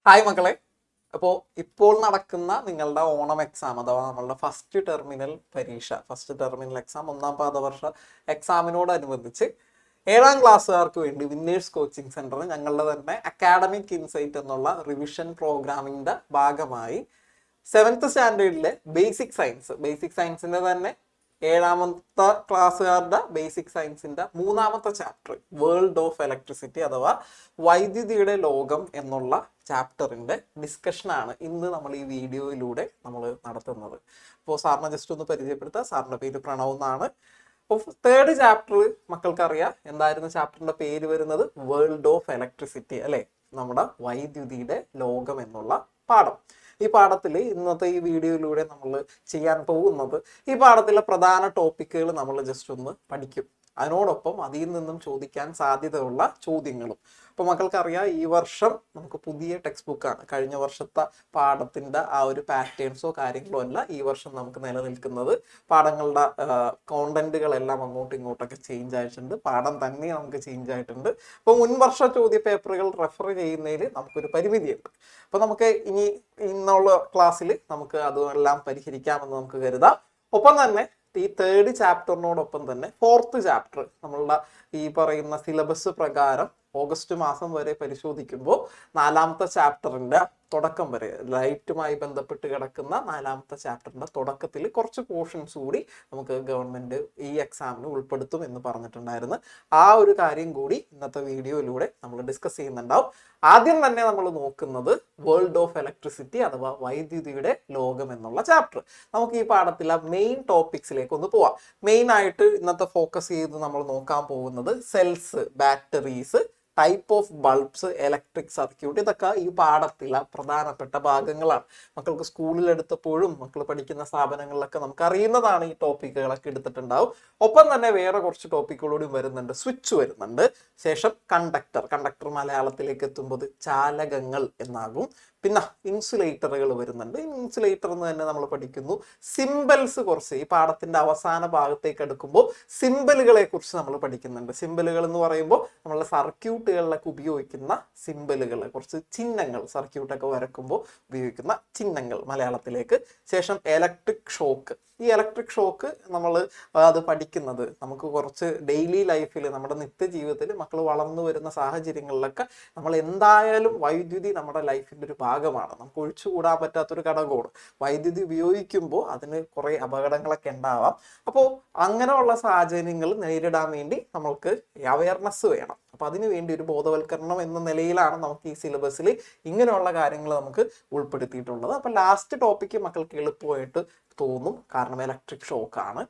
Hi മക്കളെ. അപ്പോൾ ഇപ്പോൾ നടക്കുന്ന നിങ്ങളുടെ ഓണം എക്സാം അഥവാ നമ്മളുടെ ഫസ്റ്റ് ടെർമിനൽ പരീക്ഷ, ഫസ്റ്റ് ടെർമിനൽ എക്സാം, ഒന്നാം പാദവർഷ എക്സാമിനോടനുബന്ധിച്ച് 7ാം ക്ലാസ്സുകാർക്ക് വേണ്ടി വിന്നേഴ്സ് കോച്ചിങ് സെന്റർ ഞങ്ങളുടെ തന്നെ അക്കാഡമിക് ഇൻസൈറ്റ് എന്നുള്ള റിവിഷൻ പ്രോഗ്രാമിൻ്റെ ഭാഗമായി 7th സ്റ്റാൻഡേർഡിലെ ബേസിക് സയൻസിൻ്റെ തന്നെ 7ാമത്തെ ക്ലാസ്സുകാരുടെ ബേസിക് സയൻസിന്റെ 3ാമത്തെ ചാപ്റ്റർ വേൾഡ് ഓഫ് ഇലക്ട്രിസിറ്റി അഥവാ വൈദ്യുതിയുടെ ലോകം എന്നുള്ള ചാപ്റ്ററിന്റെ ഡിസ്കഷനാണ് ഇന്ന് നമ്മൾ ഈ വീഡിയോയിലൂടെ നമ്മൾ നടത്തുന്നത്. അപ്പോൾ സാറിനെ ജസ്റ്റ് ഒന്ന് പരിചയപ്പെടുത്താം. സാറിന്റെ പേര് പ്രണവ് എന്നാണ്. അപ്പോൾ 3rd ചാപ്റ്റർ മക്കൾക്കറിയാം എന്തായിരുന്നു ചാപ്റ്ററിന്റെ പേര് വരുന്നത്? വേൾഡ് ഓഫ് ഇലക്ട്രിസിറ്റി അല്ലെ, നമ്മുടെ വൈദ്യുതിയുടെ ലോകം എന്നുള്ള പാഠം. ഈ പാഠത്തിൽ ഇന്നത്തെ ഈ വീഡിയോയിലൂടെ നമ്മൾ ചെയ്യാൻ പോകുന്നത് ഈ പാഠത്തിലെ പ്രധാന ടോപ്പിക്കുകൾ നമ്മൾ ജസ്റ്റ് ഒന്ന് പഠിക്കും. അതിനോടൊപ്പം അതിൽ നിന്നും ചോദിക്കാൻ സാധ്യതയുള്ള ചോദ്യങ്ങളും. അപ്പോൾ മക്കൾക്കറിയാം ഈ വർഷം നമുക്ക് പുതിയ ടെക്സ്റ്റ് ബുക്കാണ്. കഴിഞ്ഞ വർഷത്തെ പാഠത്തിൻ്റെ ആ ഒരു പാറ്റേൺസോ കാര്യങ്ങളോ അല്ല ഈ വർഷം നമുക്ക് നിലനിൽക്കുന്നത്. പാഠങ്ങളുടെ കോണ്ടന്റുകളെല്ലാം അങ്ങോട്ടും ഇങ്ങോട്ടൊക്കെ ചേഞ്ച് ആയിട്ടുണ്ട്. പാഠം തന്നെ നമുക്ക് ചേഞ്ച് ആയിട്ടുണ്ട്. അപ്പോൾ മുൻവർഷ ചോദ്യ പേപ്പറുകൾ റെഫർ ചെയ്യുന്നതിൽ നമുക്കൊരു പരിമിതിയുണ്ട്. അപ്പോൾ നമുക്ക് ഇന്നുള്ള ക്ലാസ്സിൽ നമുക്ക് അതെല്ലാം പരിഹരിക്കാമെന്ന് നമുക്ക് കരുതാം. ഒപ്പം തന്നെ ഈ 3rd ചാപ്റ്ററിനോടൊപ്പം തന്നെ 4th ചാപ്റ്റർ നമ്മളുടെ ഈ പറയുന്ന സിലബസ് പ്രകാരം ഓഗസ്റ്റ് മാസം വരെ പരിശോധിക്കുമ്പോൾ 4ാമത്തെ ചാപ്റ്ററിന്റെ തുടക്കം വരെ ലൈറ്റുമായി ബന്ധപ്പെട്ട് കിടക്കുന്ന 4ാമത്തെ ചാപ്റ്ററിന്റെ തുടക്കത്തിൽ കുറച്ച് പോർഷൻസ് കൂടി നമുക്ക് ഗവൺമെന്റ് ഈ എക്സാമിന് ഉൾപ്പെടുത്തും എന്ന് പറഞ്ഞിട്ടുണ്ടായിരുന്നു. ആ ഒരു കാര്യം കൂടി ഇന്നത്തെ വീഡിയോയിലൂടെ നമ്മൾ ഡിസ്കസ് ചെയ്യുന്നുണ്ടാവും. ആദ്യം തന്നെ നമ്മൾ നോക്കുന്നത് വേൾഡ് ഓഫ് ഇലക്ട്രിസിറ്റി അഥവാ വൈദ്യുതിയുടെ ലോകം എന്നുള്ള ചാപ്റ്റർ. നമുക്ക് ഈ പാഠത്തിലെ മെയിൻ ടോപ്പിക്സിലേക്ക് ഒന്ന് പോവാം. മെയിൻ ആയിട്ട് ഇന്നത്തെ ഫോക്കസ് ചെയ്ത് നമ്മൾ നോക്കാൻ പോകുന്നത് cells, batteries, type of bulbs, electric circuit, ഇതൊക്കെ ഈ പാഠത്തിലെ പ്രധാനപ്പെട്ട ഭാഗങ്ങളാണ്. മക്കൾക്ക് സ്കൂളിൽ എടുത്തപ്പോഴും മക്കൾ പഠിക്കുന്ന സ്ഥാപനങ്ങളിലൊക്കെ നമുക്ക് അറിയുന്നതാണ്. ഈ ടോപ്പിക്കുകളൊക്കെ എടുത്തിട്ടുണ്ടാവും. ഒപ്പം തന്നെ വേറെ കുറച്ച് ടോപ്പിക്കുകളോടും വരുന്നുണ്ട്. സ്വിച്ച് വരുന്നുണ്ട്. ശേഷം കണ്ടക്ടർ മലയാളത്തിലേക്ക് എത്തുമ്പോൾ ചാലകങ്ങൾ എന്നാകും. പിന്നെ ഇൻസുലേറ്ററുകൾ വരുന്നുണ്ട്. ഇൻസുലേറ്റർ എന്ന് തന്നെ നമ്മൾ പഠിക്കുന്നു. സിംബൽസ് കുറച്ച് ഈ പാഠത്തിന്റെ അവസാന ഭാഗത്തേക്ക് എടുക്കുമ്പോൾ സിംബലുകളെ കുറിച്ച് നമ്മൾ പഠിക്കുന്നുണ്ട്. സിംബലുകൾ എന്ന് പറയുമ്പോൾ നമ്മളെ സർക്യൂട്ടുകളിലൊക്കെ ഉപയോഗിക്കുന്ന സിംബലുകൾ, കുറച്ച് ചിഹ്നങ്ങൾ, സർക്യൂട്ടൊക്കെ വരക്കുമ്പോൾ ഉപയോഗിക്കുന്ന ചിഹ്നങ്ങൾ മലയാളത്തിലേക്ക്. ശേഷം ഇലക്ട്രിക് ഷോക്ക്. ഈ ഇലക്ട്രിക് ഷോക്ക് നമ്മൾ അത് പഠിക്കുന്നത് നമുക്ക് കുറച്ച് ഡെയിലി ലൈഫിൽ നമ്മുടെ നിത്യജീവിതത്തിൽ മക്കൾ വളർന്നു വരുന്ന സാഹചര്യങ്ങളിലൊക്കെ നമ്മൾ എന്തായാലും വൈദ്യുതി നമ്മുടെ ലൈഫിൻ്റെ ഒരു ഭാഗമാണ്. നമുക്ക് ഒഴിച്ചുകൂടാൻ പറ്റാത്തൊരു ഘടകമാണ്. വൈദ്യുതി ഉപയോഗിക്കുമ്പോൾ അതിന് കുറേ അപകടങ്ങളൊക്കെ ഉണ്ടാവാം. അപ്പോൾ അങ്ങനെയുള്ള സാഹചര്യങ്ങൾ നേരിടാൻ വേണ്ടി നമ്മൾക്ക് അവയർനെസ് വേണം. അപ്പം അതിനു വേണ്ടി ഒരു ബോധവൽക്കരണം എന്ന നിലയിലാണ് നമുക്ക് ഈ സിലബസിൽ ഇങ്ങനെയുള്ള കാര്യങ്ങൾ നമുക്ക് ഉൾപ്പെടുത്തിയിട്ടുള്ളത്. അപ്പം ലാസ്റ്റ് ടോപ്പിക്ക് മക്കൾക്ക് എളുപ്പമായിട്ട് തോന്നും, കാരണം ഇലക്ട്രിക് ഷോക്കാണ്.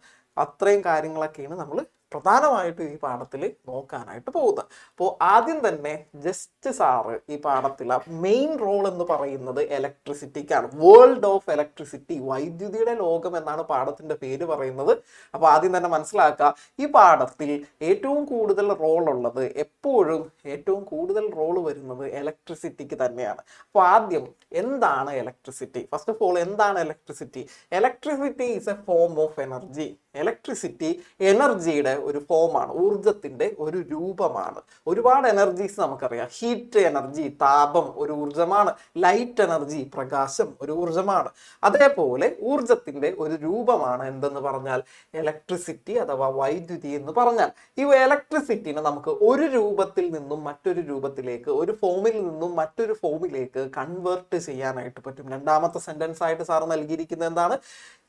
അത്രയും കാര്യങ്ങളൊക്കെയാണ് നമ്മൾ പ്രധാനമായിട്ടും ഈ പാഠത്തിൽ നോക്കാനായിട്ട് പോകുന്നത്. അപ്പോൾ ആദ്യം തന്നെ ജസ്റ്റ് സാറ് ഈ പാഠത്തിലെ മെയിൻ റോൾ എന്ന് പറയുന്നത് ഇലക്ട്രിസിറ്റിക്കാണ്. വേൾഡ് ഓഫ് ഇലക്ട്രിസിറ്റി, വൈദ്യുതിയുടെ ലോകം എന്നാണ് പാഠത്തിന്റെ പേര് പറയുന്നത്. അപ്പോൾ ആദ്യം തന്നെ മനസ്സിലാക്കുക, ഈ പാഠത്തിൽ ഏറ്റവും കൂടുതൽ റോൾ ഉള്ളത്, എപ്പോഴും ഏറ്റവും കൂടുതൽ റോൾ വരുന്നത് ഇലക്ട്രിസിറ്റിക്ക് തന്നെയാണ്. അപ്പോൾ ആദ്യം എന്താണ് ഇലക്ട്രിസിറ്റി? ഫസ്റ്റ് ഓഫ് ഓൾ എന്താണ് electricity? Electricity is A form of energy. Electricity എനർജിയുടെ ഒരു ഫോമാണ്, ഊർജത്തിന്റെ ഒരു രൂപമാണ്. ഒരുപാട് എനർജീസ് നമുക്കറിയാം. ഹീറ്റ് എനർജി, താപം ഒരു ഊർജമാണ്. ലൈറ്റ് എനർജി, പ്രകാശം ഒരു ഊർജമാണ്. അതേപോലെ ഊർജത്തിന്റെ ഒരു രൂപമാണ് എന്തെന്ന് പറഞ്ഞാൽ ഇലക്ട്രിസിറ്റി അഥവാ വൈദ്യുതി എന്ന് പറഞ്ഞാൽ. ഈ ഇലക്ട്രിസിറ്റിനെ നമുക്ക് ഒരു രൂപത്തിൽ നിന്നും മറ്റൊരു രൂപത്തിലേക്ക്, ഒരു ഫോമിൽ നിന്നും മറ്റൊരു ഫോമിലേക്ക് കൺവേർട്ട് ചെയ്യാനായിട്ട് പറ്റും. രണ്ടാമത്തെ സെന്റൻസ് ആയിട്ട് സാർ നൽകിയിരിക്കുന്നത് എന്താണ്?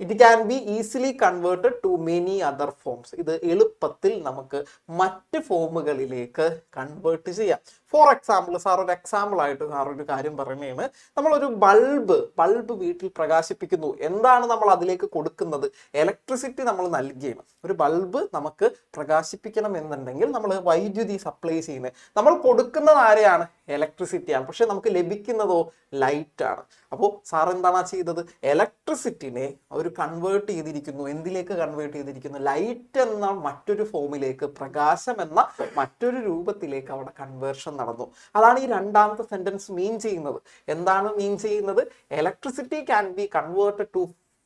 It can be easily converted to many other forms. ഇത് എളുപ്പത്തിൽ നമുക്ക് മറ്റ് ഫോമുകളിലേക്ക് കൺവേർട്ട് ചെയ്യാം. ഫോർ എക്സാമ്പിൾ, സാർ ഒരു എക്സാമ്പിൾ ആയിട്ട് സാർ ഒരു കാര്യം പറയുന്നതാണ്. നമ്മളൊരു ബൾബ് വീട്ടിൽ പ്രകാശിപ്പിക്കുന്നു. എന്താണ് നമ്മൾ അതിലേക്ക് കൊടുക്കുന്നത്? ഇലക്ട്രിസിറ്റി നമ്മൾ നൽകിയാണ്. ഒരു ബൾബ് നമുക്ക് പ്രകാശിപ്പിക്കണം എന്നുണ്ടെങ്കിൽ നമ്മൾ വൈദ്യുതി സപ്ലൈ ചെയ്യുന്നത്. നമ്മൾ കൊടുക്കുന്നത് ആരെയാണ്? ഇലക്ട്രിസിറ്റിയാണ്. പക്ഷെ നമുക്ക് ലഭിക്കുന്നതോ ലൈറ്റ് ആണ്. അപ്പോൾ സാർ എന്താണ് ചെയ്തത്? ഇലക്ട്രിസിറ്റിനെ ഒരു കൺവേർട്ട് ചെയ്തിരിക്കുന്നു. എന്തിലേക്ക് കൺവേർട്ട് ചെയ്തിരിക്കുന്നു? ലൈറ്റ് എന്ന മറ്റൊരു ഫോമിലേക്ക്, പ്രകാശം എന്ന മറ്റൊരു രൂപത്തിലേക്ക് അവിടെ കൺവേർഷൻ നടന്നു. അതാണ് ഈ രണ്ടാമത്തെ സെന്റൻസ് മീൻ ചെയ്യുന്നത്. എന്താണ് മീൻ ചെയ്യുന്നത്? Electricity can be converted to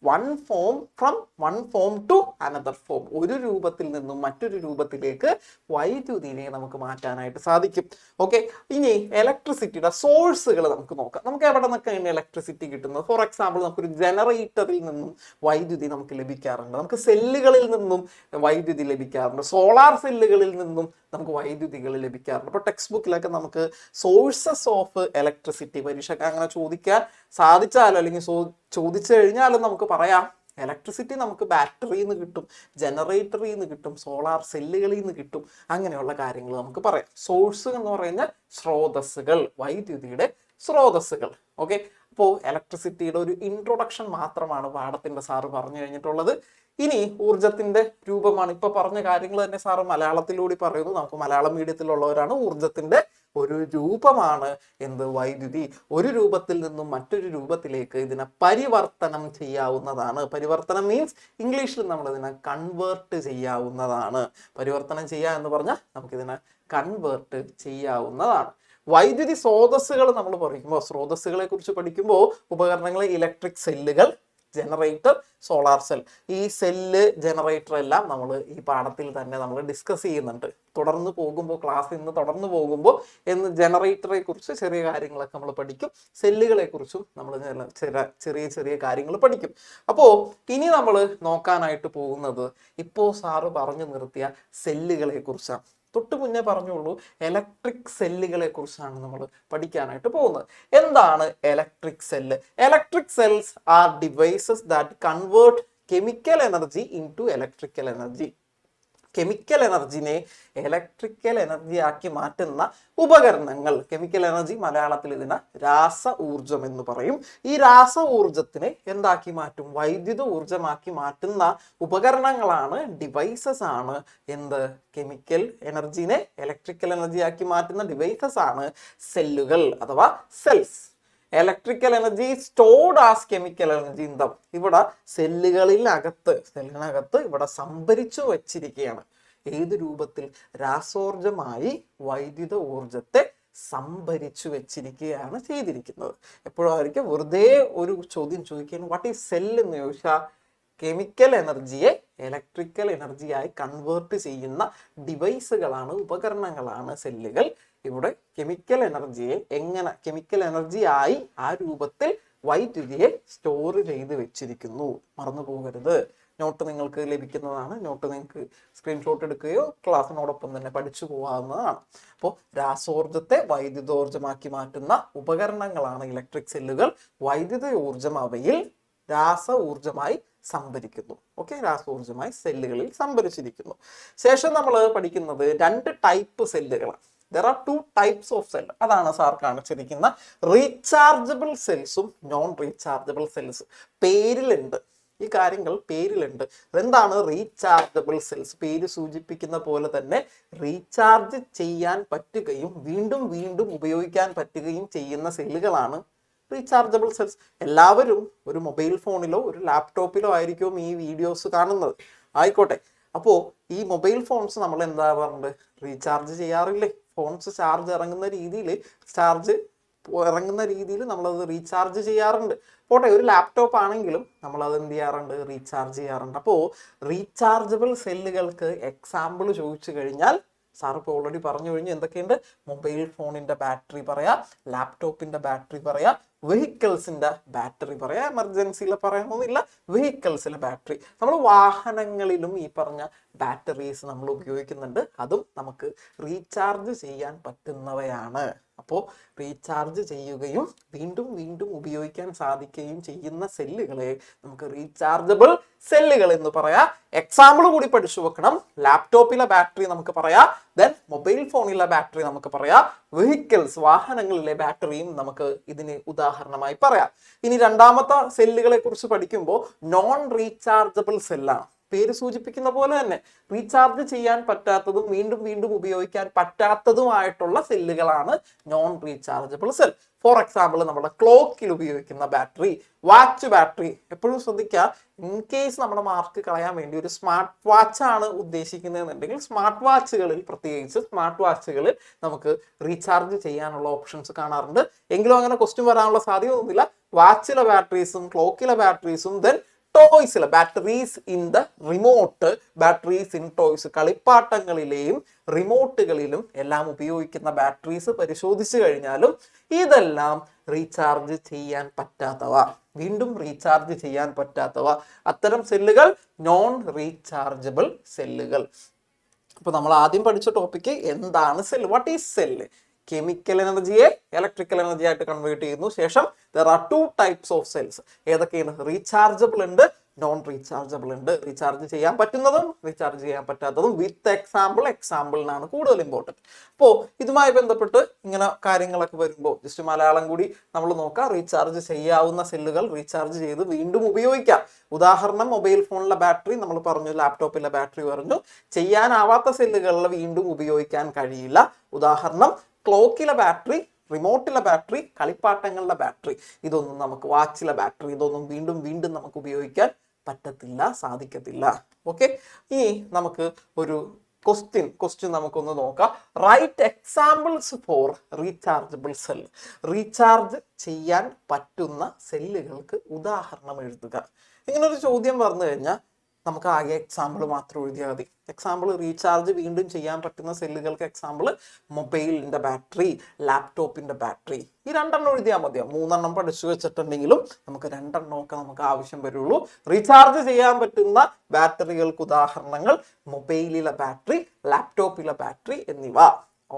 one form to another form. ഒരു രൂപത്തിൽ നിന്നും മറ്റൊരു രൂപത്തിലേക്ക് വൈദ്യുതിനെ നമുക്ക് മാറ്റാനായിട്ട് സാധിക്കും. ഓക്കെ, ഇനി ഇലക്ട്രിസിറ്റിയുടെ സോഴ്സുകൾ നമുക്ക് നോക്കാം. നമുക്ക് എവിടെ നിന്നൊക്കെയാണ് ഇലക്ട്രിസിറ്റി കിട്ടുന്നത്? ഫോർ എക്സാമ്പിൾ, നമുക്കൊരു ജനറേറ്ററിൽ നിന്നും വൈദ്യുതി നമുക്ക് ലഭിക്കാറുണ്ട്, നമുക്ക് സെല്ലുകളിൽ നിന്നും വൈദ്യുതി ലഭിക്കാറുണ്ട്, സോളാർ സെല്ലുകളിൽ നിന്നും നമുക്ക് വൈദ്യുതികൾ ലഭിക്കാറുണ്ട്. അപ്പോൾ ടെക്സ്റ്റ് ബുക്കിലൊക്കെ നമുക്ക് സോഴ്സസ് ഓഫ് ഇലക്ട്രിസിറ്റി പരീക്ഷയ്ക്ക് അങ്ങനെ ചോദിക്കാൻ സാധിച്ചാലോ അല്ലെങ്കിൽ ചോദിച്ചു കഴിഞ്ഞാലും നമുക്ക് പറയാം ഇലക്ട്രിസിറ്റി നമുക്ക് ബാറ്ററിയിൽ നിന്ന് കിട്ടും, ജനറേറ്ററിൽ നിന്ന് കിട്ടും, സോളാർ സെല്ലുകളിൽ നിന്ന് കിട്ടും, അങ്ങനെയുള്ള കാര്യങ്ങൾ നമുക്ക് പറയാം. സോഴ്സ് എന്ന് പറയുന്ന സ്രോതസ്സുകൾ, വൈദ്യുതിയുടെ സ്രോതസ്സുകൾ. ഓക്കെ, അപ്പോൾ ഇലക്ട്രിസിറ്റിയുടെ ഒരു ഇൻട്രൊഡക്ഷൻ മാത്രമാണ് പാഠത്തിന്റെ സാറ് പറഞ്ഞു കഴിഞ്ഞിട്ടുള്ളത്. ഇനി ഊർജത്തിന്റെ രൂപമാണ്. ഇപ്പൊ പറഞ്ഞ കാര്യങ്ങൾ തന്നെ സാറ് മലയാളത്തിലൂടെ പറയുന്നു. നമുക്ക് മലയാളം മീഡിയത്തിലുള്ളവരാണ്. ഊർജത്തിന്റെ ഒരു രൂപമാണ് എന്ത്? വൈദ്യുതി. ഒരു രൂപത്തിൽ നിന്നും മറ്റൊരു രൂപത്തിലേക്ക് ഇതിനെ പരിവർത്തനം ചെയ്യാവുന്നതാണ്. പരിവർത്തനം മീൻസ് ഇംഗ്ലീഷിൽ നമ്മൾ ഇതിനെ കൺവേർട്ട് ചെയ്യാവുന്നതാണ്. പരിവർത്തനം ചെയ്യുക എന്ന് പറഞ്ഞാൽ നമുക്കിതിനെ കൺവേർട്ട് ചെയ്യാവുന്നതാണ്. വൈദ്യുതി സ്രോതസ്സുകൾ നമ്മൾ സ്രോതസ്സുകളെ കുറിച്ച് പഠിക്കുമ്പോൾ ഉപകരണങ്ങൾ, ഇലക്ട്രിക് സെല്ലുകൾ, ജനറേറ്റർ, സോളാർ സെൽ, ഈ സെല്ല്, ജനറേറ്റർ എല്ലാം നമ്മൾ ഈ പാഠത്തിൽ തന്നെ നമ്മൾ ഡിസ്കസ് ചെയ്യുന്നുണ്ട്. തുടർന്ന് പോകുമ്പോൾ ക്ലാസ്സിൽ നിന്ന് തുടർന്ന് പോകുമ്പോൾ ജനറേറ്ററെ കുറിച്ച് ചെറിയ കാര്യങ്ങളൊക്കെ നമ്മൾ പഠിക്കും, സെല്ലുകളെ കുറിച്ചും നമ്മൾ ചെറിയ ചെറിയ കാര്യങ്ങൾ പഠിക്കും. അപ്പോൾ ഇനി നമ്മൾ നോക്കാനായിട്ട് പോകുന്നത് ഇപ്പോൾ സാറ് പറഞ്ഞു നിർത്തിയ സെല്ലുകളെ കുറിച്ചാണ്. തൊട്ട് മുന്നേ പറഞ്ഞുള്ളൂ, ഇലക്ട്രിക് സെല്ലുകളെ കുറിച്ചാണ് നമ്മൾ പഠിക്കാനായിട്ട് പോകുന്നത്. എന്താണ് electric cell? Electric cells are devices that convert chemical energy into electrical energy. Chemical എനർജിനെ ഇലക്ട്രിക്കൽ എനർജി ആക്കി മാറ്റുന്ന ഉപകരണങ്ങൾ. കെമിക്കൽ എനർജി മലയാളത്തിൽ ഇതിനെ രാസ ഊർജം എന്ന് പറയും. ഈ രാസ ഊർജത്തിനെ എന്താക്കി മാറ്റും? വൈദ്യുത ഊർജമാക്കി മാറ്റുന്ന ഉപകരണങ്ങളാണ്, ഡിവൈസസ് ആണ് എന്ത്? കെമിക്കൽ എനർജിനെ ഇലക്ട്രിക്കൽ എനർജി ആക്കി മാറ്റുന്ന ഡിവൈസസ് ആണ് സെല്ലുകൾ അഥവാ cells. Electrical energy stored as chemical energy in them. ഇവിടെ സെല്ലിനകത്ത് ഇവിടെ സംഭരിച്ചു വച്ചിരിക്കുകയാണ്. ഏത് രൂപത്തിൽ? രാസോർജമായി വൈദ്യുത ഊർജത്തെ സംഭരിച്ചു വെച്ചിരിക്കുകയാണ് ചെയ്തിരിക്കുന്നത്. എപ്പോഴായിരിക്കും വെറുതെ ഒരു ചോദ്യം ചോദിക്കാൻ, വാട്ട് ഈസ് സെൽ എന്ന് ചോദിച്ചാൽ കെമിക്കൽ എനർജിയെ ഇലക്ട്രിക്കൽ എനർജിയായി കൺവേർട്ട് ചെയ്യുന്ന ഡിവൈസുകളാണ്, ഉപകരണങ്ങളാണ് സെല്ലുകൾ. ഇവിടെ കെമിക്കൽ എനർജിയെ കെമിക്കൽ എനർജിയായി ആ രൂപത്തിൽ വൈദ്യുതിയെ സ്റ്റോർ ചെയ്ത് വെച്ചിരിക്കുന്നു. മറന്നു പോകരുത്. നോട്ട് നിങ്ങൾക്ക് ലഭിക്കുന്നതാണ്. നോട്ട് നിങ്ങൾക്ക് സ്ക്രീൻഷോട്ട് എടുക്കുകയോ ക്ലാസ്സിനോടൊപ്പം തന്നെ പഠിച്ചു പോകാവുന്നതാണ്. അപ്പോൾ രാസോർജത്തെ വൈദ്യുതോർജമാക്കി മാറ്റുന്ന ഉപകരണങ്ങളാണ് ഇലക്ട്രിക് സെല്ലുകൾ. വൈദ്യുത ഊർജം അവയിൽ രാസ ഊർജമായി സംഭരിക്കുന്നു. ഓക്കെ, രാസോർജമായി സെല്ലുകളിൽ സംഭരിച്ചിരിക്കുന്നു. ശേഷം നമ്മൾ പഠിക്കുന്നത് 2 ടൈപ്പ് സെല്ലുകളാണ്. There are 2 types of cell. അതാണ് സാർ കാണിച്ചിരിക്കുന്ന റീചാർജബിൾ സെൽസും നോൺ റീചാർജബിൾ സെൽസ്. പേരിലുണ്ട്, ഈ കാര്യങ്ങൾ പേരിലുണ്ട്. എന്താണ് റീചാർജബിൾ സെൽസ്? പേര് സൂചിപ്പിക്കുന്ന പോലെ തന്നെ റീചാർജ് ചെയ്യാൻ പറ്റുകയും വീണ്ടും വീണ്ടും ഉപയോഗിക്കാൻ പറ്റുകയും ചെയ്യുന്ന സെല്ലുകളാണ് റീചാർജബിൾ സെൽസ്. എല്ലാവരും ഒരു മൊബൈൽ ഫോണിലോ ഒരു ലാപ്ടോപ്പിലോ ആയിരിക്കും ഈ വീഡിയോസ് കാണുന്നത്. ആയിക്കോട്ടെ, അപ്പോൾ ഈ മൊബൈൽ ഫോൺസ് നമ്മൾ എന്താ പറഞ്ഞത്? റീചാർജ് ചെയ്യാറില്ലേ? ഫോൺസ് ചാർജ് ഇറങ്ങുന്ന രീതിയിൽ നമ്മളത് റീചാർജ് ചെയ്യാറുണ്ട്. പോട്ടെ, ഒരു ലാപ്ടോപ്പ് ആണെങ്കിലും നമ്മളത് എന്ത് ചെയ്യാറുണ്ട്? റീചാർജ് ചെയ്യാറുണ്ട്. അപ്പോൾ റീചാർജബിൾ സെല്ലുകൾക്ക് എക്സാമ്പിൾ ചോദിച്ചു കഴിഞ്ഞാൽ സാർ ഇപ്പോൾ ഓൾറെഡി പറഞ്ഞു കഴിഞ്ഞു എന്തൊക്കെയുണ്ട്. മൊബൈൽ ഫോണിന്റെ ബാറ്ററി പറയാം, ലാപ്ടോപ്പിന്റെ ബാറ്ററി പറയാം, വെഹിക്കിൾസിന്റെ ബാറ്ററി പറയാം. എമർജൻസിയിൽ പറയണമെന്നില്ല, വെഹിക്കിൾസിലെ ബാറ്ററി. നമ്മൾ വാഹനങ്ങളിലും ഈ പറഞ്ഞ ബാറ്ററീസ് നമ്മൾ ഉപയോഗിക്കുന്നുണ്ട്. അതും നമുക്ക് റീചാർജ് ചെയ്യാൻ പറ്റുന്നവയാണ്. അപ്പോൾ റീചാർജ് ചെയ്യുകയും വീണ്ടും വീണ്ടും ഉപയോഗിക്കാൻ സാധിക്കുകയും ചെയ്യുന്ന സെല്ലുകളെ നമുക്ക് റീചാർജബിൾ സെല്ലുകൾ എന്ന് പറയാം. എക്സാമ്പിൾ കൂടി പഠിച്ചു വെക്കണം. ലാപ്ടോപ്പിലെ ബാറ്ററി നമുക്ക് പറയാം, ദെൻ മൊബൈൽ ഫോണിലെ ബാറ്ററി നമുക്ക് പറയാം, വെഹിക്കിൾസ് വാഹനങ്ങളിലെ ബാറ്ററിയും നമുക്ക് ഇതിന് ഉദാഹരണമായി പറയാം. ഇനി രണ്ടാമത്തെ സെല്ലുകളെ കുറിച്ച് പഠിക്കുമ്പോൾ നോൺ റീചാർജബിൾ സെല്ലാണ്. പേര് സൂചിപ്പിക്കുന്ന പോലെ തന്നെ റീചാർജ് ചെയ്യാൻ പറ്റാത്തതും വീണ്ടും വീണ്ടും ഉപയോഗിക്കാൻ പറ്റാത്തതുമായിട്ടുള്ള സെല്ലുകളാണ് non rechargeable cell. For example നമ്മുടെ ക്ലോക്കിൽ ഉപയോഗിക്കുന്ന ബാറ്ററി, വാച്ച് ബാറ്ററി. എപ്പോഴും ശ്രദ്ധിക്കുക, ഇൻ കേസ് നമ്മുടെ മാർക്ക് കളയാൻ വേണ്ടി ഒരു സ്മാർട്ട് വാച്ച് ആണ് ഉദ്ദേശിക്കുന്നതെന്നുണ്ടെങ്കിൽ സ്മാർട്ട് വാച്ചുകളിൽ, പ്രത്യേകിച്ച് സ്മാർട്ട് വാച്ചുകളിൽ നമുക്ക് റീചാർജ് ചെയ്യാനുള്ള ഓപ്ഷൻസ് കാണാറുണ്ട്. എങ്കിലും അങ്ങനെ ക്വസ്റ്റ്യൻ വരാനുള്ള സാധ്യത ഒന്നുമില്ല. വാച്ചിലെ ബാറ്ററീസും ക്ലോക്കിലെ ബാറ്ററീസും ദെൻ ടോയ്സിലെ batteries in the remote, batteries in toys, കളിപ്പാട്ടങ്ങളിലെയും റിമോട്ടുകളിലും എല്ലാം ഉപയോഗിക്കുന്ന ബാറ്ററീസ് പരിശോധിച്ചു കഴിഞ്ഞാലും ഇതെല്ലാം റീചാർജ് ചെയ്യാൻ പറ്റാത്തവ, വീണ്ടും റീചാർജ് ചെയ്യാൻ പറ്റാത്തവ, അത്തരം സെല്ലുകൾ നോൺ റീചാർജബിൾ സെല്ലുകൾ. അപ്പൊ നമ്മൾ ആദ്യം പഠിച്ച ടോപ്പിക്ക് എന്താണ് cell, what is cell? Chemical എനർജിയെ ഇലക്ട്രിക്കൽ എനർജി ആയിട്ട് കൺവേർട്ട് ചെയ്യുന്നു. ശേഷം there are two types of cells. ഏതൊക്കെയാണ്? റീചാർജബിൾ ഉണ്ട്, നോൺ റീചാർജബിൾ ഉണ്ട്. റീചാർജ് ചെയ്യാൻ പറ്റുന്നതും റീചാർജ് ചെയ്യാൻ പറ്റാത്തതും വിത്ത് എക്സാമ്പിൾ, എക്സാമ്പിളിനാണ് കൂടുതൽ ഇമ്പോർട്ടൻറ്റ്. അപ്പോൾ ഇതുമായി ബന്ധപ്പെട്ട് ഇങ്ങനെ കാര്യങ്ങളൊക്കെ വരുമ്പോൾ ജസ്റ്റ് മലയാളം കൂടി നമ്മൾ നോക്കാം. റീചാർജ് ചെയ്യാവുന്ന സെല്ലുകൾ റീചാർജ് ചെയ്ത് വീണ്ടും ഉപയോഗിക്കാം. ഉദാഹരണം മൊബൈൽ ഫോണിലെ ബാറ്ററി നമ്മൾ പറഞ്ഞു, ലാപ്ടോപ്പിലെ ബാറ്ററി പറഞ്ഞു. ചെയ്യാനാവാത്ത സെല്ലുകളിൽ വീണ്ടും ഉപയോഗിക്കാൻ കഴിയില്ല. ഉദാഹരണം ക്ലോക്കിലെ ബാറ്ററി, റിമോട്ടിലെ ബാറ്ററി, കളിപ്പാട്ടങ്ങളുടെ ബാറ്ററി, ഇതൊന്നും നമുക്ക്, വാച്ചിലെ ബാറ്ററി, ഇതൊന്നും വീണ്ടും വീണ്ടും നമുക്ക് ഉപയോഗിക്കാൻ പറ്റത്തില്ല, സാധിക്കത്തില്ല. ഓക്കെ, ഇനി നമുക്ക് ഒരു ക്വസ്റ്റ്യൻ നമുക്കൊന്ന് നോക്കാം. Right examples for rechargeable cell. Recharge ചെയ്യാൻ പറ്റുന്ന സെല്ലുകൾക്ക് ഉദാഹരണം എഴുതുക. ഇങ്ങനൊരു ചോദ്യം പറഞ്ഞു കഴിഞ്ഞാൽ നമുക്ക് ആകെ എക്സാമ്പിൾ മാത്രം എഴുതിയാൽ മതി. എക്സാമ്പിൾ റീചാർജ് വീണ്ടും ചെയ്യാൻ പറ്റുന്ന സെല്ലുകൾക്ക് എക്സാമ്പിൾ മൊബൈലിൻ്റെ ബാറ്ററി, ലാപ്ടോപ്പിൻ്റെ ബാറ്ററി, ഈ 2 എഴുതിയാൽ മതിയോ. 3 പഠിച്ചു വെച്ചിട്ടുണ്ടെങ്കിലും നമുക്ക് 2 നമുക്ക് ആവശ്യം വരുള്ളൂ. റീചാർജ് ചെയ്യാൻ പറ്റുന്ന ബാറ്ററികൾക്ക് ഉദാഹരണങ്ങൾ മൊബൈലിലെ ബാറ്ററി, ലാപ്ടോപ്പിലെ ബാറ്ററി എന്നിവ.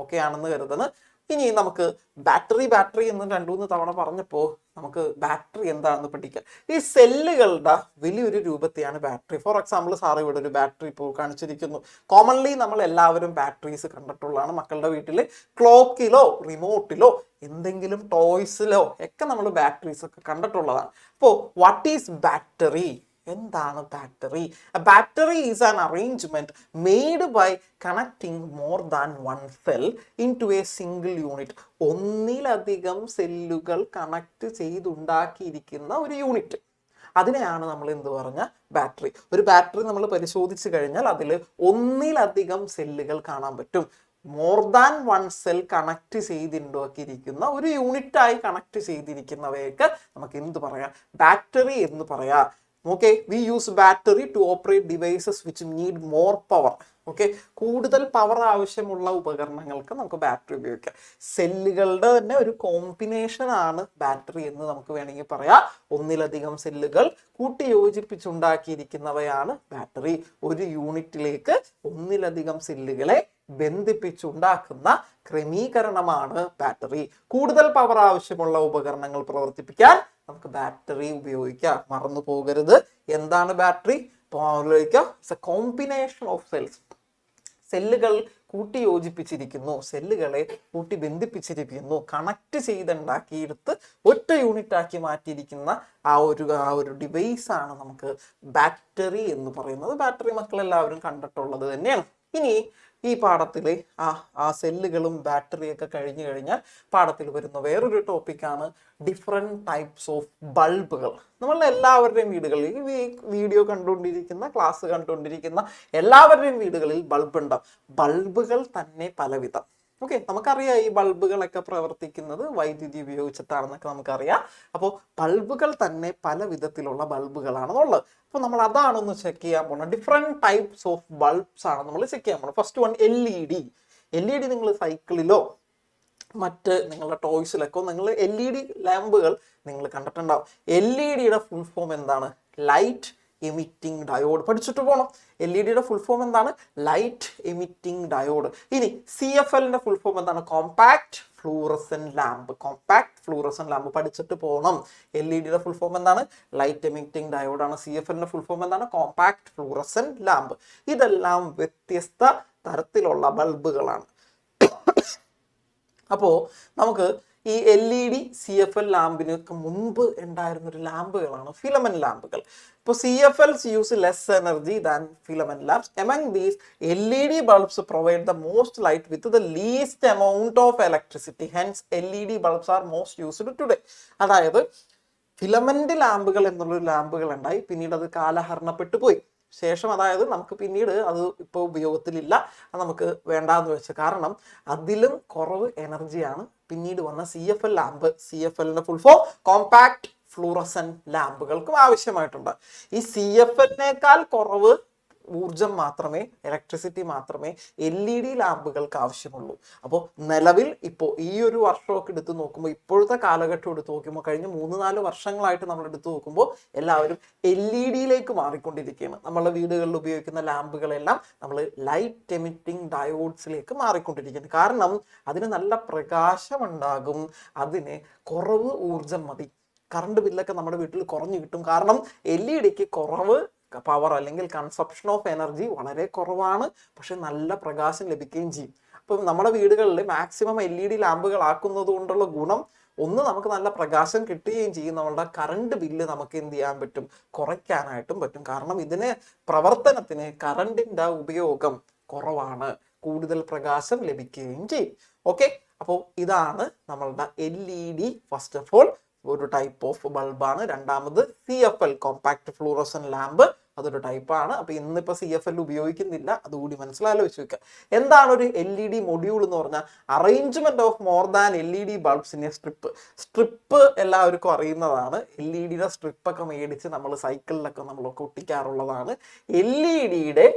ഓക്കെ ആണെന്ന് കരുതുന്നു. ഇനി നമുക്ക് ബാറ്ററി എന്ന് 2-3 തവണ പറഞ്ഞപ്പോൾ നമുക്ക് ബാറ്ററി എന്താണെന്ന് പഠിക്കാം. ഈ സെല്ലുകളുടെ വലിയൊരു രൂപത്തെയാണ് ബാറ്ററി. ഫോർ എക്സാമ്പിൾ സാർ ഇവിടെ ഒരു ബാറ്ററി ഇപ്പോൾ കാണിച്ചിരിക്കുന്നു. കോമൺലി നമ്മൾ എല്ലാവരും ബാറ്ററീസ് കണ്ടിട്ടുള്ളതാണ്. മക്കളുടെ വീട്ടിൽ ക്ലോക്കിലോ റിമോട്ടിലോ എന്തെങ്കിലും ടോയ്സിലോ ഒക്കെ നമ്മൾ ബാറ്ററീസ് ഒക്കെ കണ്ടിട്ടുള്ളതാണ്. അപ്പോൾ വാട്ട് ഈസ് ബാറ്ററി? എന്താണ് battery? Battery is an arrangement made by connecting more than one cell into a single unit. ഒന്നിലധികം സെല്ലുകൾ കണക്ട് ചെയ്തുണ്ടാക്കിയിരിക്കുന്ന ഒരു യൂണിറ്റ്, അതിനെയാണ് നമ്മൾ എന്ത് പറഞ്ഞ ബാറ്ററി. ഒരു ബാറ്ററി നമ്മൾ പരിശോധിച്ച് കഴിഞ്ഞാൽ അതിൽ ഒന്നിലധികം സെല്ലുകൾ കാണാൻ പറ്റും. More than one cell connect ചെയ്തുണ്ടാക്കിയിരിക്കുന്ന ഒരു യൂണിറ്റായി കണക്ട് ചെയ്തിരിക്കുന്നവയൊക്കെ നമുക്ക് എന്ത് പറയാം? ബാറ്ററി എന്ന് പറയാം. Okay, we use battery to operate devices which need more power. Okay, കൂടുതൽ പവർ ആവശ്യമുള്ള ഉപകരണങ്ങൾക്ക് നമുക്ക് ബാറ്ററി ഉപയോഗിക്കാം. സെല്ലുകളുടെ തന്നെ ഒരു കോമ്പിനേഷൻ ആണ് ബാറ്ററി എന്ന് നമുക്ക് വേണമെങ്കിൽ പറയാം. ഒന്നിലധികം സെല്ലുകൾ കൂട്ടി യോജിപ്പിച്ചുണ്ടാക്കിയിരിക്കുന്നവയാണ് ബാറ്ററി. ഒരു യൂണിറ്റിലേക്ക് ഒന്നിലധികം സെല്ലുകളെ ബന്ധിപ്പിച്ചുണ്ടാക്കുന്ന ക്രമീകരണമാണ് ബാറ്ററി. കൂടുതൽ പവർ ആവശ്യമുള്ള ഉപകരണങ്ങൾ പ്രവർത്തിപ്പിക്കാൻ നമുക്ക് ബാറ്ററി ഉപയോഗിക്കാം. മറന്നു പോകരുത്, എന്താണ് battery? It's A combination of cells. സെല്ലുകൾ കൂട്ടി യോജിപ്പിച്ചിരിക്കുന്നു, സെല്ലുകളെ കൂട്ടി ബന്ധിപ്പിച്ചിരിക്കുന്നു, കണക്ട് ചെയ്തുണ്ടാക്കിയെടുത്ത് ഒറ്റ യൂണിറ്റ് ആക്കി മാറ്റിയിരിക്കുന്ന ആ ഒരു ഡിവൈസ് ആണ് നമുക്ക് ബാറ്ററി എന്ന് പറയുന്നത്. ബാറ്ററി മക്കളെല്ലാവരും കണ്ടിട്ടുള്ളത് തന്നെയാണ്. ഇനി ഈ പാഠത്തിൽ ആ സെല്ലുകളും ബാറ്ററിയൊക്കെ കഴിഞ്ഞു കഴിഞ്ഞാൽ പാഠത്തിൽ വരുന്ന വേറൊരു ടോപ്പിക്കാണ് ഡിഫറെൻറ്റ് ടൈപ്സ് ഓഫ് ബൾബുകൾ. നമ്മളുടെ എല്ലാവരുടെയും വീടുകളിൽ, ഈ വീഡിയോ കണ്ടുകൊണ്ടിരിക്കുന്ന, ക്ലാസ് കണ്ടുകൊണ്ടിരിക്കുന്ന എല്ലാവരുടെയും വീടുകളിൽ ബൾബ് ഉണ്ടാവും. ബൾബുകൾ തന്നെ പലവിധം. ഓക്കെ, നമുക്കറിയാം ഈ ബൾബുകളൊക്കെ പ്രവർത്തിക്കുന്നത് വൈദ്യുതി ഉപയോഗിച്ചിട്ടാണെന്നൊക്കെ നമുക്കറിയാം. അപ്പോൾ ബൾബുകൾ തന്നെ പല വിധത്തിലുള്ള ബൾബുകളാണെന്നുള്ളത്. അപ്പോൾ നമ്മൾ അതാണൊന്ന് ചെക്ക് ചെയ്യാൻ പോകണം. ഡിഫറെൻറ്റ് ടൈപ്സ് ഓഫ് ബൾബ്സ് ആണ് നമ്മൾ ചെക്ക് ചെയ്യാൻ പോകണം. First one LED. LED നിങ്ങൾ സൈക്കിളിലോ മറ്റ് നിങ്ങളുടെ ടോയ്സിലൊക്കെ നിങ്ങൾ LED ലാമ്പുകൾ നിങ്ങൾ കണ്ടിട്ടുണ്ടാവും. LED ഫുൾ ഫോം എന്താണ്? Light emitting diode. പഠിച്ചിട്ട് പോകണം. LED ഫുൾ ഫോം എന്താണ്? Light emitting diode. ഇനി CFL ഫുൾ ഫോം എന്താണ്? Compact fluorescent lamp. Compact fluorescent lamp പഠിച്ചിട്ട് പോകണം. LED ഫുൾ ഫോം എന്താണ്? ലൈറ്റ് എമിറ്റിംഗ് ഡയോഡാണ്. CFL ഫുൾ ഫോം എന്താണ്? Compact fluorescent lamp. ഇതെല്ലാം വ്യത്യസ്ത തരത്തിലുള്ള ബൾബുകളാണ്. അപ്പോൾ നമുക്ക് ഈ LED CFL ലാമ്പിനൊക്കെ മുൻപ് ഉണ്ടായിരുന്നൊരു ലാമ്പുകളാണ് ഫിലമെന്റ് ലാമ്പുകൾ. ഇപ്പോൾ CFLs use less energy than filament lamps. Among these, LED bulbs provide the most light with the least amount of electricity. Hence, LED bulbs are most used today. അതായത് filament ലാമ്പുകൾ എന്നുള്ളൊരു ലാമ്പുകൾ ഉണ്ടായി, പിന്നീട് അത് കാലഹരണപ്പെട്ടു പോയി. ശേഷം അതായത് നമുക്ക് പിന്നീട് അത് ഇപ്പോൾ ഉപയോഗത്തിലില്ല, അത് നമുക്ക് വേണ്ടാന്ന് വെച്ച കാരണം അതിലും കുറവ് എനർജിയാണ് പിന്നീട് വന്ന CFL lamp. CFL full form compact fluorescent ലാമ്പുകൾക്കും ആവശ്യമായിട്ടുണ്ട്. ഈ CFL-നേക്കാൾ കുറവ് ഊർജം മാത്രമേ, ഇലക്ട്രിസിറ്റി മാത്രമേ LED ലാമ്പുകൾക്ക് ആവശ്യമുള്ളൂ. അപ്പോൾ നിലവിൽ ഇപ്പോൾ ഈ ഒരു വർഷമൊക്കെ എടുത്ത് നോക്കുമ്പോൾ, ഇപ്പോഴത്തെ കാലഘട്ടം എടുത്ത് നോക്കുമ്പോൾ, കഴിഞ്ഞ 3-4 വർഷങ്ങളായിട്ട് നമ്മൾ എടുത്ത് നോക്കുമ്പോൾ എല്ലാവരും LED-യിലേക്ക് മാറിക്കൊണ്ടിരിക്കുകയാണ്. നമ്മളുടെ വീടുകളിൽ ഉപയോഗിക്കുന്ന ലാമ്പുകളെല്ലാം നമ്മൾ ലൈറ്റ് എമിറ്റിംഗ് ഡയോഡ്സിലേക്ക് മാറിക്കൊണ്ടിരിക്കുന്നു. കാരണം അതിന് നല്ല പ്രകാശം ഉണ്ടാകും, അതിന് കുറവ് ഊർജം മതി, കറണ്ട് ബില്ലൊക്കെ നമ്മുടെ വീട്ടിൽ കുറഞ്ഞു കിട്ടും. കാരണം LED-ക്ക് കുറവ് പവർ അല്ലെങ്കിൽ കൺസപ്ഷൻ ഓഫ് എനർജി വളരെ കുറവാണ്, പക്ഷെ നല്ല പ്രകാശം ലഭിക്കുകയും ചെയ്യും. അപ്പം നമ്മുടെ വീടുകളിൽ മാക്സിമം LED ലാമ്പുകൾ ആക്കുന്നത് കൊണ്ടുള്ള ഗുണം, ഒന്ന്, നമുക്ക് നല്ല പ്രകാശം കിട്ടുകയും ചെയ്യും, നമ്മളുടെ കറണ്ട് ബില്ല് നമുക്ക് എന്ത് ചെയ്യാൻ പറ്റും, കുറയ്ക്കാനായിട്ടും പറ്റും. കാരണം ഇതിന് പ്രവർത്തനത്തിന് കറണ്ടിൻ്റെ ഉപയോഗം കുറവാണ്, കൂടുതൽ പ്രകാശം ലഭിക്കുകയും ചെയ്യും. ഓക്കെ, അപ്പോൾ ഇതാണ് നമ്മളുടെ LED. ഫസ്റ്റ് ഓഫ് ഓൾ ഒരു ടൈപ്പ് ഓഫ് ബൾബാണ്. രണ്ടാമത് CFL കോമ്പാക്ട് ഫ്ലൂറസൻ ലാമ്പ്, അതൊരു ടൈപ്പാണ്. അപ്പോൾ ഇന്നിപ്പോൾ CFL ഉപയോഗിക്കുന്നില്ല, അതുകൂടി മനസ്സിലാലോചിച്ച് വെക്കുക. എന്താണ് ഒരു LED മൊഡ്യൂൾ എന്ന് പറഞ്ഞാൽ? Arrangement of more than LED bulbs in A strip. Strip എല്ലാവർക്കും അറിയുന്നതാണ്. LED-യുടെ സ്ട്രിപ്പൊക്കെ മേടിച്ച് നമ്മൾ സൈക്കിളിലൊക്കെ നമ്മളൊക്കെ ഒട്ടിക്കാറുള്ളതാണ്. LED-യുടെ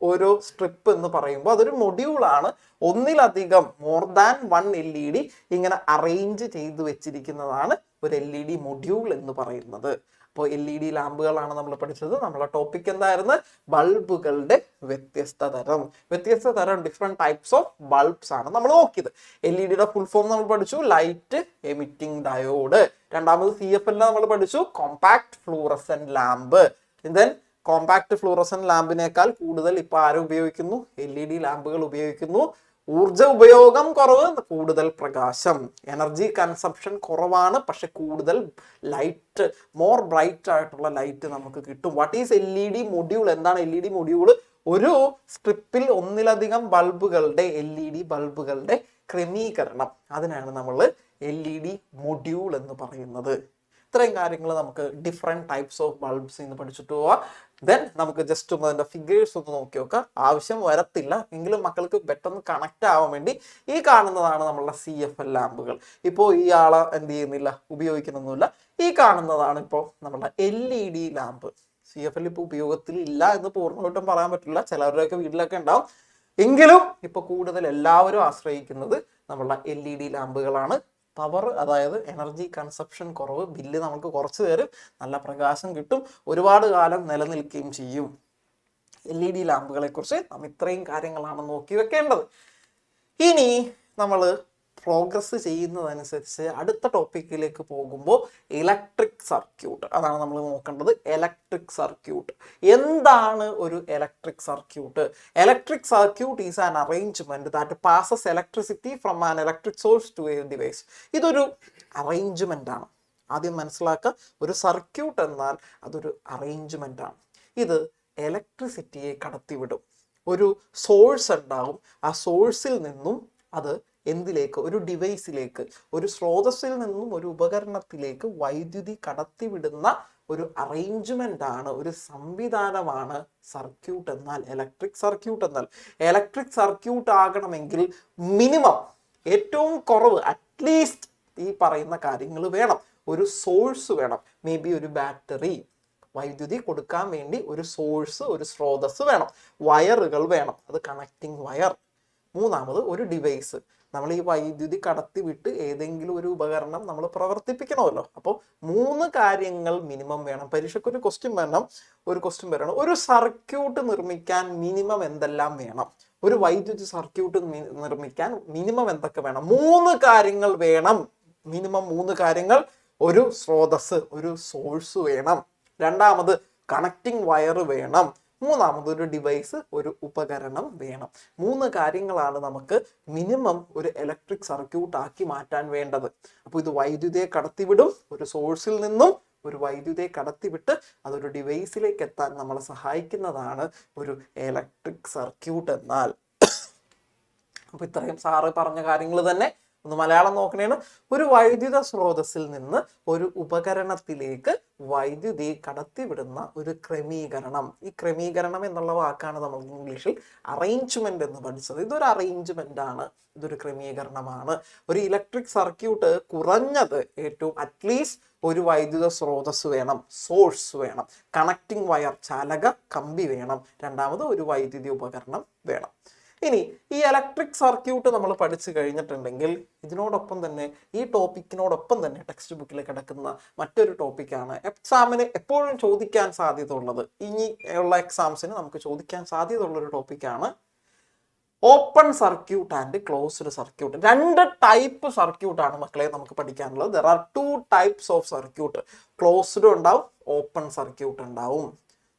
ഒരു സ്ട്രിപ്പ് എന്ന് പറയുമ്പോൾ അതൊരു മൊഡ്യൂളാണ്. ഒന്നിലധികം മോർ ദാൻ 1 LED ഇങ്ങനെ അറേഞ്ച് ചെയ്ത് വെച്ചിരിക്കുന്നതാണ് ഒരു LED മൊഡ്യൂൾ എന്ന് പറയുന്നത്. അപ്പോൾ LED ലാമ്പുകളാണ് നമ്മൾ പഠിച്ചത്. നമ്മളെ ടോപ്പിക് എന്തായിരുന്നു? ബൾബുകളുടെ വ്യത്യസ്ത തരം ഡിഫറെന്റ് ടൈപ്സ് ഓഫ് ബൾബ്സ് ആണ് നമ്മൾ നോക്കിയത്. LED-യുടെ ഫുൾ ഫോം നമ്മൾ പഠിച്ചു, ലൈറ്റ് എമിറ്റിംഗ് ഡയോഡ്. രണ്ടാമത് CFL നമ്മൾ പഠിച്ചു, compact fluorescent lamp. Then compact fluorescent ലാമ്പിനേക്കാൾ കൂടുതൽ ഇപ്പൊ ആരും ഉപയോഗിക്കുന്നു? LED ലാമ്പുകൾ ഉപയോഗിക്കുന്നു. ഊർജ ഉപയോഗം കുറവ്, കൂടുതൽ പ്രകാശം, എനർജി കൺസംപ്ഷൻ കുറവാണ്, പക്ഷെ കൂടുതൽ ലൈറ്റ്, മോർ ബ്രൈറ്റ് ആയിട്ടുള്ള ലൈറ്റ് നമുക്ക് കിട്ടും. What is LED module? എന്താണ് LED മൊഡ്യൂൾ? ഒരു സ്ട്രിപ്പിൽ ഒന്നിലധികം ബൾബുകളുടെ, LED ബൾബുകളുടെ ക്രമീകരണം, അതിനാണ് നമ്മൾ LED മൊഡ്യൂൾ എന്ന് പറയുന്നത്. ഇത്രയും കാര്യങ്ങൾ നമുക്ക് ഡിഫറെൻറ്റ് ടൈപ്സ് ഓഫ് ബൾബ്സ് ഇന്ന് പഠിച്ചിട്ട് പോവാം. ദെൻ നമുക്ക് ജസ്റ്റ് ഒന്ന് അതിൻ്റെ ഫിഗേഴ്സ് ഒന്ന് നോക്കി നോക്കാം. ആവശ്യം വരത്തില്ല, എങ്കിലും മക്കൾക്ക് പെട്ടെന്ന് കണക്റ്റ് ആവാൻ വേണ്ടി ഈ കാണുന്നതാണ് നമ്മളുടെ CFL ലാമ്പുകൾ. ഇപ്പോൾ ഈ ആളെ എന്ത് ചെയ്യുന്നില്ല, ഉപയോഗിക്കുന്നൊന്നുമില്ല. ഈ കാണുന്നതാണ് ഇപ്പോൾ നമ്മളുടെ LED ലാമ്പ്. CFL ഇപ്പോൾ ഉപയോഗത്തിൽ ഇല്ല എന്ന് പൂർണ്ണമായിട്ടും പറയാൻ പറ്റില്ല, ചിലവരുടെയൊക്കെ വീട്ടിലൊക്കെ ഉണ്ടാവും. എങ്കിലും ഇപ്പോൾ കൂടുതൽ എല്ലാവരും ആശ്രയിക്കുന്നത് നമ്മളുടെ LED ലാമ്പുകളാണ്. പവർ, അതായത് എനർജി കൺസപ്ഷൻ കുറവ്, ബില്ല് നമുക്ക് കുറച്ച് തരും, നല്ല പ്രകാശം കിട്ടും, ഒരുപാട് കാലം നിലനിൽക്കുകയും ചെയ്യും. LED ലാമ്പുകളെ കുറിച്ച് നാം ഇത്രയും കാര്യങ്ങളാണ് നോക്കി വെക്കേണ്ടത്. ഇനി നമ്മൾ പ്രോഗ്രസ് ചെയ്യുന്നതനുസരിച്ച് അടുത്ത ടോപ്പിക്കിലേക്ക് പോകുമ്പോൾ ഇലക്ട്രിക് സർക്യൂട്ട്, അതാണ് നമ്മൾ നോക്കേണ്ടത്. ഇലക്ട്രിക് സർക്യൂട്ട് എന്താണ്? ഒരു electric circuit, electric circuit is an arrangement that passes electricity from an electric source to a device. ഇതൊരു അറേഞ്ച്മെന്റ് ആണ്. ആദ്യം മനസ്സിലാക്കുക, ഒരു സർക്യൂട്ട് എന്നാൽ അതൊരു അറേഞ്ച്മെന്റ് ആണ്. ഇത് ഇലക്ട്രിസിറ്റിയെ കടത്തിവിടും. ഒരു സോഴ്സ് ഉണ്ടാവും, ആ സോഴ്സിൽ നിന്നും അത് എന്തിലേക്ക്, ഒരു ഡിവൈസിലേക്ക്, ഒരു സ്രോതസ്സിൽ നിന്നും ഒരു ഉപകരണത്തിലേക്ക് വൈദ്യുതി കടത്തിവിടുന്ന ഒരു അറേഞ്ച്മെന്റ് ആണ്, ഒരു സംവിധാനമാണ് സർക്യൂട്ട് എന്നാൽ, ഇലക്ട്രിക് സർക്യൂട്ട് എന്നാൽ. ഇലക്ട്രിക് സർക്യൂട്ട് ആകണമെങ്കിൽ മിനിമം, ഏറ്റവും കുറവ്, അറ്റ്ലീസ്റ്റ് ഈ പറയുന്ന കാര്യങ്ങൾ വേണം. ഒരു സോഴ്സ് വേണം, മേ ബി ഒരു ബാറ്ററി, വൈദ്യുതി കൊടുക്കാൻ വേണ്ടി ഒരു സോഴ്സ്, ഒരു സ്രോതസ് വേണം. വയറുകൾ വേണം, അത് കണക്റ്റിംഗ് വയർ. മൂന്നാമത് ഒരു ഡിവൈസ്, നമ്മൾ ഈ വൈദ്യുതി കടത്തി വിട്ട് ഏതെങ്കിലും ഒരു ഉപകരണം നമ്മൾ പ്രവർത്തിപ്പിക്കണമല്ലോ. അപ്പോൾ 3 കാര്യങ്ങൾ മിനിമം വേണം. പരീക്ഷയ്ക്ക് ഒരു ക്വസ്റ്റ്യൻ വരണം. ഒരു സർക്യൂട്ട് നിർമ്മിക്കാൻ മിനിമം എന്തെല്ലാം വേണം? ഒരു വൈദ്യുതി സർക്യൂട്ട് നിർമ്മിക്കാൻ മിനിമം എന്തൊക്കെ വേണം? 3 കാര്യങ്ങൾ വേണം. മിനിമം 3 കാര്യങ്ങൾ. ഒരു സ്രോതസ്, ഒരു സോഴ്സ് വേണം. രണ്ടാമത് കണക്റ്റിംഗ് വയർ വേണം. മൂന്നാമത് ഒരു ഡിവൈസ്, ഒരു ഉപകരണം വേണം. 3 കാര്യങ്ങളാണ് നമുക്ക് മിനിമം ഒരു ഇലക്ട്രിക് സർക്യൂട്ട് ആക്കി മാറ്റാൻ വേണ്ടത്. അപ്പോൾ ഇത് വൈദ്യുതിയെ കടത്തിവിടും, ഒരു സോഴ്സിൽ നിന്നും ഒരു വൈദ്യുതിയെ കടത്തിവിട്ട് അതൊരു ഡിവൈസിലേക്ക് എത്താൻ നമ്മളെ സഹായിക്കുന്നതാണ് ഒരു ഇലക്ട്രിക് സർക്യൂട്ട് എന്നാൽ. അപ്പോൾ ഇത്രയും സാറ് പറഞ്ഞ കാര്യങ്ങൾ തന്നെ ഒന്ന് മലയാളം നോക്കണേണ്. ഒരു വൈദ്യുത സ്രോതസ്സിൽ നിന്ന് ഒരു ഉപകരണത്തിലേക്ക് വൈദ്യുതി കടത്തിവിടുന്ന ഒരു ക്രമീകരണം. ഈ ക്രമീകരണം എന്നുള്ള വാക്കാണ് നമ്മൾ ഇംഗ്ലീഷിൽ അറേഞ്ച്മെന്റ് എന്ന് പഠിച്ചത്. ഇതൊരു അറേഞ്ച്മെന്റ് ആണ്, ഇതൊരു ക്രമീകരണമാണ്. ഒരു ഇലക്ട്രിക് സർക്യൂട്ട് കുറഞ്ഞത് ഏറ്റവും അറ്റ്ലീസ്റ്റ് ഒരു വൈദ്യുത സ്രോതസ് വേണം, സോഴ്സ് വേണം, കണക്റ്റിംഗ് വയർ ചാലക കമ്പി വേണം, രണ്ടാമത് ഒരു വൈദ്യുതി ഉപകരണം വേണം. ഇനി ഈ ഇലക്ട്രിക് സർക്യൂട്ട് നമ്മൾ പഠിച്ചു കഴിഞ്ഞിട്ടുണ്ടെങ്കിൽ ഇതിനോടൊപ്പം തന്നെ ഈ ടോപ്പിക്കിനോടൊപ്പം തന്നെ ടെക്സ്റ്റ് ബുക്കിൽ കിടക്കുന്ന മറ്റൊരു ടോപ്പിക്കാണ് എക്സാമിന് എപ്പോഴും ചോദിക്കാൻ സാധ്യത ഉള്ളത്, ഇനി ഉള്ള എക്സാംസിന് നമുക്ക് ചോദിക്കാൻ സാധ്യത ഉള്ള ഒരു ടോപ്പിക്കാണ് open circuit and closed circuit. രണ്ട് ടൈപ്പ് സർക്യൂട്ട് ആണ് മക്കളെ നമുക്ക് പഠിക്കാനുള്ളത്. There are 2 types of circuit. Closed ഉണ്ടാവും, ഓപ്പൺ സർക്യൂട്ട് ഉണ്ടാവും.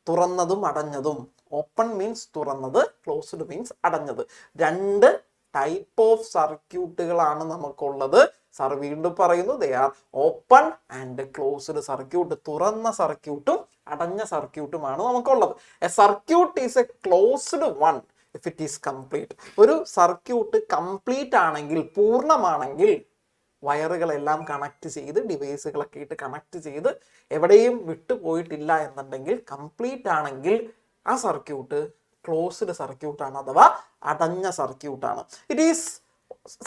തുറന്നതും അടഞ്ഞതും. ഓപ്പൺ മീൻസ് തുറന്നത്, ക്ലോസ്ഡ് മീൻസ് അടഞ്ഞത്. രണ്ട് ടൈപ്പ് ഓഫ് സർക്യൂട്ടുകളാണ് നമുക്കുള്ളത്. സാർ വീണ്ടും പറയുന്നു, they are open and closed circuit. തുറന്ന സർക്യൂട്ടും അടഞ്ഞ സർക്യൂട്ടുമാണ് നമുക്കുള്ളത്. A circuit is A closed one if it is complete. ഒരു സർക്യൂട്ട് കംപ്ലീറ്റ് ആണെങ്കിൽ, പൂർണ്ണമാണെങ്കിൽ, വയറുകളെല്ലാം കണക്ട് ചെയ്ത് ഡിവൈസുകളൊക്കെ ഇട്ട് കണക്ട് ചെയ്ത് എവിടെയും വിട്ടുപോയിട്ടില്ല എന്നുണ്ടെങ്കിൽ, കംപ്ലീറ്റ് ആണെങ്കിൽ ആ സർക്യൂട്ട് ക്ലോസ്ഡ് സർക്യൂട്ടാണ്, അഥവാ അടഞ്ഞ സർക്യൂട്ടാണ്. It is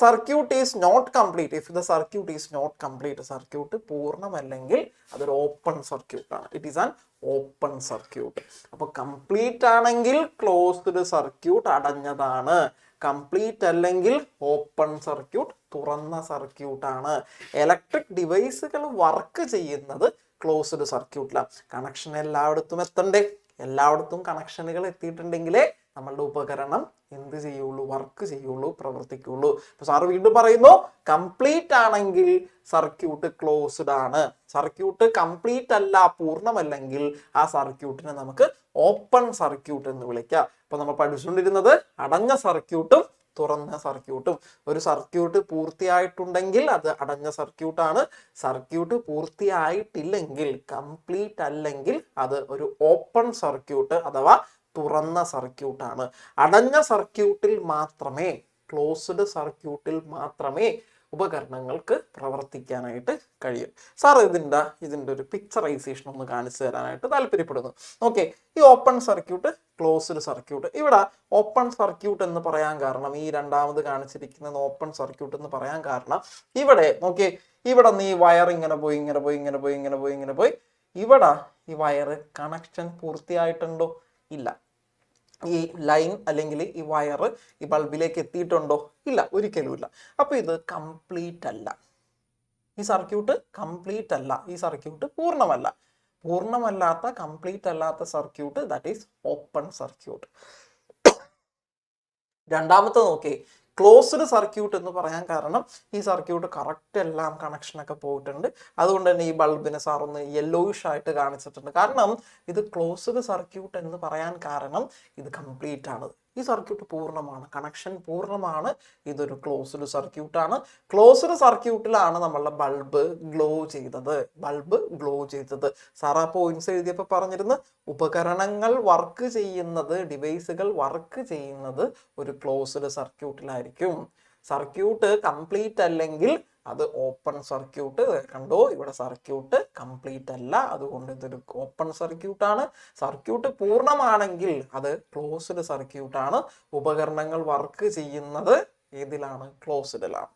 circuit is not complete if the circuit is not complete. Circuit പൂർണ്ണമല്ലെങ്കിൽ അതൊരു ഓപ്പൺ സർക്യൂട്ടാണ്. It is an open circuit. അപ്പൊ കംപ്ലീറ്റ് ആണെങ്കിൽ ക്ലോസ്ഡ് സർക്യൂട്ട് അടഞ്ഞതാണ്, കംപ്ലീറ്റ് അല്ലെങ്കിൽ ഓപ്പൺ സർക്യൂട്ട് തുറന്ന സർക്യൂട്ടാണ്. ഇലക്ട്രിക് ഡിവൈസുകൾ വർക്ക് ചെയ്യുന്നത് ക്ലോസ്ഡ് സർക്യൂട്ടിലാണ്. കണക്ഷൻ എല്ലായിടത്തും എത്തണ്ടേ? എല്ലായിടത്തും കണക്ഷനുകൾ എത്തിയിട്ടുണ്ടെങ്കിലേ നമ്മളുടെ ഉപകരണം എന്ത് ചെയ്യുള്ളൂ? വർക്ക് ചെയ്യുള്ളൂ, പ്രവർത്തിക്കുള്ളൂ. അപ്പൊ സാറ് വീണ്ടും പറയുന്നു, കംപ്ലീറ്റ് ആണെങ്കിൽ സർക്യൂട്ട് ക്ലോസ്ഡ് ആണ്. സർക്യൂട്ട് കംപ്ലീറ്റ് അല്ല, പൂർണ്ണമല്ലെങ്കിൽ ആ സർക്യൂട്ടിനെ നമുക്ക് ഓപ്പൺ സർക്യൂട്ട് എന്ന് വിളിക്കാം. അപ്പൊ നമ്മൾ പഠിച്ചുകൊണ്ടിരുന്നത് അടഞ്ഞ സർക്യൂട്ടും തുറന്ന സർക്യൂട്ടും. ഒരു സർക്യൂട്ട് പൂർത്തിയായിട്ടുണ്ടെങ്കിൽ അത് അടഞ്ഞ സർക്യൂട്ടാണ്. സർക്യൂട്ട് പൂർത്തിയായിട്ടില്ലെങ്കിൽ, കംപ്ലീറ്റ് അല്ലെങ്കിൽ, അത് ഒരു ഓപ്പൺ സർക്യൂട്ട് അഥവാ തുറന്ന സർക്യൂട്ടാണ്. അടഞ്ഞ സർക്യൂട്ടിൽ മാത്രമേ, ക്ലോസ്ഡ് സർക്യൂട്ടിൽ മാത്രമേ ഉപകരണങ്ങൾക്ക് പ്രവർത്തിക്കാനായിട്ട് കഴിയും. സാർ ഇതിൻ്റെ ഒരു പിക്ചറൈസേഷൻ ഒന്ന് കാണിച്ചു തരാനായിട്ട് താല്പര്യപ്പെടുന്നു. ഓക്കെ, ഈ ഓപ്പൺ സർക്യൂട്ട്, ക്ലോസ്ഡ് സർക്യൂട്ട്. ഇവിടെ ഓപ്പൺ സർക്യൂട്ട് എന്ന് പറയാൻ കാരണം, ഈ രണ്ടാമത് കാണിച്ചിരിക്കുന്നത് ഓപ്പൺ സർക്യൂട്ട് എന്ന് പറയാൻ കാരണം, ഇവിടെ നോക്കിയേ, ഇവിടെ നീ വയർ ഇങ്ങനെ പോയി ഇങ്ങനെ പോയി ഇങ്ങനെ പോയി ഇങ്ങനെ പോയി ഇങ്ങനെ പോയി, ഇവിടെ ഈ വയർ കണക്ഷൻ പൂർത്തിയായിട്ടുണ്ടോ? ഇല്ല. ഈ ലൈൻ അല്ലെങ്കിൽ ഈ വയർ ഈ ബൾബിലേക്ക് എത്തിയിട്ടുണ്ടോ? ഇല്ല, ഒരിക്കലും ഇല്ല. അപ്പൊ ഇത് കംപ്ലീറ്റ് അല്ല, ഈ സർക്യൂട്ട് കംപ്ലീറ്റ് അല്ല, ഈ സർക്യൂട്ട് പൂർണ്ണമല്ല. പൂർണ്ണമല്ലാത്ത, കംപ്ലീറ്റ് അല്ലാത്ത circuit, that is open circuit. രണ്ടാമത്തെ നോക്കി, ക്ലോസ്ഡ് സർക്യൂട്ട് എന്ന് പറയാൻ കാരണം, ഈ സർക്യൂട്ട് കറക്റ്റ് എല്ലാം കണക്ഷനൊക്കെ പോയിട്ടുണ്ട്. അതുകൊണ്ട് തന്നെ ഈ ബൾബിനെ സാർ ഒന്ന് യെല്ലോയിഷ് ആയിട്ട് കാണിച്ചിട്ടുണ്ട്. കാരണം ഇത് ക്ലോസ്ഡ് സർക്യൂട്ട് എന്ന് പറയാൻ കാരണം ഇത് കംപ്ലീറ്റ് ആണ്, ഈ സർക്യൂട്ട് പൂർണ്ണമാണ്, കണക്ഷൻ പൂർണ്ണമാണ്. ഇതൊരു ക്ലോസ്ഡ് സർക്യൂട്ടാണ്. ക്ലോസ്ഡ് സർക്യൂട്ടിലാണ് നമ്മളുടെ ബൾബ് ഗ്ലോ ചെയ്തത്. സാറാ പോയിന്റ്സ് എഴുതിയപ്പോൾ പറഞ്ഞിരുന്നു, ഉപകരണങ്ങൾ വർക്ക് ചെയ്യുന്നത്, ഡിവൈസുകൾ വർക്ക് ചെയ്യുന്നത് ഒരു ക്ലോസ്ഡ് സർക്യൂട്ടിലായിരിക്കും. സർക്യൂട്ട് കംപ്ലീറ്റ് അല്ലെങ്കിൽ അത് ഓപ്പൺ സർക്യൂട്ട്. കണ്ടോ, ഇവിടെ സർക്യൂട്ട് കംപ്ലീറ്റ് അല്ല, അതുകൊണ്ട് ഇതൊരു ഓപ്പൺ സർക്യൂട്ടാണ്. സർക്യൂട്ട് പൂർണ്ണമാണെങ്കിൽ അത് ക്ലോസ്ഡ് സർക്യൂട്ടാണ്. ഉപകരണങ്ങൾ വർക്ക് ചെയ്യുന്നത് ഏതിലാണ്? ക്ലോസ്ഡിലാണ്.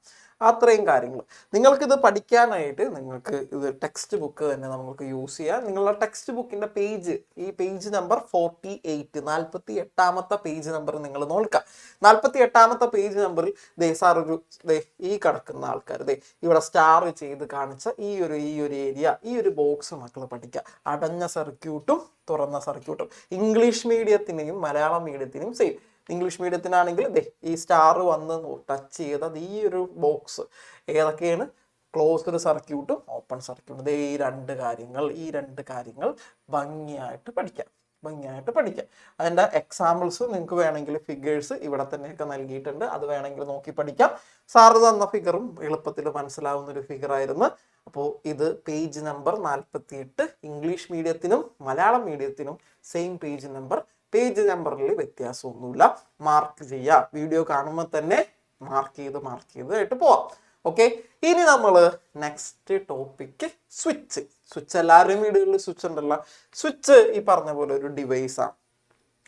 അത്രയും കാര്യങ്ങൾ നിങ്ങൾക്കിത് പഠിക്കാനായിട്ട് നിങ്ങൾക്ക് ഇത് ടെക്സ്റ്റ് ബുക്ക് തന്നെ നമുക്ക് യൂസ് ചെയ്യാം. നിങ്ങളുടെ ടെക്സ്റ്റ് ബുക്കിന്റെ പേജ്, ഈ പേജ് നമ്പർ 48, 48ാമത്തെ പേജ് നമ്പർ നിങ്ങൾ നോക്കുക. 48ാമത്തെ പേജ് നമ്പറിൽ ഈ കിടക്കുന്ന ആൾക്കാർ ഇവിടെ സ്റ്റാർ ചെയ്ത് കാണിച്ച ഈ ഒരു ഏരിയ, ഈ ഒരു ബോക്സ് മക്കൾ പഠിക്കുക. അടഞ്ഞ സർക്യൂട്ടും തുറന്ന സർക്യൂട്ടും. ഇംഗ്ലീഷ് മീഡിയത്തിനെയും മലയാളം മീഡിയത്തിനും സെയിം. ഇംഗ്ലീഷ് മീഡിയത്തിനാണെങ്കിൽ ഈ സ്റ്റാർ വന്ന് ടച്ച് ചെയ്തത് ഈ ഒരു ബോക്സ് ഏതൊക്കെയാണ്? ക്ലോസ്ഡ് സർക്യൂട്ടും ഓപ്പൺ സർക്യൂട്ടും. ഈ രണ്ട് കാര്യങ്ങൾ ഭംഗിയായിട്ട് പഠിക്കാം. അതിൻ്റെ എക്സാമ്പിൾസ് നിങ്ങൾക്ക് വേണമെങ്കിൽ ഫിഗേഴ്സ് ഇവിടെ തന്നെയൊക്കെ നൽകിയിട്ടുണ്ട്, അത് വേണമെങ്കിൽ നോക്കി പഠിക്കാം. സാറ് തന്ന ഫിഗറും എളുപ്പത്തിൽ മനസ്സിലാവുന്ന ഒരു ഫിഗർ ആയിരുന്നു. അപ്പോൾ ഇത് പേജ് നമ്പർ 48. ഇംഗ്ലീഷ് മീഡിയത്തിനും മലയാളം മീഡിയത്തിനും സെയിം പേജ് നമ്പർ. പേജ് നമ്പറിൽ വ്യത്യാസമൊന്നുമില്ല. മാർക്ക് ചെയ്യുക, വീഡിയോ കാണുമ്പോൾ തന്നെ മാർക്ക് ചെയ്തായിട്ട് പോവാം. ഓക്കെ, ഇനി നമ്മൾ നെക്സ്റ്റ് ടോപ്പിക്ക് സ്വിച്ച്. സ്വിച്ച് എല്ലാവരുടെയും വീടുകളിൽ സ്വിച്ച് ഉണ്ടല്ലോ. സ്വിച്ച് ഈ പറഞ്ഞ പോലെ ഒരു ഡിവൈസ് ആണ്.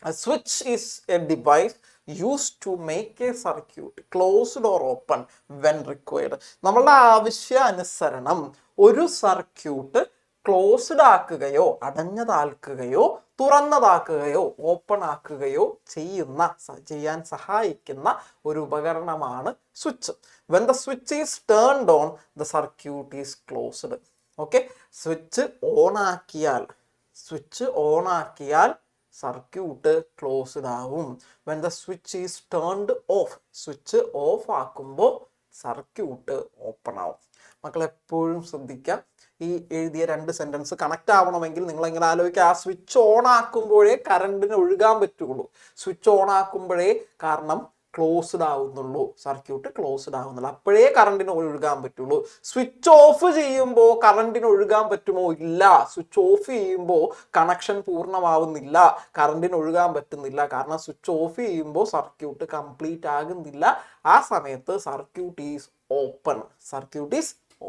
A switch is a device used to make a circuit closed or open when required. നമ്മളുടെ ആവശ്യാനുസരണം ഒരു സർക്യൂട്ട് ക്ലോസ്ഡ് ആക്കുകയോ അടഞ്ഞതാക്കുകയോ തുറന്നതാക്കുകയോ ഓപ്പൺ ആക്കുകയോ ചെയ്യാൻ സഹായിക്കുന്ന ഒരു ഉപകരണമാണ് switch. When the switch is turned on, the circuit is closed. Okay, switch on ആക്കിയാൽ circuit closed ആവും. When the switch is turned of, switch off ആക്കുമ്പോൾ സർക്യൂട്ട് ഓപ്പൺ ആവും. മക്കൾ എപ്പോഴും ശ്രദ്ധിക്കാം, ഈ എഴുതിയ 2 സെന്റൻസ് കണക്ട് ആവണമെങ്കിൽ നിങ്ങൾ എങ്ങനെ ആലോചിക്കുക, ആ സ്വിച്ച് ഓൺ ആക്കുമ്പോഴേ കറണ്ടിന് ഒഴുകാൻ പറ്റുള്ളൂ. സ്വിച്ച് ഓൺ ആക്കുമ്പോഴേ കാരണം ക്ലോസ്ഡ് ആവുന്നുള്ളൂ, സർക്യൂട്ട് ക്ലോസ്ഡ് ആവുന്നുള്ളൂ, അപ്പോഴേ കറണ്ടിന് ഒഴുകാൻ പറ്റുള്ളൂ. സ്വിച്ച് ഓഫ് ചെയ്യുമ്പോൾ കറണ്ടിന് ഒഴുകാൻ പറ്റുമോ? ഇല്ല. സ്വിച്ച് ഓഫ് ചെയ്യുമ്പോൾ കണക്ഷൻ പൂർണ്ണമാവുന്നില്ല, കറണ്ടിന് ഒഴുകാൻ പറ്റുന്നില്ല. കാരണം സ്വിച്ച് ഓഫ് ചെയ്യുമ്പോൾ സർക്യൂട്ട് കംപ്ലീറ്റ് ആകുന്നില്ല. ആ സമയത്ത് സർക്യൂട്ട് ഈസ്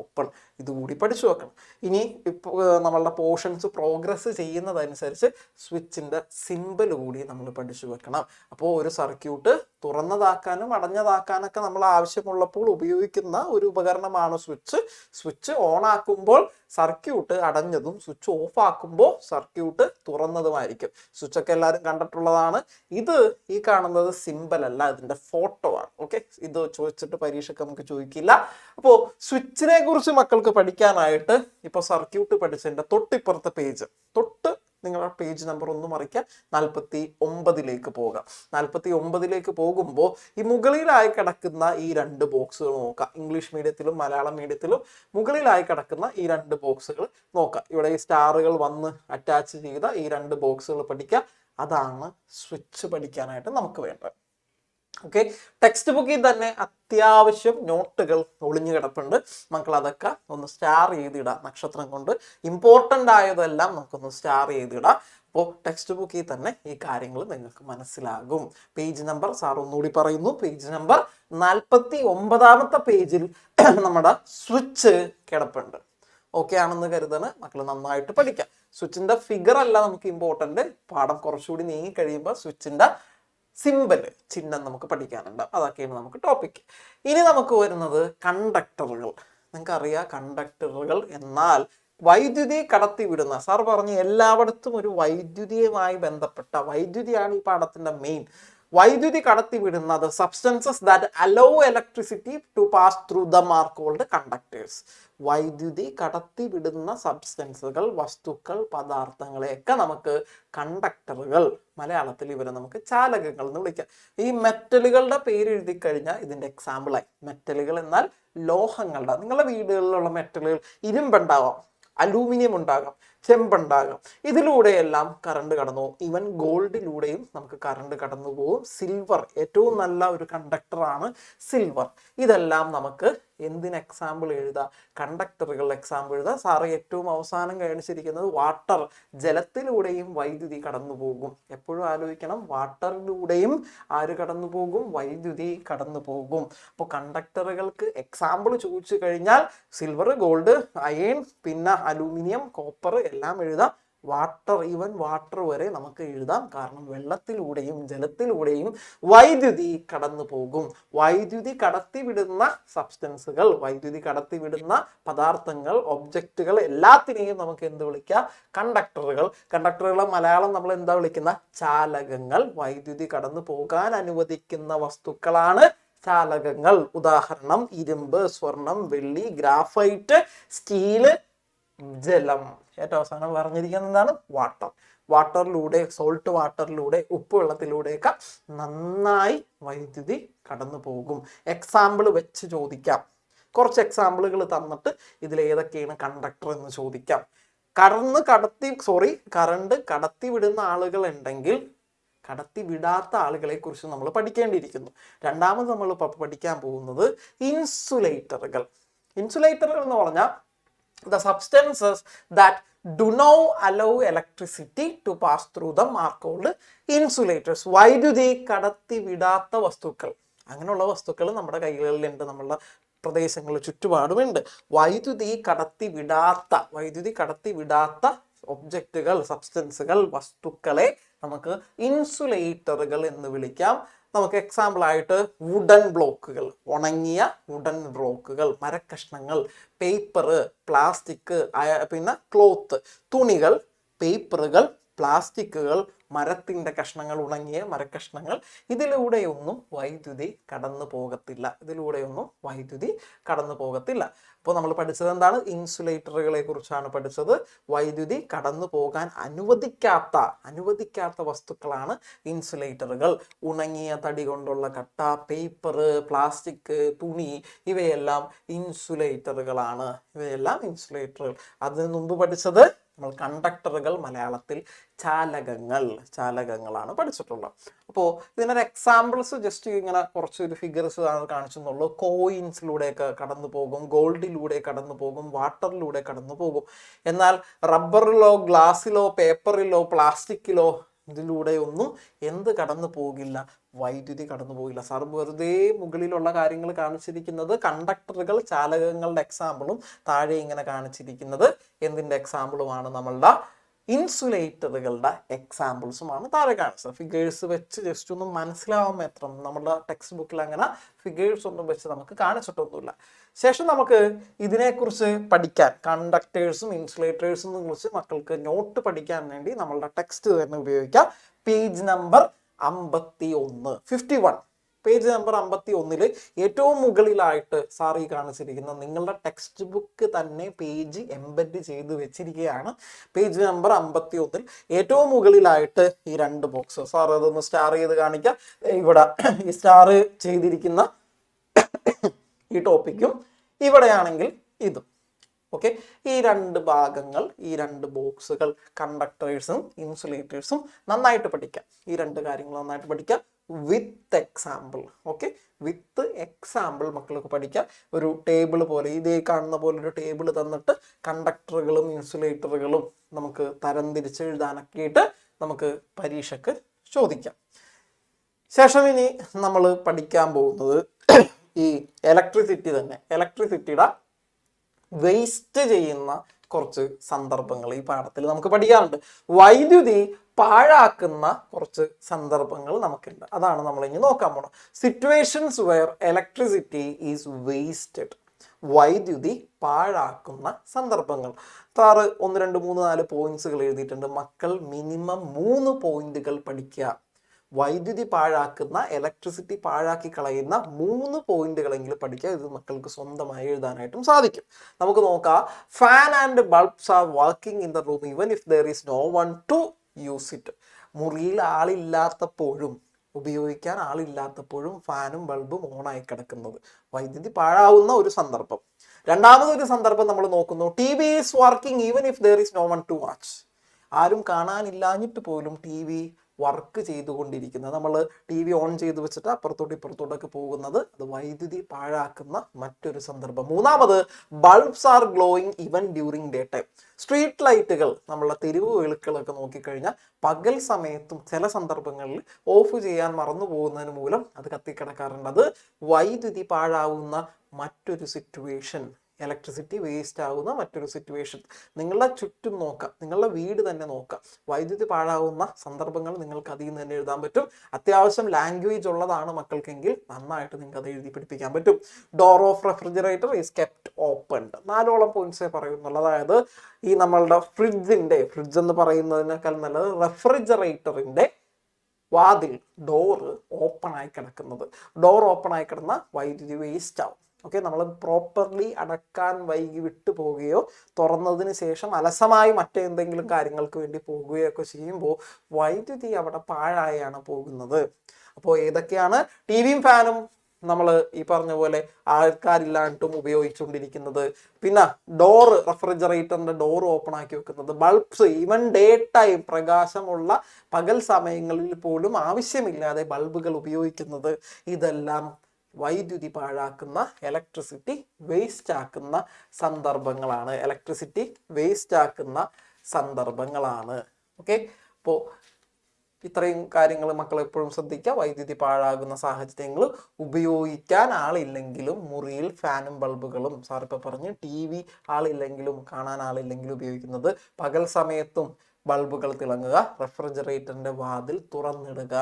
ഓപ്പൺ. ഇതുകൂടി പഠിച്ചു വെക്കണം. ഇനി ഇപ്പോൾ നമ്മളുടെ പോർഷൻസ് പ്രോഗ്രസ് ചെയ്യുന്നതനുസരിച്ച് സ്വിച്ചിൻ്റെ സിമ്പിൾ കൂടി നമ്മൾ പഠിച്ചു വെക്കണം. അപ്പോൾ ഒരു സർക്യൂട്ട് തുറന്നതാക്കാനും അടഞ്ഞതാക്കാനൊക്കെ നമ്മൾ ആവശ്യമുള്ളപ്പോൾ ഉപയോഗിക്കുന്ന ഒരു ഉപകരണമാണ് സ്വിച്ച്. സ്വിച്ച് ഓൺ ആക്കുമ്പോൾ സർക്യൂട്ട് അടഞ്ഞതും സ്വിച്ച് ഓഫ് ആക്കുമ്പോൾ സർക്യൂട്ട് തുറന്നതുമായിരിക്കും. സ്വിച്ചൊക്കെ എല്ലാവരും കണ്ടിട്ടുള്ളതാണ്. ഇത് ഈ കാണുന്നത് സിമ്പിൾ അല്ല, ഇതിൻ്റെ ഫോട്ടോ ആണ്. ഓക്കെ, ഇത് ചോദിച്ചിട്ട് പരീക്ഷയ്ക്ക് നമുക്ക് ചോദിക്കില്ല. അപ്പോൾ സ്വിച്ചിനെ കുറിച്ച് മക്കൾക്ക് പഠിക്കാനായിട്ട് ഇപ്പോൾ സർക്യൂട്ട് പഠിച്ചതിൻ്റെ തൊട്ടിപ്പുറത്തെ പേജ്, നിങ്ങളുടെ പേജ് നമ്പർ ഒന്ന് മറിക്കാൻ 49 പോകാം. 49 പോകുമ്പോൾ ഈ മുകളിലായി കിടക്കുന്ന ഈ 2 ബോക്സുകൾ നോക്കാം. ഇംഗ്ലീഷ് മീഡിയത്തിലും മലയാളം മീഡിയത്തിലും മുകളിലായി കിടക്കുന്ന ഈ 2 ബോക്സുകൾ നോക്കാം. ഇവിടെ ഈ സ്റ്റാറുകൾ വന്ന് അറ്റാച്ച് ചെയ്ത ഈ 2 ബോക്സുകൾ പഠിക്കുക. അതാണ് സ്വിച്ച് പഠിക്കാനായിട്ട് നമുക്ക് വേണ്ടത്. ഓക്കെ, ടെക്സ്റ്റ് ബുക്കിൽ തന്നെ അത്യാവശ്യം നോട്ടുകൾ ഒളിഞ്ഞു കിടപ്പുണ്ട്. മക്കൾ അതൊക്കെ ഒന്ന് സ്റ്റാർ ചെയ്തിടാം, നക്ഷത്രം കൊണ്ട് ഇമ്പോർട്ടൻ്റ് ആയതെല്ലാം നമുക്കൊന്ന് സ്റ്റാർ ചെയ്തിടാം. അപ്പോൾ ടെക്സ്റ്റ് ബുക്കിൽ തന്നെ ഈ കാര്യങ്ങൾ നിങ്ങൾക്ക് മനസ്സിലാകും. പേജ് നമ്പർ സാർ ഒന്നുകൂടി പറയുന്നു, പേജ് നമ്പർ 49 പേജിൽ നമ്മുടെ സ്വിച്ച് കിടപ്പുണ്ട്. ഓക്കെ ആണെന്ന് കരുതാണ്. മക്കൾ നന്നായിട്ട് പഠിക്കാം. സ്വിച്ചിന്റെ ഫിഗർ അല്ല നമുക്ക് ഇമ്പോർട്ടൻ്റ്, പാഠം കുറച്ചുകൂടി നീങ്ങി കഴിയുമ്പോൾ സ്വിച്ചിന്റെ സിമ്പൽ, ചിഹ്നം നമുക്ക് പഠിക്കാനുണ്ട്. അതൊക്കെയാണ് നമുക്ക് ടോപ്പിക്. ഇനി നമുക്ക് വരുന്നത് കണ്ടക്ടറുകൾ. നിങ്ങൾക്കറിയാം, കണ്ടക്ടറുകൾ എന്നാൽ വൈദ്യുതി കടത്തിവിടുന്ന, സാർ പറഞ്ഞു എല്ലായിടത്തും ഒരു വൈദ്യുതിയുമായി ബന്ധപ്പെട്ട വൈദ്യുതിയാണ് ഈ പാഠത്തിന്റെ മെയിൻ. വൈദ്യുതി കടത്തിവിടുന്ന the substances that allow electricity to pass through them are called conductors. വൈദ്യുതി കടത്തിവിടുന്ന സബ്സ്റ്റൻസുകൾ, വസ്തുക്കൾ, പദാർത്ഥങ്ങളെയൊക്കെ നമുക്ക് കണ്ടക്ടറുകൾ, മലയാളത്തിൽ ഇവരെ നമുക്ക് ചാലകങ്ങൾ എന്ന് വിളിക്കാം. ഈ മെറ്റലുകളുടെ പേര് എഴുതി കഴിഞ്ഞാൽ ഇതിന്റെ എക്സാമ്പിളായി. മെറ്റലുകൾ എന്നാൽ ലോഹങ്ങളുടെ, നിങ്ങളുടെ വീടുകളിലുള്ള മെറ്റലുകൾ ഇരുമ്പുണ്ടാവാം, അലൂമിനിയം ഉണ്ടാകാം, ചെമ്പുണ്ടാകാം. ഇതിലൂടെയെല്ലാം കറണ്ട് കടന്നു പോകും. ഈവൻ ഗോൾഡിലൂടെയും നമുക്ക് കറണ്ട് കടന്നു പോകും. സിൽവർ, ഏറ്റവും നല്ല ഒരു കണ്ടക്ടറാണ് സിൽവർ. ഇതെല്ലാം നമുക്ക് എന്തിന് എക്സാമ്പിൾ എഴുതാം? കണ്ടക്ടറുകൾ എക്സാമ്പിൾ എഴുതാം. സാറ് ഏറ്റവും അവസാനം കാണിച്ചിരിക്കുന്നത് വാട്ടർ, ജലത്തിലൂടെയും വൈദ്യുതി കടന്നു പോകും. എപ്പോഴും ആലോചിക്കണം, വാട്ടറിലൂടെയും ആര് കടന്നു പോകും? വൈദ്യുതി കടന്നു പോകും. അപ്പോൾ കണ്ടക്ടറുകൾക്ക് എക്സാമ്പിൾ ചോദിച്ചു കഴിഞ്ഞാൽ സിൽവർ, ഗോൾഡ്, അയൺ, പിന്നെ അലൂമിനിയം, കോപ്പർ എല്ലാം എഴുതാം. വാട്ടർ, ഈവൻ വാട്ടർ വരെ നമുക്ക് എഴുതാം. കാരണം വെള്ളത്തിലൂടെയും ജലത്തിലൂടെയും വൈദ്യുതി കടന്നു പോകും. വൈദ്യുതി കടത്തിവിടുന്ന സബ്സ്റ്റൻസുകൾ, വൈദ്യുതി കടത്തിവിടുന്ന പദാർത്ഥങ്ങൾ, ഒബ്ജക്റ്റുകൾ എല്ലാത്തിനെയും നമുക്ക് എന്ത് വിളിക്കാം? കണ്ടക്ടറുകൾ. കണ്ടക്ടറുകളെ മലയാളം നമ്മൾ എന്താ വിളിക്കുന്ന? ചാലകങ്ങൾ. വൈദ്യുതി കടന്നു പോകാൻ അനുവദിക്കുന്ന വസ്തുക്കളാണ് ചാലകങ്ങൾ. ഉദാഹരണം ഇരുമ്പ്, സ്വർണം, വെള്ളി, ഗ്രാഫൈറ്റ്, സ്റ്റീല്, ജലം. ഏറ്റവും അവസാനം പറഞ്ഞിരിക്കുന്നത് എന്താണ്? വാട്ടർ. വാട്ടറിലൂടെ, സോൾട്ട് വാട്ടറിലൂടെ, ഉപ്പ് വെള്ളത്തിലൂടെയൊക്കെ നന്നായി വൈദ്യുതി കടന്നു പോകും. എക്സാമ്പിൾ വെച്ച് ചോദിക്കാം. കുറച്ച് എക്സാമ്പിളുകൾ തന്നിട്ട് ഇതിലേതൊക്കെയാണ് കണ്ടക്ടർ എന്ന് ചോദിക്കാം. കറണ്ട് കടത്തി വിടുന്ന ആളുകൾ ഉണ്ടെങ്കിൽ കടത്തി വിടാത്ത ആളുകളെ കുറിച്ച് നമ്മൾ പഠിക്കേണ്ടിയിരിക്കുന്നു. രണ്ടാമത് നമ്മൾ പഠിക്കാൻ പോകുന്നത് ഇൻസുലേറ്ററുകൾ. ഇൻസുലേറ്ററുകൾ എന്ന് പറഞ്ഞാൽ the substances that do not allow electricity to pass through them are called insulators. വൈദ്യുതി കടത്തി വിടാത്ത വസ്തുക്കൾ. അങ്ങനെയുള്ള വസ്തുക്കൾ നമ്മുടെ കൈകളിലുണ്ട്. നമ്മളുടെ പ്രദേശങ്ങളിൽ ചുറ്റുപാടുമുണ്ട്. വൈദ്യുതി കടത്തി വിടാത്ത ഒബ്ജക്റ്റുകൾ, സബ്സ്റ്റൻസുകൾ, വസ്തുക്കളെ നമുക്ക് ഇൻസുലേറ്ററുകൾ എന്ന് വിളിക്കാം. നമുക്ക് എക്സാമ്പിൾ ആയിട്ട് വുഡൻ ബ്ലോക്കുകൾ, ഉണങ്ങിയ വുഡൻ ബ്ലോക്കുകൾ, മരക്കഷ്ണങ്ങൾ, പേപ്പർ, പ്ലാസ്റ്റിക്, പിന്നെ ക്ലോത്ത്, തുണികൾ, പേപ്പറുകൾ, പ്ലാസ്റ്റിക്കുകൾ, മരത്തിൻ്റെ കഷ്ണങ്ങൾ, ഉണങ്ങിയ മരക്കഷ്ണങ്ങൾ, ഇതിലൂടെയൊന്നും വൈദ്യുതി കടന്നു പോകത്തില്ല. അപ്പോൾ നമ്മൾ പഠിച്ചത് എന്താണ്? ഇൻസുലേറ്ററുകളെ കുറിച്ചാണ് പഠിച്ചത്. വൈദ്യുതി കടന്നു പോകാൻ അനുവദിക്കാത്ത വസ്തുക്കളാണ് ഇൻസുലേറ്ററുകൾ. ഉണങ്ങിയ തടി കൊണ്ടുള്ള കട്ട, പേപ്പർ, പ്ലാസ്റ്റിക്, തുണി, ഇവയെല്ലാം ഇൻസുലേറ്ററുകളാണ്. അതിനു മുമ്പ് പഠിച്ചത് നമ്മൾ കണ്ടക്ടറുകൾ, മലയാളത്തിൽ ചാലകങ്ങളാണ് പഠിച്ചിട്ടുള്ളത്. അപ്പോൾ ഇതിനൊരു എക്സാമ്പിൾസ് ജസ്റ്റ് ഇങ്ങനെ കുറച്ചൊരു ഫിഗേഴ്സ് കാണിച്ചെന്നുള്ളൂ. കോയിൻസിലൂടെയൊക്കെ കടന്നു പോകും, ഗോൾഡിലൂടെ കടന്നു പോകും, വാട്ടറിലൂടെ കടന്നു പോകും. എന്നാൽ റബ്ബറിലോ, ഗ്ലാസ്സിലോ, പേപ്പറിലോ, പ്ലാസ്റ്റിക്കിലോ ഇതിലൂടെ ഒന്നും കടന്നു പോകില്ല? വൈദ്യുതി കടന്നു പോകില്ല. സാർ വെറുതെ മുകളിലുള്ള കാര്യങ്ങൾ കാണിച്ചിരിക്കുന്നത് കണ്ടക്ടറുകൾ, ചാലകങ്ങളുടെ എക്സാമ്പിളും താഴെ ഇങ്ങനെ കാണിച്ചിരിക്കുന്നത് എന്തിൻ്റെ എക്സാമ്പിളുമാണ്? നമ്മളുടെ ഇൻസുലേറ്ററുകളുടെ എക്സാമ്പിൾസുമാണ് താഴെ കാണിച്ചത്. ഫിഗേഴ്സ് വെച്ച് ജസ്റ്റ് ഒന്ന് മനസ്സിലാവാൻ മാത്രം. നമ്മുടെ ടെക്സ്റ്റ് ബുക്കിൽ അങ്ങനെ ഫിഗേഴ്സ് ഒന്നും വെച്ച് നമുക്ക് കാണിച്ചിട്ടൊന്നുമില്ല. ശേഷം നമുക്ക് ഇതിനെക്കുറിച്ച് പഠിക്കാൻ, കണ്ടക്ടേഴ്സും ഇൻസുലേറ്റേഴ്സും കുറിച്ച് മക്കൾക്ക് നോട്ട് പഠിക്കാൻ വേണ്ടി നമ്മളുടെ ടെക്സ്റ്റ് തന്നെ ഉപയോഗിക്കാം. പേജ് നമ്പർ 51 പേജ് നമ്പർ 51 ഏറ്റവും മുകളിലായിട്ട് സാർ ഈ കാണിച്ചിരിക്കുന്ന നിങ്ങളുടെ ടെക്സ്റ്റ് ബുക്ക് തന്നെ പേജ് എംബെഡ് ചെയ്ത് വെച്ചിരിക്കുകയാണ്. പേജ് നമ്പർ 51 ഏറ്റവും മുകളിലായിട്ട് ഈ 2 ബോക്സ്, സാർ അതൊന്ന് സ്റ്റാർ ചെയ്ത് കാണിക്കാം. ഇവിടെ ഈ സ്റ്റാർ ചെയ്തിരിക്കുന്ന ഈ ടോപ്പിക്കും ഇവിടെയാണെങ്കിൽ ഇതും. ഓക്കെ, ഈ 2 ഭാഗങ്ങൾ, ഈ 2 ബോക്സുകൾ, കണ്ടക്ടേഴ്സും ഇൻസുലേറ്റേഴ്സും നന്നായിട്ട് പഠിക്കാം. ഈ 2 കാര്യങ്ങൾ നന്നായിട്ട് പഠിക്കാം with example. Okay, with example മക്കൾക്ക് പഠിക്കാം. ഒരു ടേബിൾ പോലെ, ഇതേ കാണുന്ന പോലെ ഒരു ടേബിൾ തന്നിട്ട് കണ്ടക്ടറുകളും ഇൻസുലേറ്ററുകളും നമുക്ക് തരംതിരിച്ച് എഴുതാനൊക്കെയായിട്ട് നമുക്ക് പരീക്ഷയ്ക്ക് ചോദിക്കാം. ശേഷം ഇനി നമ്മൾ പഠിക്കാൻ പോകുന്നത് ഈ ഇലക്ട്രിസിറ്റി തന്നെ. ഇലക്ട്രിസിറ്റിയുടെ വേസ്റ്റ് ചെയ്യുന്ന കുറച്ച് സന്ദർഭങ്ങൾ ഈ പാഠത്തിൽ നമുക്ക് പഠിക്കാറുണ്ട്. വൈദ്യുതി പാഴാക്കുന്ന കുറച്ച് സന്ദർഭങ്ങൾ നമുക്കുണ്ട്. അതാണ് നമ്മൾ ഇനി നോക്കാൻ പോകുന്നത്. Situations where electricity is wasted. വൈദ്യുതി പാഴാക്കുന്ന സന്ദർഭങ്ങൾ. സാറ് 1 2 3 4 പോയിന്റ്സുകൾ എഴുതിയിട്ടുണ്ട്. മക്കൾ മിനിമം 3 പോയിന്റുകൾ പഠിക്കുക. വൈദ്യുതി പാഴാക്കുന്ന, ഇലക്ട്രിസിറ്റി പാഴാക്കി കളയുന്ന 3 പോയിന്റുകളെങ്കിലും പഠിക്കുക. ഇത് മക്കൾക്ക് സ്വന്തമായി എഴുതാനായിട്ടും സാധിക്കും. നമുക്ക് നോക്കാം. Fan and bulbs are working in the room even if there is no one to use it. മുറിയിൽ ആളില്ലാത്തപ്പോഴും, ഉപയോഗിക്കാൻ ആളില്ലാത്തപ്പോഴും ഫാനും ബൾബും ഓണായി കിടക്കുന്നത് വൈദ്യുതി പാഴാവുന്ന ഒരു സന്ദർഭം. രണ്ടാമതൊരു സന്ദർഭം നമ്മൾ നോക്കുന്നു. T V is working even if there is no one to watch. ആരും കാണാനില്ലാഞ്ഞിട്ട് പോലും ടി വി വർക്ക് ചെയ്തുകൊണ്ടിരിക്കുന്നത്. നമ്മൾ ടി വി ഓൺ ചെയ്ത് വെച്ചിട്ട് അപ്പുറത്തോട്ട് ഇപ്പുറത്തോട്ടൊക്കെ പോകുന്നത് അത് വൈദ്യുതി പാഴാക്കുന്ന മറ്റൊരു സന്ദർഭം. മൂന്നാമത് bulbs are glowing even during day time. Street ലൈറ്റുകൾ, നമ്മളെ തെരുവ് വിളക്കുകളൊക്കെ നോക്കിക്കഴിഞ്ഞാൽ പകൽ സമയത്തും ചില സന്ദർഭങ്ങളിൽ ഓഫ് ചെയ്യാൻ മറന്നു പോകുന്നതിന് മൂലം അത് കത്തിക്കിടക്കാറുണ്ട്. അത് വൈദ്യുതി പാഴാവുന്ന മറ്റൊരു സിറ്റുവേഷൻ, ഇലക്ട്രിസിറ്റി വേസ്റ്റ് ആവുന്ന മറ്റൊരു സിറ്റുവേഷൻ. നിങ്ങളുടെ ചുറ്റും നോക്കാം, നിങ്ങളുടെ വീട് തന്നെ നോക്കാം. വൈദ്യുതി പാഴാവുന്ന സന്ദർഭങ്ങൾ നിങ്ങൾക്ക് അതിൽ നിന്ന് തന്നെ എഴുതാൻ പറ്റും. അത്യാവശ്യം ലാംഗ്വേജ് ഉള്ളതാണ് മക്കൾക്കെങ്കിൽ നന്നായിട്ട് നിങ്ങൾക്ക് അത് എഴുതി പഠിപ്പിക്കാൻ പറ്റും. Door of refrigerator is kept opened. 4ഓളം പോയിന്റ്സേ പറയുന്നുള്ളൂ. അതായത് ഈ നമ്മളുടെ ഫ്രിഡ്ജ് എന്ന് പറയുന്നതിനേക്കാൾ നല്ലത് റെഫ്രിജറേറ്ററിന്റെ വാതിൽ, ഡോറ് ഓപ്പൺ ആയി കിടക്കുന്നത്. ഡോർ ഓപ്പൺ ആയി കിടന്ന വൈദ്യുതി വേസ്റ്റ് ആവും. ഓക്കെ, നമ്മൾ പ്രോപ്പർലി അടക്കാൻ വൈകി വിട്ടു പോവുകയോ തുറന്നതിന് ശേഷം അലസമായി മറ്റെന്തെങ്കിലും കാര്യങ്ങൾക്ക് വേണ്ടി പോകുകയോ ഒക്കെ ചെയ്യുമ്പോൾ വൈദ്യുതി അവിടെ പാഴായാണ് പോകുന്നത്. അപ്പോൾ ഏതൊക്കെയാണ് ടി വിയും ഫാനും നമ്മൾ ഈ പറഞ്ഞ പോലെ ആൾക്കാരില്ലാണ്ടും ഉപയോഗിച്ചുകൊണ്ടിരിക്കുന്നത്? പിന്നെ ഡോറ്, റെഫ്രിജറേറ്ററിന്റെ ഡോർ ഓപ്പൺ ആക്കി വെക്കുന്നത്. ബൾബ്സ്, ഈവൻ ഡേ ടൈം, പ്രകാശമുള്ള പകൽ സമയങ്ങളിൽ പോലും ആവശ്യമില്ലാതെ ബൾബുകൾ ഉപയോഗിക്കുന്നത്. ഇതെല്ലാം വൈദ്യുതി പാഴാക്കുന്ന, ഇലക്ട്രിസിറ്റി വേസ്റ്റ് ആക്കുന്ന സന്ദർഭങ്ങളാണ്. ഇലക്ട്രിസിറ്റി വേസ്റ്റ് ആക്കുന്ന സന്ദർഭങ്ങളാണ്. ഓക്കെ, അപ്പോൾ ഇത്രയും കാര്യങ്ങൾ മക്കൾ എപ്പോഴും ശ്രദ്ധിക്കുക. വൈദ്യുതി പാഴാകുന്ന സാഹചര്യങ്ങൾ, ഉപയോഗിക്കാൻ ആളില്ലെങ്കിലും മുറിയിൽ ഫാനും ബൾബുകളും, സാർ ഇപ്പം പറഞ്ഞ് TV ആളില്ലെങ്കിലും കാണാൻ ആളില്ലെങ്കിലും ഉപയോഗിക്കുന്നത്, പകൽ സമയത്തും ബൾബുകൾ തിളങ്ങുക, റെഫ്രിജറേറ്ററിന്റെ വാതിൽ തുറന്നിടുക,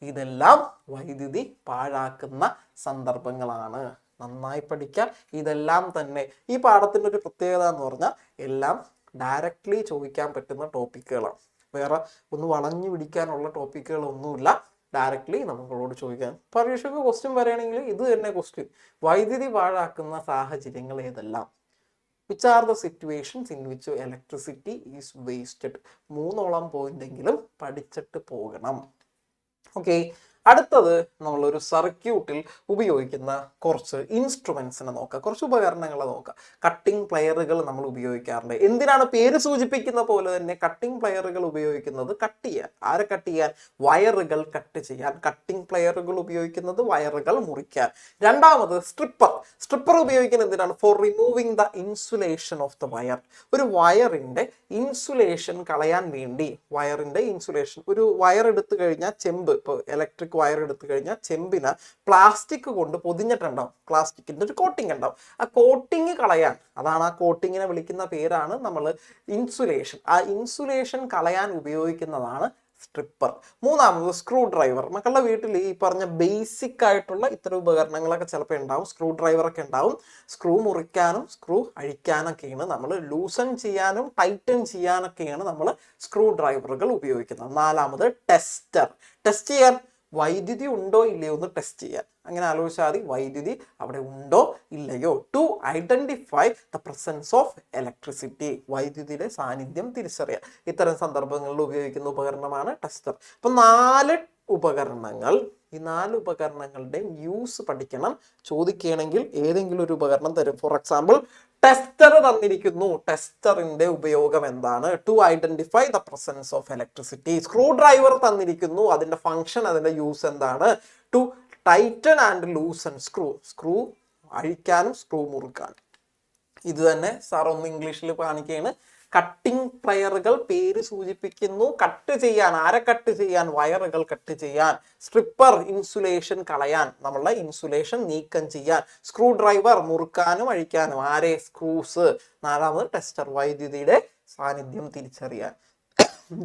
ഇതെല്ലാം വൈദ്യുതി പാഴാക്കുന്ന സന്ദർഭങ്ങളാണ്. നന്നായി പഠിക്കുക. ഇതെല്ലാം തന്നെ ഈ പാഠത്തിൻ്റെ ഒരു പ്രത്യേകത എന്ന് പറഞ്ഞാൽ എല്ലാം ഡയറക്റ്റ്ലി ചോദിക്കാൻ പറ്റുന്ന ടോപ്പിക്കുകളാണ്. വേറെ ഒന്ന് വളഞ്ഞു പിടിക്കാനുള്ള ടോപ്പിക്കുകളൊന്നുമില്ല. ഡയറക്റ്റ്ലി നമ്മളോട് ചോദിക്കാൻ പരീക്ഷയ്ക്ക് ക്വസ്റ്റ്യൻ പറയുകയാണെങ്കിൽ ഇത് തന്നെ ക്വസ്റ്റ്യൻ. വൈദ്യുതി പാഴാക്കുന്ന സാഹചര്യങ്ങൾ ഏതെല്ലാം? Which are the situations in which electricity is wasted? 3 പോയിന്റെങ്കിലും പഠിച്ചിട്ട് പോകണം. ഓക്കെ, അടുത്തത് നമ്മളൊരു സർക്യൂട്ടിൽ ഉപയോഗിക്കുന്ന കുറച്ച് ഇൻസ്ട്രുമെന്റ്സിനെ നോക്കാം, കുറച്ച് ഉപകരണങ്ങളെ നോക്കാം. കട്ടിംഗ് പ്ലെയറുകൾ നമ്മൾ ഉപയോഗിക്കാറുണ്ട്. എന്തിനാണ്? പേര് സൂചിപ്പിക്കുന്ന പോലെ തന്നെ കട്ടിംഗ് പ്ലെയറുകൾ ഉപയോഗിക്കുന്നത് കട്ട് ചെയ്യാൻ. ആരെ കട്ട് ചെയ്യാൻ? വയറുകൾ കട്ട് ചെയ്യാൻ. കട്ടിംഗ് പ്ലെയറുകൾ ഉപയോഗിക്കുന്നത് വയറുകൾ മുറിക്കാൻ. രണ്ടാമത് സ്ട്രിപ്പർ ഉപയോഗിക്കുന്നത് എന്തിനാണ്? Four removing the insulation of the wire. ഒരു വയറിന്റെ ഇൻസുലേഷൻ കളയാൻ വേണ്ടി, വയറിന്റെ ഇൻസുലേഷൻ, ഒരു വയർ എടുത്തു കഴിഞ്ഞാൽ ചെമ്പ്, ഇപ്പോൾ ഇലക്ട്രിക് വയർ എടുത്തു കഴിഞ്ഞാൽ ചെമ്പിന് പ്ലാസ്റ്റിക് കൊണ്ട് പൊതിഞ്ഞിട്ടുണ്ടാവും, പ്ലാസ്റ്റിക്കിന്റെ ഒരു കോട്ടിങ് ഉണ്ടാവും. ആ കോട്ടിങ് കളയാൻ, അതാണ് ആ കോട്ടിങ്ങിനെ വിളിക്കുന്ന പേരാണ് നമ്മൾ ഇൻസുലേഷൻ. ആ ഇൻസുലേഷൻ കളയാൻ ഉപയോഗിക്കുന്നതാണ് സ്ട്രിപ്പർ. മൂന്നാമത് സ്ക്രൂ ഡ്രൈവർ. മക്കളുടെ വീട്ടിൽ ഈ പറഞ്ഞ ബേസിക് ആയിട്ടുള്ള ഇത്തരം ഉപകരണങ്ങളൊക്കെ ചിലപ്പോൾ ഉണ്ടാവും. സ്ക്രൂ ഡ്രൈവറൊക്കെ ഉണ്ടാവും. സ്ക്രൂ മുറിക്കാനും സ്ക്രൂ അഴിക്കാനൊക്കെയാണ് നമ്മൾ, ലൂസൺ ചെയ്യാനും ടൈറ്റൻ ചെയ്യാനൊക്കെയാണ് നമ്മൾ സ്ക്രൂ ഡ്രൈവറുകൾ ഉപയോഗിക്കുന്നത്. നാലാമത് ടെസ്റ്റ് ചെയ്യാൻ, വൈദ്യുതി ഉണ്ടോ ഇല്ലയോ എന്ന് ടെസ്റ്റ് ചെയ്യാൻ. അങ്ങനെ ആലോചിച്ചാൽ മതി, വൈദ്യുതി അവിടെ ഉണ്ടോ ഇല്ലയോ. To identify the presence of electricity, വൈദ്യുതിയുടെ സാന്നിധ്യം തിരിച്ചറിയാൻ. ഇത്തരം സന്ദർഭങ്ങളിൽ ഉപയോഗിക്കുന്ന ഉപകരണമാണ് ടെസ്റ്റർ. അപ്പൊ 4 ഉപകരണങ്ങൾ. ഈ 4 ഉപകരണങ്ങളുടെയും യൂസ് പഠിക്കണം. ചോദിക്കുകയാണെങ്കിൽ ഏതെങ്കിലും ഒരു ഉപകരണം തരും. ഫോർ എക്സാമ്പിൾ ടെസ്റ്റർ തന്നിരിക്കുന്നു, ടെസ്റ്ററിന്റെ ഉപയോഗം എന്താണ്? To identify the presence of electricity. Screwdriver തന്നിരിക്കുന്നു, അതിന്റെ ഫംഗ്ഷൻ, അതിന്റെ യൂസ് എന്താണ്? To tighten and loosen screw അഴിക്കാനും സ്ക്രൂ മുറുക്കാനും. ഇത് തന്നെ സാർ ഒന്ന് ഇംഗ്ലീഷിൽ കാണിക്കുകയാണ്. കട്ടിംഗ് പ്ലെയറുകൾ പേര് സൂചിപ്പിക്കുന്നു കട്ട് ചെയ്യാൻ. ആരെ കട്ട് ചെയ്യാൻ? വയറുകൾ കട്ട് ചെയ്യാൻ. സ്ട്രിപ്പർ ഇൻസുലേഷൻ കളയാൻ, നമ്മളുടെ ഇൻസുലേഷൻ നീക്കം ചെയ്യാൻ. സ്ക്രൂ ഡ്രൈവർ മുറുക്കാനും അഴിക്കാനും. ആരെ? സ്ക്രൂസ്. നാലാമത് ടെസ്റ്റർ, വൈദ്യുതിയുടെ സാന്നിധ്യം തിരിച്ചറിയാൻ.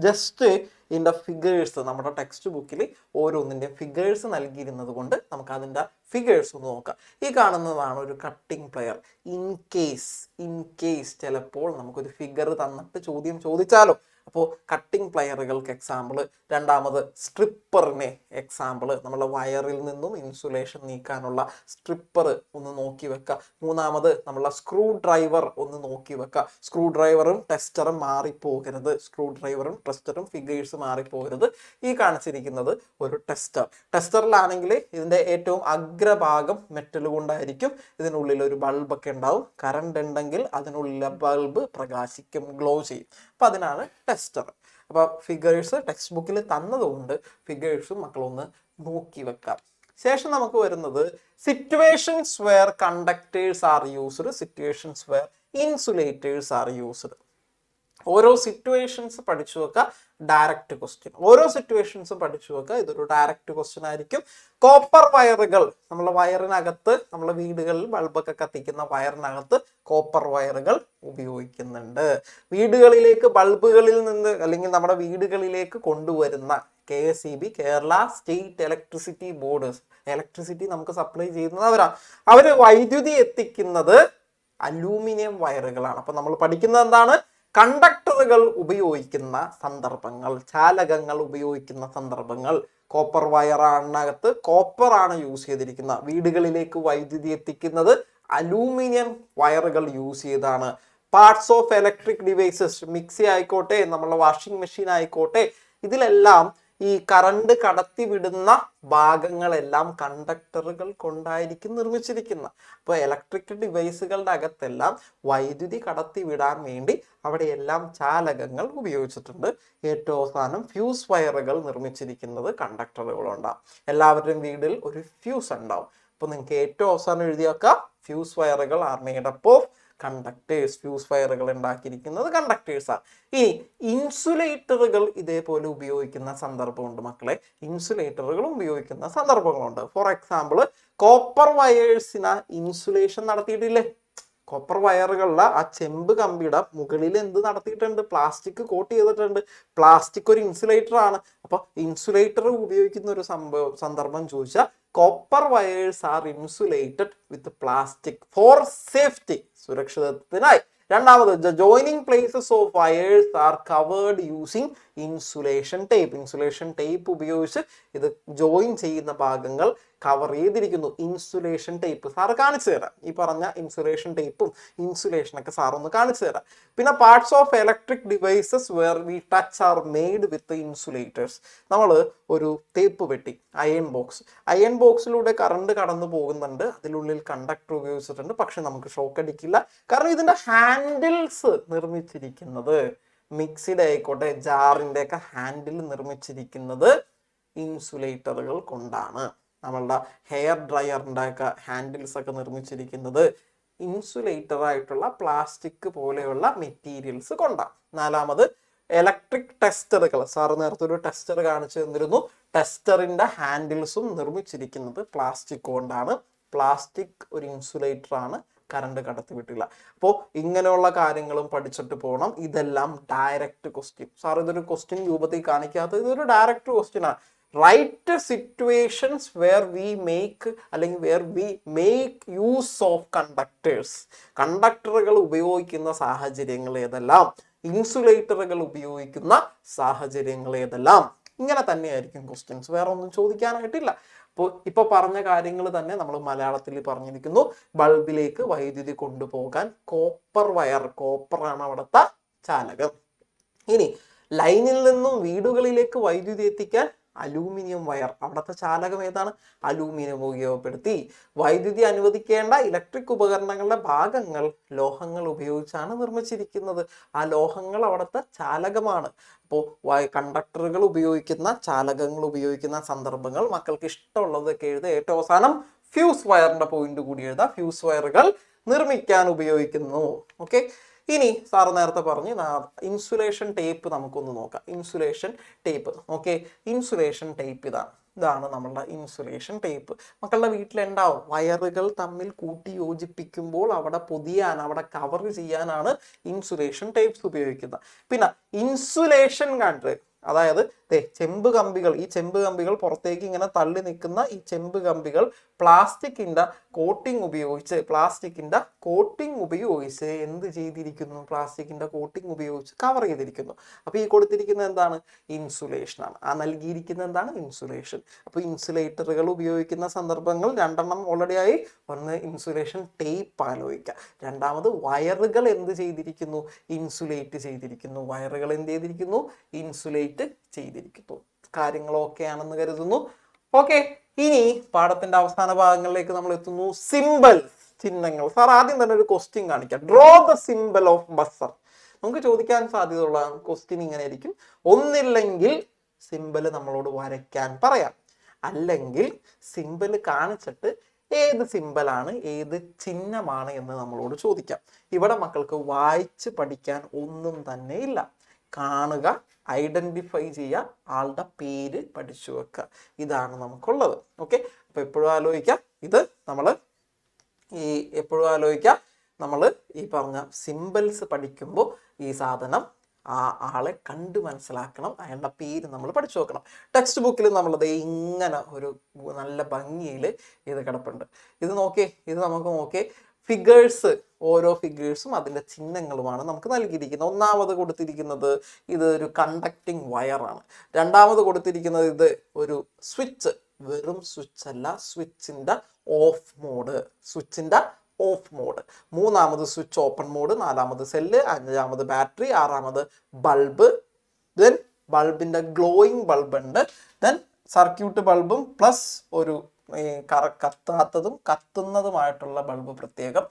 ജസ്റ്റ് ഇൻ ദ ഫിഗേഴ്സ്, നമ്മുടെ ടെക്സ്റ്റ് ബുക്കിൽ ഓരോന്നിൻ്റെ ഫിഗേഴ്സ് നൽകിയിരുന്നത് കൊണ്ട് നമുക്ക് അതിൻ്റെ ഫിഗേഴ്സ് ഒന്ന് നോക്കാം. ഈ കാണുന്നതാണ് ഒരു കട്ടിംഗ് പ്ലെയർ. ഇൻ കേസ് ചിലപ്പോൾ നമുക്കൊരു ഫിഗർ തന്നിട്ട് ചോദ്യം ചോദിച്ചാലോ. അപ്പോൾ കട്ടിംഗ് പ്ലെയറുകൾക്ക് എക്സാമ്പിൾ. രണ്ടാമത് സ്ട്രിപ്പറിന് എക്സാമ്പിൾ, നമ്മളെ വയറിൽ നിന്നും ഇൻസുലേഷൻ നീക്കാനുള്ള സ്ട്രിപ്പർ ഒന്ന് നോക്കി വെക്കുക. മൂന്നാമത് നമ്മളെ സ്ക്രൂ ഡ്രൈവർ ഒന്ന് നോക്കി വെക്കുക. സ്ക്രൂ ഡ്രൈവറും ടെസ്റ്ററും മാറിപ്പോകരുത്. സ്ക്രൂ ഡ്രൈവറും ടെസ്റ്ററും ഫിഗേഴ്സ് മാറിപ്പോകരുത്. ഈ കാണിച്ചിരിക്കുന്നത് ഒരു ടെസ്റ്ററിലാണെങ്കിൽ ഇതിൻ്റെ ഏറ്റവും അഗ്രഭാഗം മെറ്റൽ കൊണ്ടായിരിക്കും. ഇതിനുള്ളിൽ ഒരു ബൾബൊക്കെ ഉണ്ടാവും. കറണ്ട് ഉണ്ടെങ്കിൽ അതിനുള്ളിലെ ബൾബ് പ്രകാശിക്കും, ഗ്ലോ ചെയ്യും. അപ്പം അതിനാണ് ടെസ്റ്റർ. അപ്പോൾ ഫിഗേഴ്സ് ടെക്സ്റ്റ് ബുക്കിൽ തന്നതുകൊണ്ട് ഫിഗേഴ്സും മക്കളൊന്ന് നോക്കി വെക്കാം. ശേഷം നമുക്ക് വരുന്നത് situations where conductors are used, situations where insulators are used. ഓരോ സിറ്റുവേഷൻസ് പഠിച്ചു വെക്കുക, ഡയറക്റ്റ് ക്വസ്റ്റ്യൻ. ഓരോ സിറ്റുവേഷൻസും പഠിച്ചു വെക്കുക, ഇതൊരു ഡയറക്റ്റ് ക്വസ്റ്റ്യൻ ആയിരിക്കും. കോപ്പർ വയറുകൾ, നമ്മളെ വയറിനകത്ത്, നമ്മളെ വീടുകളിൽ ബൾബൊക്കെ കത്തിക്കുന്ന വയറിനകത്ത് കോപ്പർ വയറുകൾ ഉപയോഗിക്കുന്നുണ്ട്. വീടുകളിലേക്ക് ബൾബുകളിൽ നിന്ന് അല്ലെങ്കിൽ നമ്മുടെ വീടുകളിലേക്ക് കൊണ്ടുവരുന്ന KSEB, Kerala state electricity board, electricity നമുക്ക് സപ്ലൈ ചെയ്യുന്നത് അവരാണ്. അവർ വൈദ്യുതി എത്തിക്കുന്നത് അലൂമിനിയം വയറുകളാണ്. അപ്പൊ നമ്മൾ പഠിക്കുന്നത് എന്താണ്? കണ്ടക്ടറുകൾ ഉപയോഗിക്കുന്ന സന്ദർഭങ്ങൾ, ചാലകങ്ങൾ ഉപയോഗിക്കുന്ന സന്ദർഭങ്ങൾ. കോപ്പർ വയറിനകത്ത് കോപ്പറാണ് യൂസ് ചെയ്തിരിക്കുന്നത്. വീടുകളിലേക്ക് വൈദ്യുതി എത്തിക്കുന്നത് അലൂമിനിയം വയറുകൾ യൂസ് ചെയ്താണ്. Parts of electric devices, mixie ആയിക്കോട്ടെ, നമ്മളെ വാഷിംഗ് മെഷീൻ ആയിക്കോട്ടെ, ഇതിലെല്ലാം ഈ കറണ്ട് കടത്തിവിടുന്ന ഭാഗങ്ങളെല്ലാം കണ്ടക്ടറുകൾ കൊണ്ടായിരിക്കും നിർമ്മിച്ചിരിക്കുന്നത്. അപ്പോൾ ഇലക്ട്രിക് ഡിവൈസുകളുടെ അകത്തെല്ലാം വൈദ്യുതി കടത്തിവിടാൻ വേണ്ടി അവിടെയെല്ലാം ചാലകങ്ങൾ ഉപയോഗിച്ചിട്ടുണ്ട്. ഏറ്റവും അവസാനം ഫ്യൂസ് വയറുകൾ നിർമ്മിച്ചിരിക്കുന്നത് കണ്ടക്ടറുകളുണ്ടാവും. എല്ലാവരുടെയും വീട്ടിൽ ഒരു ഫ്യൂസ് ഉണ്ടാവും. അപ്പോൾ നിങ്ങൾക്ക് ഏറ്റവും അവസാനം എഴുതി വെക്കാം, ഫ്യൂസ് വയറുകൾ are made up of conductors. Fuse വയറുകൾ ഉണ്ടാക്കിയിരിക്കുന്നത് കണ്ടക്ടേഴ്സാണ്. ഇനി ഇൻസുലേറ്ററുകൾ ഇതേപോലെ ഉപയോഗിക്കുന്ന സന്ദർഭമുണ്ട് മക്കളെ. ഇൻസുലേറ്ററുകളും ഉപയോഗിക്കുന്ന സന്ദർഭങ്ങളുണ്ട്. ഫോർ എക്സാമ്പിൾ, കോപ്പർ വയേഴ്സിന് ഇൻസുലേഷൻ നടത്തിയിട്ടില്ലേ? കോപ്പർ വയറുകളിലെ ആ ചെമ്പ് കമ്പിയുടെ മുകളിൽ എന്ത് നടത്തിയിട്ടുണ്ട്? പ്ലാസ്റ്റിക് കോട്ട് ചെയ്തിട്ടുണ്ട്. പ്ലാസ്റ്റിക് ഒരു ഇൻസുലേറ്റർ ആണ്. അപ്പൊ ഇൻസുലേറ്റർ ഉപയോഗിക്കുന്ന ഒരു സന്ദർഭം ചോദിച്ചാൽ copper wires are insulated with plastic for safety, സുരക്ഷിതത്വത്തിനായി. രണ്ടാമത്, the joining places of wires are covered using insulation tape. Insulation tape ഉപയോഗിച്ച് ഇത് ജോയിൻ ചെയ്യുന്ന ഭാഗങ്ങൾ കവർ ചെയ്തിരിക്കുന്നു. ഇൻസുലേഷൻ ടേപ്പ് സാറ് കാണിച്ചു തരാം. ഈ പറഞ്ഞ ഇൻസുലേഷൻ ടേപ്പും ഇൻസുലേഷനൊക്കെ സാർ ഒന്ന് കാണിച്ചു തരാം. പിന്നെ parts of electric devices where we touch are made with insulators. നമ്മൾ ഒരു തേപ്പ് പെട്ടി, അയൺ ബോക്സിലൂടെ കറണ്ട് കടന്നു പോകുന്നുണ്ട്. അതിനുള്ളിൽ കണ്ടക്ടർ ഉപയോഗിച്ചിട്ടുണ്ട്. പക്ഷെ നമുക്ക് ഷോക്ക് അടിക്കില്ല. കാരണം ഇതിന്റെ ഹാൻഡിൽസ് നിർമ്മിച്ചിരിക്കുന്നത്, മിക്സിയുടെ ആയിക്കോട്ടെ ജാറിന്റെ ഒക്കെ ഹാൻഡിൽ നിർമ്മിച്ചിരിക്കുന്നത് ഇൻസുലേറ്ററുകൾ കൊണ്ടാണ്. നമ്മളുടെ ഹെയർ ഡ്രയറിന്റെ ഒക്കെ ഹാൻഡിൽസ് ഒക്കെ നിർമ്മിച്ചിരിക്കുന്നത് ഇൻസുലേറ്റർ ആയിട്ടുള്ള പ്ലാസ്റ്റിക് പോലെയുള്ള മെറ്റീരിയൽസ് കൊണ്ടാണ്. നാലാമത്, ഇലക്ട്രിക് ടെസ്റ്ററുകൾ. സാറ് നേരത്തെ ഒരു ടെസ്റ്റർ കാണിച്ചു തന്നിരുന്നു. ടെസ്റ്ററിന്റെ ഹാൻഡിൽസും നിർമ്മിച്ചിരിക്കുന്നത് പ്ലാസ്റ്റിക് കൊണ്ടാണ്. പ്ലാസ്റ്റിക് ഒരു ഇൻസുലേറ്റർ ആണ്, കറണ്ട് കടത്തിവിട്ടില്ല. അപ്പോൾ ഇങ്ങനെയുള്ള കാര്യങ്ങളും പഠിച്ചിട്ട് പോകണം. ഇതെല്ലാം ഡയറക്റ്റ് ക്വസ്റ്റ്യൻ. സാർ ഇതൊരു ക്വസ്റ്റ്യൻ രൂപത്തിൽ കാണിക്കാത്തത്, ഇതൊരു ഡയറക്റ്റ് ക്വസ്റ്റ്യൻ ആണ്. Write situations where we make use of conductors. കണ്ടക്ടറുകൾ ഉപയോഗിക്കുന്ന സാഹചര്യങ്ങൾ ഏതെല്ലാം, ഇൻസുലേറ്ററുകൾ ഉപയോഗിക്കുന്ന സാഹചര്യങ്ങൾ ഏതെല്ലാം. ഇങ്ങനെ തന്നെയായിരിക്കും ക്വസ്റ്റ്യൻസ്, വേറെ ഒന്നും ചോദിക്കാനായിട്ടില്ല. അപ്പോൾ ഇപ്പൊ പറഞ്ഞ കാര്യങ്ങൾ തന്നെ നമ്മൾ മലയാളത്തിൽ പറഞ്ഞിരിക്കുന്നു. ബൾബിലേക്ക് വൈദ്യുതി കൊണ്ടുപോകാൻ കോപ്പർ വയർ, കോപ്പറാണ് അവിടുത്തെ ചാലകം. ഇനി ലൈനിൽ നിന്നും വീടുകളിലേക്ക് വൈദ്യുതി എത്തിക്കാൻ അലൂമിനിയം വയർ, അവിടുത്തെ ചാലകം ഏതാണ്? അലൂമിനിയം ഉപയോഗപ്പെടുത്തി. വൈദ്യുതി അനുവദിക്കേണ്ട ഇലക്ട്രിക് ഉപകരണങ്ങളുടെ ഭാഗങ്ങൾ ലോഹങ്ങൾ ഉപയോഗിച്ചാണ് നിർമ്മിച്ചിരിക്കുന്നത്. ആ ലോഹങ്ങൾ അവിടുത്തെ ചാലകമാണ്. അപ്പോൾ കണ്ടക്ടറുകൾ ഉപയോഗിക്കുന്ന, ചാലകങ്ങൾ ഉപയോഗിക്കുന്ന സന്ദർഭങ്ങൾ മക്കൾക്ക് ഇഷ്ടമുള്ളതൊക്കെ എഴുതുക. ഏറ്റവും അവസാനം ഫ്യൂസ് വയറിന്റെ പോയിന്റ് കൂടി എഴുതുക. ഫ്യൂസ് വയറുകൾ നിർമ്മിക്കാൻ ഉപയോഗിക്കുന്നു. ഓക്കെ, ഇനി സാറ് നേരത്തെ പറഞ്ഞ് ഇൻസുലേഷൻ ടേപ്പ് നമുക്കൊന്ന് നോക്കാം. Insulation tape, okay, insulation tape ഇതാണ് നമ്മളുടെ ഇൻസുലേഷൻ ടേപ്പ്. മക്കളുടെ വീട്ടിലുണ്ടാവും. വയറുകൾ തമ്മിൽ കൂട്ടി യോജിപ്പിക്കുമ്പോൾ അവിടെ പൊതിയാൻ, അവിടെ കവർ ചെയ്യാനാണ് ഇൻസുലേഷൻ ടേപ്സ് ഉപയോഗിക്കുന്നത്. പിന്നെ ഇൻസുലേഷൻ കണ്ട്, അതായത് ചെമ്പ് കമ്പികൾ, ഈ ചെമ്പ് കമ്പികൾ പുറത്തേക്ക് ഇങ്ങനെ തള്ളി നിൽക്കുന്ന ഈ ചെമ്പ് കമ്പികൾ പ്ലാസ്റ്റിക്കിന്റെ കോട്ടിംഗ് ഉപയോഗിച്ച് എന്ത് ചെയ്തിരിക്കുന്നു? പ്ലാസ്റ്റിക്കിന്റെ കോട്ടിംഗ് ഉപയോഗിച്ച് കവർ ചെയ്തിരിക്കുന്നു. അപ്പൊ ഈ കൊടുത്തിരിക്കുന്നത് എന്താണ്? ഇൻസുലേഷൻ ആണ്. ആ നൽകിയിരിക്കുന്നത് എന്താണ്? ഇൻസുലേഷൻ. അപ്പൊ ഇൻസുലേറ്ററുകൾ ഉപയോഗിക്കുന്ന സന്ദർഭങ്ങൾ രണ്ടെണ്ണം ഓൾറെഡി ആയി. ഒന്ന് ഇൻസുലേഷൻ ടേപ്പ് ആലോചിക്കുക. രണ്ടാമത് വയറുകൾ എന്ത് ചെയ്തിരിക്കുന്നു? ഇൻസുലേറ്റ് ചെയ്തിരിക്കുന്നു. വയറുകൾ എന്ത് ചെയ്തിരിക്കുന്നു? ഇൻസുലേറ്റ് ചെയ്തിരിക്കുന്നു. കാര്യങ്ങളൊക്കെ ആണെന്ന് കരുതുന്നു. ഓക്കെ, ഇനി പാഠത്തിന്റെ അവസാന ഭാഗങ്ങളിലേക്ക് നമ്മൾ എത്തുന്നു. സിമ്പിൾ, ചിഹ്നങ്ങൾ. സാർ ആദ്യം തന്നെ ഒരു ക്വസ്റ്റ്യൻ കാണിക്കാം. Draw the symbol of buzzer. നമുക്ക് ചോദിക്കാൻ സാധ്യതയുള്ള ക്വസ്റ്റ്യൻ ഇങ്ങനെ ആയിരിക്കും. ഒന്നില്ലെങ്കിൽ സിമ്പിൾ നമ്മളോട് വരയ്ക്കാൻ പറയാം, അല്ലെങ്കിൽ സിമ്പിൾ കാണിച്ചിട്ട് ഏത് സിമ്പിളാണ്, ഏത് ചിഹ്നമാണ് എന്ന് നമ്മളോട് ചോദിക്കാം. ഇവിടെ മക്കൾക്ക് വായിച്ച് പഠിക്കാൻ ഒന്നും തന്നെ ഇല്ല. കാണുക, ഐഡന്റിഫൈ ചെയ്യുക, ആളുടെ പേര് പഠിച്ചു വെക്കുക. ഇതാണ് നമുക്കുള്ളത്. ഓക്കെ, അപ്പൊ എപ്പോഴും ആലോചിക്കാം, നമ്മൾ ഈ പറഞ്ഞ സിമ്പിൾസ് പഠിക്കുമ്പോൾ ഈ സാധനം ആ ആളെ കണ്ടു മനസ്സിലാക്കണം, അയാളുടെ പേര് നമ്മൾ പഠിച്ചു വെക്കണം. ടെക്സ്റ്റ് ബുക്കിൽ നമ്മളത് ഇങ്ങനെ ഒരു നല്ല ഭംഗിയിൽ ഇത് കിടപ്പുണ്ട്. ഇത് നമുക്ക് നോക്കേ. ഫിഗേഴ്സ്, ഓരോ ഫിഗേഴ്സും അതിൻ്റെ ചിഹ്നങ്ങളുമാണ് നമുക്ക് നൽകിയിരിക്കുന്നത്. ഒന്നാമത് കൊടുത്തിരിക്കുന്നത് ഇത് ഒരു കണ്ടക്റ്റിംഗ് വയറാണ്. രണ്ടാമത് കൊടുത്തിരിക്കുന്നത് ഇത് ഒരു സ്വിച്ച്, വെറും സ്വിച്ച് അല്ല, സ്വിച്ചിൻ്റെ ഓഫ് മോഡ്. മൂന്നാമത് സ്വിച്ച് ഓപ്പൺ മോഡ്. നാലാമത് സെല്ല്. അഞ്ചാമത് ബാറ്ററി. ആറാമത് ബൾബ്. ദെൻ ബൾബിൻ്റെ ഗ്ലോയിങ് ബൾബ് ഉണ്ട്. ദെൻ സർക്യൂട്ട് ബൾബും പ്ലസ് ഒരു കത്താത്തതും കത്തുന്നതുമായിട്ടുള്ള ബൾബ് പ്രത്യേകം.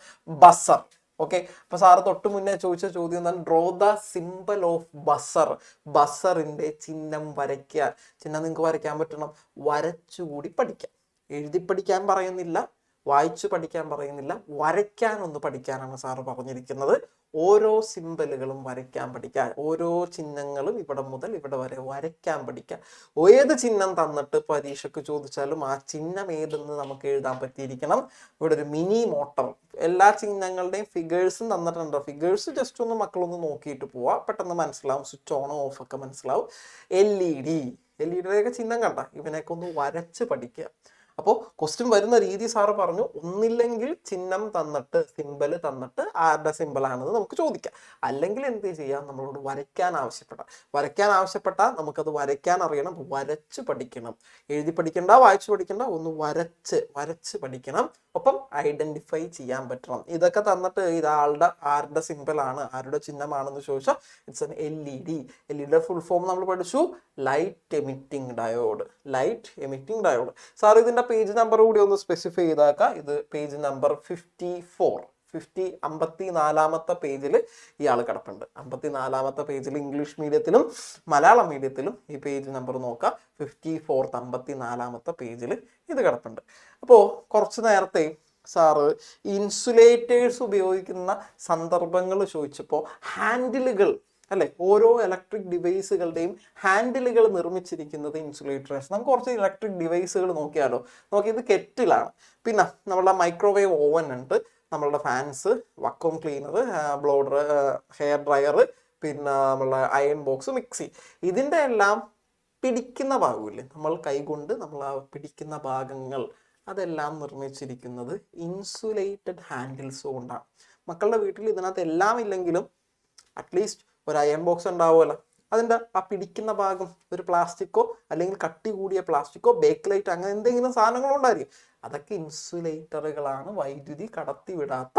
ബസർ. ഓക്കെ, അപ്പൊ സാറ് തൊട്ട് മുന്നേ ചോദിച്ച ചോദ്യം എന്താണ്? Draw the symbol of buzzer. ബസറിന്റെ ചിഹ്നം വരയ്ക്കുക. ചിഹ്നം നിങ്ങൾക്ക് വരയ്ക്കാൻ പറ്റണം, വരച്ചുകൂടി പഠിക്കാം. എഴുതി പഠിക്കാൻ പറയുന്നില്ല, വായിച്ചു പഠിക്കാൻ പറയുന്നില്ല, വരയ്ക്കാനൊന്ന് പഠിക്കാനാണ് സാറ് പറഞ്ഞിരിക്കുന്നത്. ഓരോ സിമ്പലുകളും വരയ്ക്കാൻ പഠിക്കുക, ഓരോ ചിഹ്നങ്ങളും ഇവിടെ മുതൽ ഇവിടെ വരെ വരയ്ക്കാൻ പഠിക്കുക. ഏത് ചിഹ്നം തന്നിട്ട് പരീക്ഷയ്ക്ക് ചോദിച്ചാലും ആ ചിഹ്നം ഏതെന്ന് നമുക്ക് എഴുതാൻ പറ്റിയിരിക്കണം. ഇവിടെ ഒരു മിനി മോട്ടർ, എല്ലാ ചിഹ്നങ്ങളുടെയും ഫിഗേഴ്സും തന്നിട്ടുണ്ട്. ഫിഗേഴ്സ് ജസ്റ്റ് ഒന്ന് മക്കളൊന്ന് നോക്കിയിട്ട് പോവാ, പെട്ടെന്ന് മനസ്സിലാവും. സ്വിച്ച് ഓൺ ഓഫ് ഒക്കെ മനസ്സിലാവും. LED ചിഹ്നം കണ്ട, ഇവനെയൊക്കെ ഒന്ന് വരച്ച് പഠിക്കുക. അപ്പോൾ ക്വസ്റ്റ്യൻ വരുന്ന രീതി സാറ് പറഞ്ഞു, ഒന്നില്ലെങ്കിൽ ചിഹ്നം തന്നിട്ട് സിമ്പൽ തന്നിട്ട് ആരുടെ സിമ്പലാണെന്ന് നമുക്ക് ചോദിക്കാം. അല്ലെങ്കിൽ എന്ത് ചെയ്യാം, നമ്മളോട് വരയ്ക്കാൻ ആവശ്യപ്പെട്ടാൽ നമുക്കത് വരയ്ക്കാൻ അറിയണം, വരച്ച് പഠിക്കണം. എഴുതി പഠിക്കണ്ട, വായിച്ചു പഠിക്കണ്ട, ഒന്ന് വരച്ച് പഠിക്കണം. ഒപ്പം ഐഡന്റിഫൈ ചെയ്യാൻ പറ്റണം. ഇതൊക്കെ തന്നിട്ട് ആരുടെ സിമ്പലാണ്, ആരുടെ ചിഹ്നമാണെന്ന് ചോദിച്ചാൽ it's an LED. LED full form നമ്മൾ പഠിച്ചു, ലൈറ്റ് എമിറ്റിംഗ് ഡയോഡ്. സാർ ഇതിന്റെ പേജ് നമ്പർ കൂടി ഒന്ന് സ്പെസിഫൈ ചെയ്താക്കാം. ഇത് പേജ് നമ്പർ 54 പേജിൽ ഇയാൾ കിടപ്പുണ്ട്. 54 പേജിൽ ഇംഗ്ലീഷ് മീഡിയത്തിലും മലയാളം മീഡിയത്തിലും ഈ പേജ് നമ്പർ നോക്കാം. 54 പേജിൽ ഇത് കിടപ്പുണ്ട്. അപ്പോൾ കുറച്ച് നേരത്തെ സാറ് ഇൻസുലേറ്റേഴ്സ് ഉപയോഗിക്കുന്ന സന്ദർഭങ്ങൾ ചോദിച്ചപ്പോൾ ഹാൻഡിലുകൾ അല്ലെ, ഓരോ ഇലക്ട്രിക് ഡിവൈസുകളുടെയും ഹാൻഡിലുകൾ നിർമ്മിച്ചിരിക്കുന്നത് ഇൻസുലേറ്റേഴ്സ്. നമുക്ക് കുറച്ച് ഇലക്ട്രിക് ഡിവൈസുകൾ നോക്കിയാലോ. ഇത് കെറ്റിലാണ്, പിന്നെ നമ്മളുടെ മൈക്രോവേവ് ഓവൻ ഉണ്ട്, നമ്മളുടെ ഫാൻസ്, വക്വം ക്ലീനർ, ബ്ലോഡർ, ഹെയർ ഡ്രയർ, പിന്നെ നമ്മളുടെ അയൺ ബോക്സ്, മിക്സി. ഇതിൻ്റെ എല്ലാം പിടിക്കുന്ന ഭാഗമില്ലേ, നമ്മൾ കൈകൊണ്ട് നമ്മൾ ആ പിടിക്കുന്ന ഭാഗങ്ങൾ അതെല്ലാം നിർമ്മിച്ചിരിക്കുന്നത് ഇൻസുലേറ്റഡ് ഹാൻഡിൽസ് കൊണ്ടാണ്. മക്കളുടെ വീട്ടിൽ ഇതിനകത്ത് എല്ലാം ഇല്ലെങ്കിലും അറ്റ്ലീസ്റ്റ് ഒരു അയൺ ബോക്സ് ഉണ്ടാവുമല്ലോ, അതിൻ്റെ ആ പിടിക്കുന്ന ഭാഗം ഒരു പ്ലാസ്റ്റിക്കോ അല്ലെങ്കിൽ കട്ടി കൂടിയ പ്ലാസ്റ്റിക്കോ ബേക്ക് ലൈറ്റ് അങ്ങനെ എന്തെങ്കിലും സാധനങ്ങളുണ്ടായിരിക്കും. അതൊക്കെ ഇൻസുലേറ്ററുകളാണ്, വൈദ്യുതി കടത്തിവിടാത്ത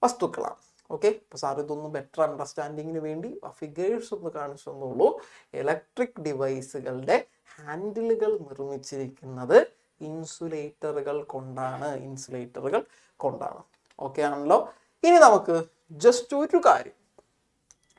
വസ്തുക്കളാണ്. ഓക്കെ, അപ്പോൾ സാർ ഇതൊന്നും ബെറ്റർ അണ്ടർസ്റ്റാൻഡിങ്ങിന് വേണ്ടി ആ ഫിഗേഴ്സ് ഒന്ന് കാണിച്ചു തന്നുള്ളൂ. ഇലക്ട്രിക് ഡിവൈസുകളുടെ ഹാൻഡിലുകൾ നിർമ്മിച്ചിരിക്കുന്നത് ഇൻസുലേറ്ററുകൾ കൊണ്ടാണ്. ഓക്കെ ആണല്ലോ. ഇനി നമുക്ക് ജസ്റ്റ് ഒരു കാര്യം,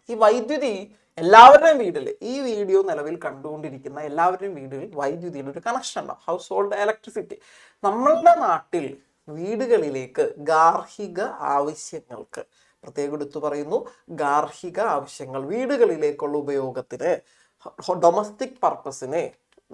ഈ വൈദ്യുതി എല്ലാവരുടെയും വീട്ടിൽ, ഈ വീഡിയോ നിലവിൽ കണ്ടുകൊണ്ടിരിക്കുന്ന എല്ലാവരുടെയും വീടുകളിൽ വൈദ്യുതിയുടെ ഒരു കണക്ഷൻ ഉണ്ടാവും, ഹൗസ് ഹോൾഡ് ഇലക്ട്രിസിറ്റി. നമ്മളുടെ നാട്ടിൽ വീടുകളിലേക്ക് ഗാർഹിക ആവശ്യങ്ങൾക്ക്, പ്രത്യേകം എടുത്തു പറയുന്നു, ഗാർഹിക ആവശ്യങ്ങൾ വീടുകളിലേക്കുള്ള ഉപയോഗത്തിന്, ഡൊമസ്റ്റിക് പർപ്പസിന്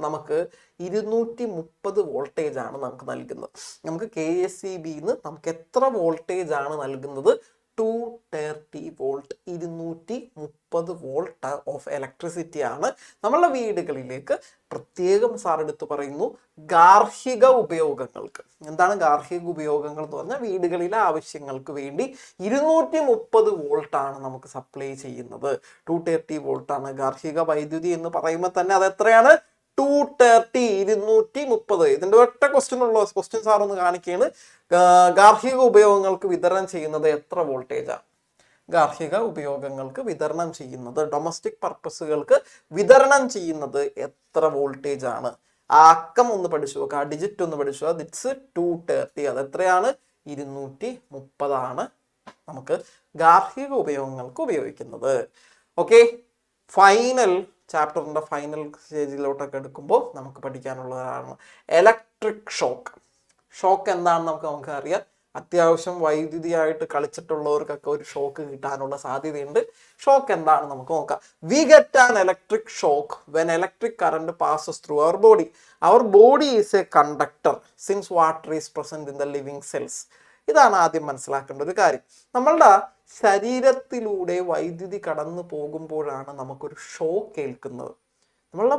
നമുക്ക് 230 വോൾട്ടേജ് ആണ് നമുക്ക് നൽകുന്നത്. നമുക്ക് KSEBന്ന് നമുക്ക് എത്ര വോൾട്ടേജ് ആണ് നൽകുന്നത്? 230 വോൾട്ട്, 230 വോൾട്ട് ഓഫ് ഇലക്ട്രിസിറ്റി ആണ് നമ്മളുടെ വീടുകളിലേക്ക്. പ്രത്യേകം സാർ എടുത്തു പറയുന്നു, ഗാർഹിക ഉപയോഗങ്ങൾക്ക്. എന്താണ് ഗാർഹിക ഉപയോഗങ്ങൾ എന്ന് പറഞ്ഞാൽ വീടുകളിലെ ആവശ്യങ്ങൾക്ക് വേണ്ടി 230 വോൾട്ട് ആണ് നമുക്ക് സപ്ലൈ ചെയ്യുന്നത്. 230 വോൾട്ട് ആണ് ഗാർഹിക വൈദ്യുതി എന്ന് പറയുമ്പോൾ തന്നെ അത് എത്രയാണ്? 230, 230. ഇതിന്റെ ഒറ്റ ക്വസ്റ്റ്യൻ സാർ ഒന്ന് കാണിക്കുകയാണ്. ഗാർഹിക ഉപയോഗങ്ങൾക്ക് വിതരണം ചെയ്യുന്നത് എത്ര വോൾട്ടേജാണ്? ഗാർഹിക ഉപയോഗങ്ങൾക്ക് വിതരണം ചെയ്യുന്നത്, ഡൊമസ്റ്റിക് പർപ്പസുകൾക്ക് വിതരണം ചെയ്യുന്നത് എത്ര വോൾട്ടേജ് ആണ്? ആ അക്കം ഒന്ന് പഠിച്ചു നോക്കുക, ആ ഡിജിറ്റ് ഒന്ന് പഠിച്ചു. ദിറ്റ്സ് 230. അത് എത്രയാണ്? 230 ആണ് നമുക്ക് ഗാർഹിക ഉപയോഗങ്ങൾക്ക് ഉപയോഗിക്കുന്നത്. ഓക്കെ, ചാപ്റ്ററിന്റെ ഫൈനൽ സ്റ്റേജിലോട്ടൊക്കെ എടുക്കുമ്പോൾ നമുക്ക് പഠിക്കാനുള്ളതാണ് ഇലക്ട്രിക് ഷോക്ക് എന്താണെന്ന് നമുക്ക് അറിയാം. അത്യാവശ്യം വൈദ്യുതിയായിട്ട് കളിച്ചിട്ടുള്ളവർക്കൊക്കെ ഒരു ഷോക്ക് കിട്ടാനുള്ള സാധ്യതയുണ്ട്. ഷോക്ക് എന്താണ് നമുക്ക് നോക്കാം. We get an electric shock when electric current passes through our body. Our body is a conductor since water is present in the living cells. ഇതാണ് ആദ്യം മനസ്സിലാക്കേണ്ട ഒരു കാര്യം. നമ്മളുടെ ശരീരത്തിലൂടെ വൈദ്യുതി കടന്നു പോകുമ്പോഴാണ് നമുക്കൊരു ഷോക്ക് ഏൽക്കുന്നത്. നമ്മളുടെ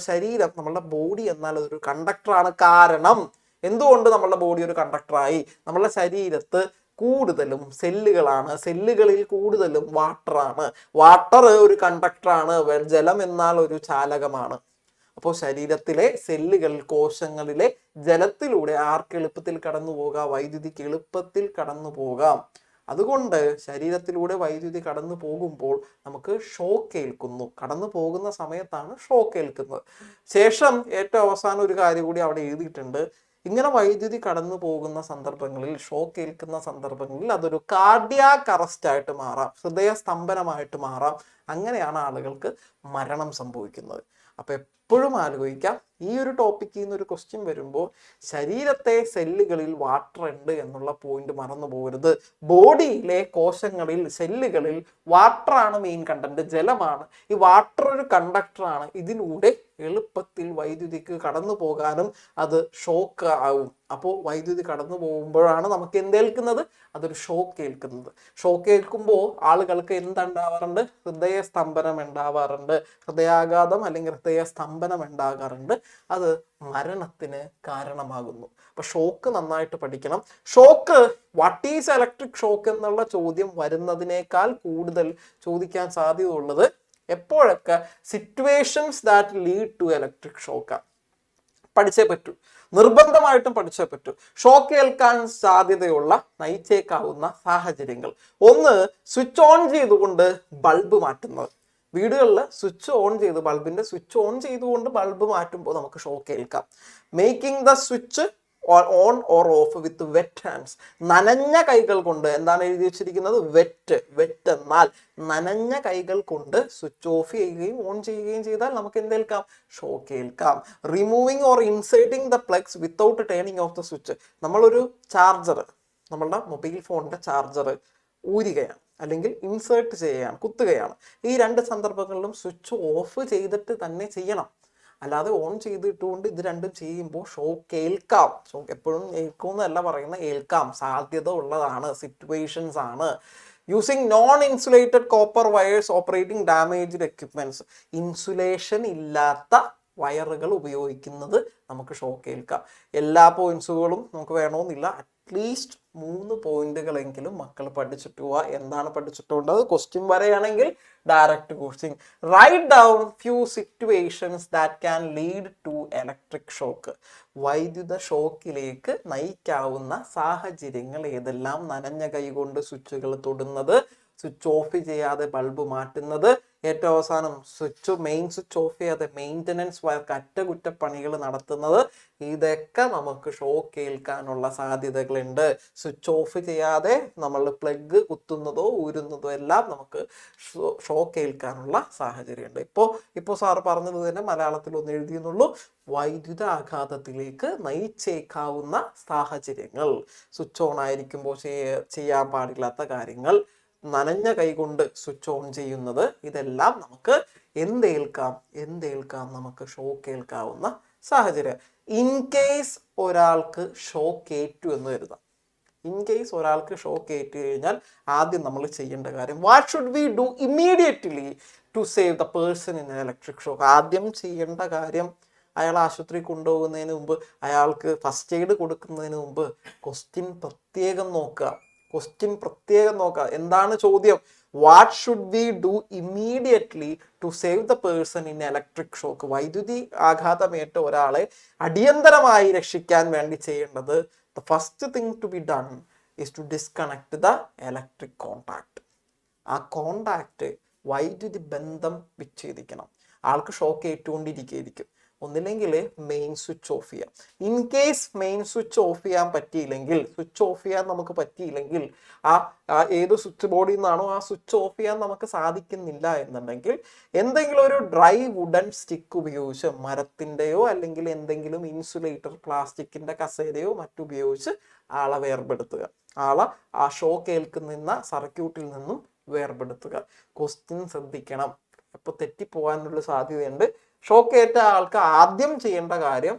ശരീരം, നമ്മളുടെ ബോഡി എന്നാൽ അതൊരു കണ്ടക്ടറാണ്. കാരണം എന്തുകൊണ്ട് നമ്മളുടെ ബോഡി ഒരു കണ്ടക്ടറായി? നമ്മളുടെ ശരീരത്ത് കൂടുതലും സെല്ലുകളാണ്, സെല്ലുകളിൽ കൂടുതലും വാട്ടറാണ്. വാട്ടർ ഒരു കണ്ടക്ടറാണ്, ജലം എന്നാൽ ഒരു ചാലകമാണ്. അപ്പോൾ ശരീരത്തിലെ സെല്ലുകൾ, കോശങ്ങളിലെ ജലത്തിലൂടെ ആർക്ക് എളുപ്പത്തിൽ കടന്നു പോകാം? വൈദ്യുതിക്ക് എളുപ്പത്തിൽ കടന്നു പോകാം. അതുകൊണ്ട് ശരീരത്തിലൂടെ വൈദ്യുതി കടന്നു പോകുമ്പോൾ നമുക്ക് ഷോക്ക് ഏൽക്കുന്നു. കടന്നു പോകുന്ന സമയത്താണ് ഷോക്ക് ഏൽക്കുന്നത്. ശേഷം ഏറ്റവും അവസാനം ഒരു കാര്യം കൂടി അവിടെ എഴുതിയിട്ടുണ്ട്. ഇങ്ങനെ വൈദ്യുതി കടന്നു പോകുന്ന സന്ദർഭങ്ങളിൽ, ഷോക്ക് ഏൽക്കുന്ന സന്ദർഭങ്ങളിൽ അതൊരു കാർഡിയാക് അറസ്റ്റ് ആയിട്ട് മാറാം, ഹൃദയ സ്തംഭനമായിട്ട് മാറാം. അങ്ങനെയാണ് ആളുകൾക്ക് മരണം സംഭവിക്കുന്നത്. അപ്പൊ എപ്പോഴും ആലോചിക്കാം, ഈ ഒരു ടോപ്പിക്കിൽ നിന്ന് ഒരു ക്വസ്റ്റ്യൻ വരുമ്പോൾ ശരീരത്തെ സെല്ലുകളിൽ വാട്ടർ ഉണ്ട് എന്നുള്ള പോയിന്റ് മറന്നു പോകരുത്. ബോഡിയിലെ കോശങ്ങളിൽ സെല്ലുകളിൽ വാട്ടറാണ് മെയിൻ കണ്ടന്റ്, ജലമാണ്. ഈ വാട്ടർ ഒരു കണ്ടക്ടറാണ്. ഇതിലൂടെ എളുപ്പത്തിൽ വൈദ്യുതിക്ക് കടന്നു പോകാനും അത് ഷോക്ക് ആവും. അപ്പോൾ വൈദ്യുതി കടന്നു പോകുമ്പോഴാണ് നമുക്ക് എന്തേൽക്കുന്നത്? അതൊരു ഷോക്ക് ഏൽക്കുന്നത്. ഷോക്ക് ഏൽക്കുമ്പോൾ ആളുകൾക്ക് എന്തുണ്ടാവാറുണ്ട്? ഹൃദയസ്തംഭനം ഉണ്ടാവാറുണ്ട്, ഹൃദയാഘാതം അല്ലെങ്കിൽ ഹൃദയസ്തംഭനം ഉണ്ടാകാറുണ്ട്. അത് മരണത്തിന് കാരണമാകുന്നു. അപ്പൊ ഷോക്ക് നന്നായിട്ട് പഠിക്കണം. Shock, what is electric shock എന്നുള്ള ചോദ്യം വരുന്നതിനേക്കാൾ കൂടുതൽ ചോദിക്കാൻ സാധ്യതയുള്ളത് എപ്പോഴൊക്കെ situations that lead to electric ഷോക്കാണ്. പഠിച്ചേ പറ്റൂ, നിർബന്ധമായിട്ടും പഠിച്ചേ പറ്റൂ. ഷോക്ക് ഏൽക്കാൻ സാധ്യതയുള്ള, നയിച്ചേക്കാവുന്ന സാഹചര്യങ്ങൾ: ഒന്ന്, സ്വിച്ച് ഓൺ ചെയ്തുകൊണ്ട് ബൾബ് മാറ്റുന്നത്. വീടുകളിൽ സ്വിച്ച് ഓൺ ചെയ്ത്, ബൾബിന്റെ സ്വിച്ച് ഓൺ ചെയ്തുകൊണ്ട് ബൾബ് മാറ്റുമ്പോൾ നമുക്ക് ഷോക്ക് ഏൽക്കാം. Making the switch on or off with wet hands. നനഞ്ഞ കൈകൾ കൊണ്ട്, എന്താണ് എഴുതി വെച്ചിരിക്കുന്നത്? വെറ്റ് എന്നാൽ നനഞ്ഞ കൈകൾ കൊണ്ട് സ്വിച്ച് ഓഫ് ചെയ്യുകയും ഓൺ ചെയ്യുകയും ചെയ്താൽ നമുക്ക് എന്തേൽക്കാം? ഷോക്ക് ഏൽക്കാം. Removing or inserting the plugs without turning off the switch. നമ്മളൊരു ചാർജർ, നമ്മളുടെ മൊബൈൽ ഫോണിന്റെ ചാർജർ ഊരുകയാണ് അല്ലെങ്കിൽ ഇൻസേർട്ട് ചെയ്യുകയാണ്, കുത്തുകയാണ്. ഈ രണ്ട് സന്ദർഭങ്ങളിലും സ്വിച്ച് ഓഫ് ചെയ്തിട്ട് തന്നെ ചെയ്യണം. അല്ലാതെ ഓൺ ചെയ്തിട്ടുകൊണ്ട് ഇത് രണ്ടും ചെയ്യുമ്പോൾ ഷോക്ക് ഏൽക്കാം. ഷോക്ക് എപ്പോഴും ഏൽക്കുമെന്നല്ല പറയുന്നത്, ഏൽക്കാം, സാധ്യത ഉള്ളതാണ്, സിറ്റുവേഷൻസ് ആണ്. Using non insulated copper wires operating damaged equipments. Insulation ഇല്ലാത്ത വയറുകൾ ഉപയോഗിക്കുന്നത് നമുക്ക് ഷോക്ക് ഏൽക്കാം. എല്ലാ പോയിന്റ്സുകളും നമുക്ക് വേണമെന്നില്ല, അറ്റ്ലീസ്റ്റ് 3 പോയിന്റുകളെങ്കിലും മക്കൾ പഠിച്ചിട്ട് പോവുക. എന്താണ് പഠിച്ചിട്ടുള്ളത്? ക്വസ്റ്റ്യൻ വരെയാണെങ്കിൽ direct question. Write down few situations that can lead to electric shock. വൈദ്യുത ഷോക്കിലേക്ക് നയിക്കാവുന്ന സാഹചര്യങ്ങൾ ഏതെല്ലാം? നനഞ്ഞ കൈകൊണ്ട് സ്വിച്ചുകൾ തൊടുന്നത്, സ്വിച്ച് ഓഫ് ചെയ്യാതെ ബൾബ് മാറ്റുന്നത്, ഏറ്റവും അവസാനം മെയിൻ സ്വിച്ച് ഓഫ് ചെയ്യാതെ മെയിൻ്റനൻസ് വർക്ക്, അറ്റകുറ്റപ്പണികൾ നടത്തുന്നത്. ഇതൊക്കെ നമുക്ക് ഷോക്ക് ഏൽക്കാനുള്ള സാധ്യതകളുണ്ട്. സ്വിച്ച് ഓഫ് ചെയ്യാതെ നമ്മൾ പ്ലഗ് കുത്തുന്നതോ ഊരുന്നതോ എല്ലാം നമുക്ക് ഷോക്ക് ഏൽക്കാനുള്ള സാഹചര്യമുണ്ട്. ഇപ്പോൾ സാറ് പറഞ്ഞത് തന്നെ മലയാളത്തിൽ ഒന്ന് എഴുതിയെന്നുള്ളൂ. വൈദ്യുത ആഘാതത്തിലേക്ക് നയിച്ചേക്കാവുന്ന സാഹചര്യങ്ങൾ: സ്വിച്ച് ഓൺ ആയിരിക്കുമ്പോൾ ചെയ്യാൻ പാടില്ലാത്ത കാര്യങ്ങൾ, നനഞ്ഞ കൈകൊണ്ട് സ്വിച്ച് ഓൺ ചെയ്യുന്നത്, ഇതെല്ലാം നമുക്ക് എന്തേൽക്കാം? നമുക്ക് ഷോക്ക് ഏൽക്കാവുന്ന സാഹചര്യം. ഇൻ കേസ് ഒരാൾക്ക് ഷോക്ക് ഏറ്റു എന്ന് കരുതാം. ഇൻ കേസ് ഒരാൾക്ക് ഷോക്ക് ഏറ്റു കഴിഞ്ഞാൽ ആദ്യം നമ്മൾ ചെയ്യേണ്ട കാര്യം, what should we do immediately to save the person in electric shock? ആദ്യം ചെയ്യേണ്ട കാര്യം, അയാൾ ആശുപത്രി കൊണ്ടുപോകുന്നതിന് മുമ്പ്, അയാൾക്ക് ഫസ്റ്റ് എയ്ഡ് കൊടുക്കുന്നതിന് മുമ്പ് ക്വസ്റ്റ്യൻ പ്രത്യേകം നോക്കുക. എന്താണ് ചോദ്യം? What should we do immediately to save the person in electric shock? വൈദ്യുതി ആഘാതമേറ്റ ഒരാളെ അടിയന്തരമായി രക്ഷിക്കാൻ വേണ്ടി ചെയ്യേണ്ടത്, the first thing to be done is to disconnect the electric contact. ആ കോണ്ടാക്ട്, വൈദ്യുതി ബന്ധം വിച്ഛേദിക്കണം. ആൾക്ക് ഷോക്ക് ഏറ്റുകൊണ്ടിരിക്കും. ഒന്നില്ലെങ്കിൽ മെയിൻ സ്വിച്ച് ഓഫ് ചെയ്യാം. In case main switch off ചെയ്യാൻ നമുക്ക് പറ്റിയില്ലെങ്കിൽ, ഏത് സ്വിച്ച് ബോർഡിൽ നിന്നാണോ ആ സ്വിച്ച് ഓഫ് ചെയ്യാൻ നമുക്ക് സാധിക്കുന്നില്ല എന്നുണ്ടെങ്കിൽ, എന്തെങ്കിലും ഒരു ഡ്രൈ വുഡൻ സ്റ്റിക്ക് ഉപയോഗിച്ച്, മരത്തിൻ്റെയോ അല്ലെങ്കിൽ എന്തെങ്കിലും ഇൻസുലേറ്റർ പ്ലാസ്റ്റിക്കിന്റെ കസേരയോ മറ്റുപയോഗിച്ച് ആളെ വേർപെടുത്തുക. ആ ഷോക്ക് ഏൽക്കുന്ന സർക്യൂട്ടിൽ നിന്നും വേർപെടുത്തുക. ക്വസ്റ്റ്യൻ ശ്രദ്ധിക്കണം, അപ്പോൾ തെറ്റിപ്പോകാനുള്ള സാധ്യതയുണ്ട്. ഷോക്ക് ഏറ്റ ആൾക്ക് ആദ്യം ചെയ്യേണ്ട കാര്യം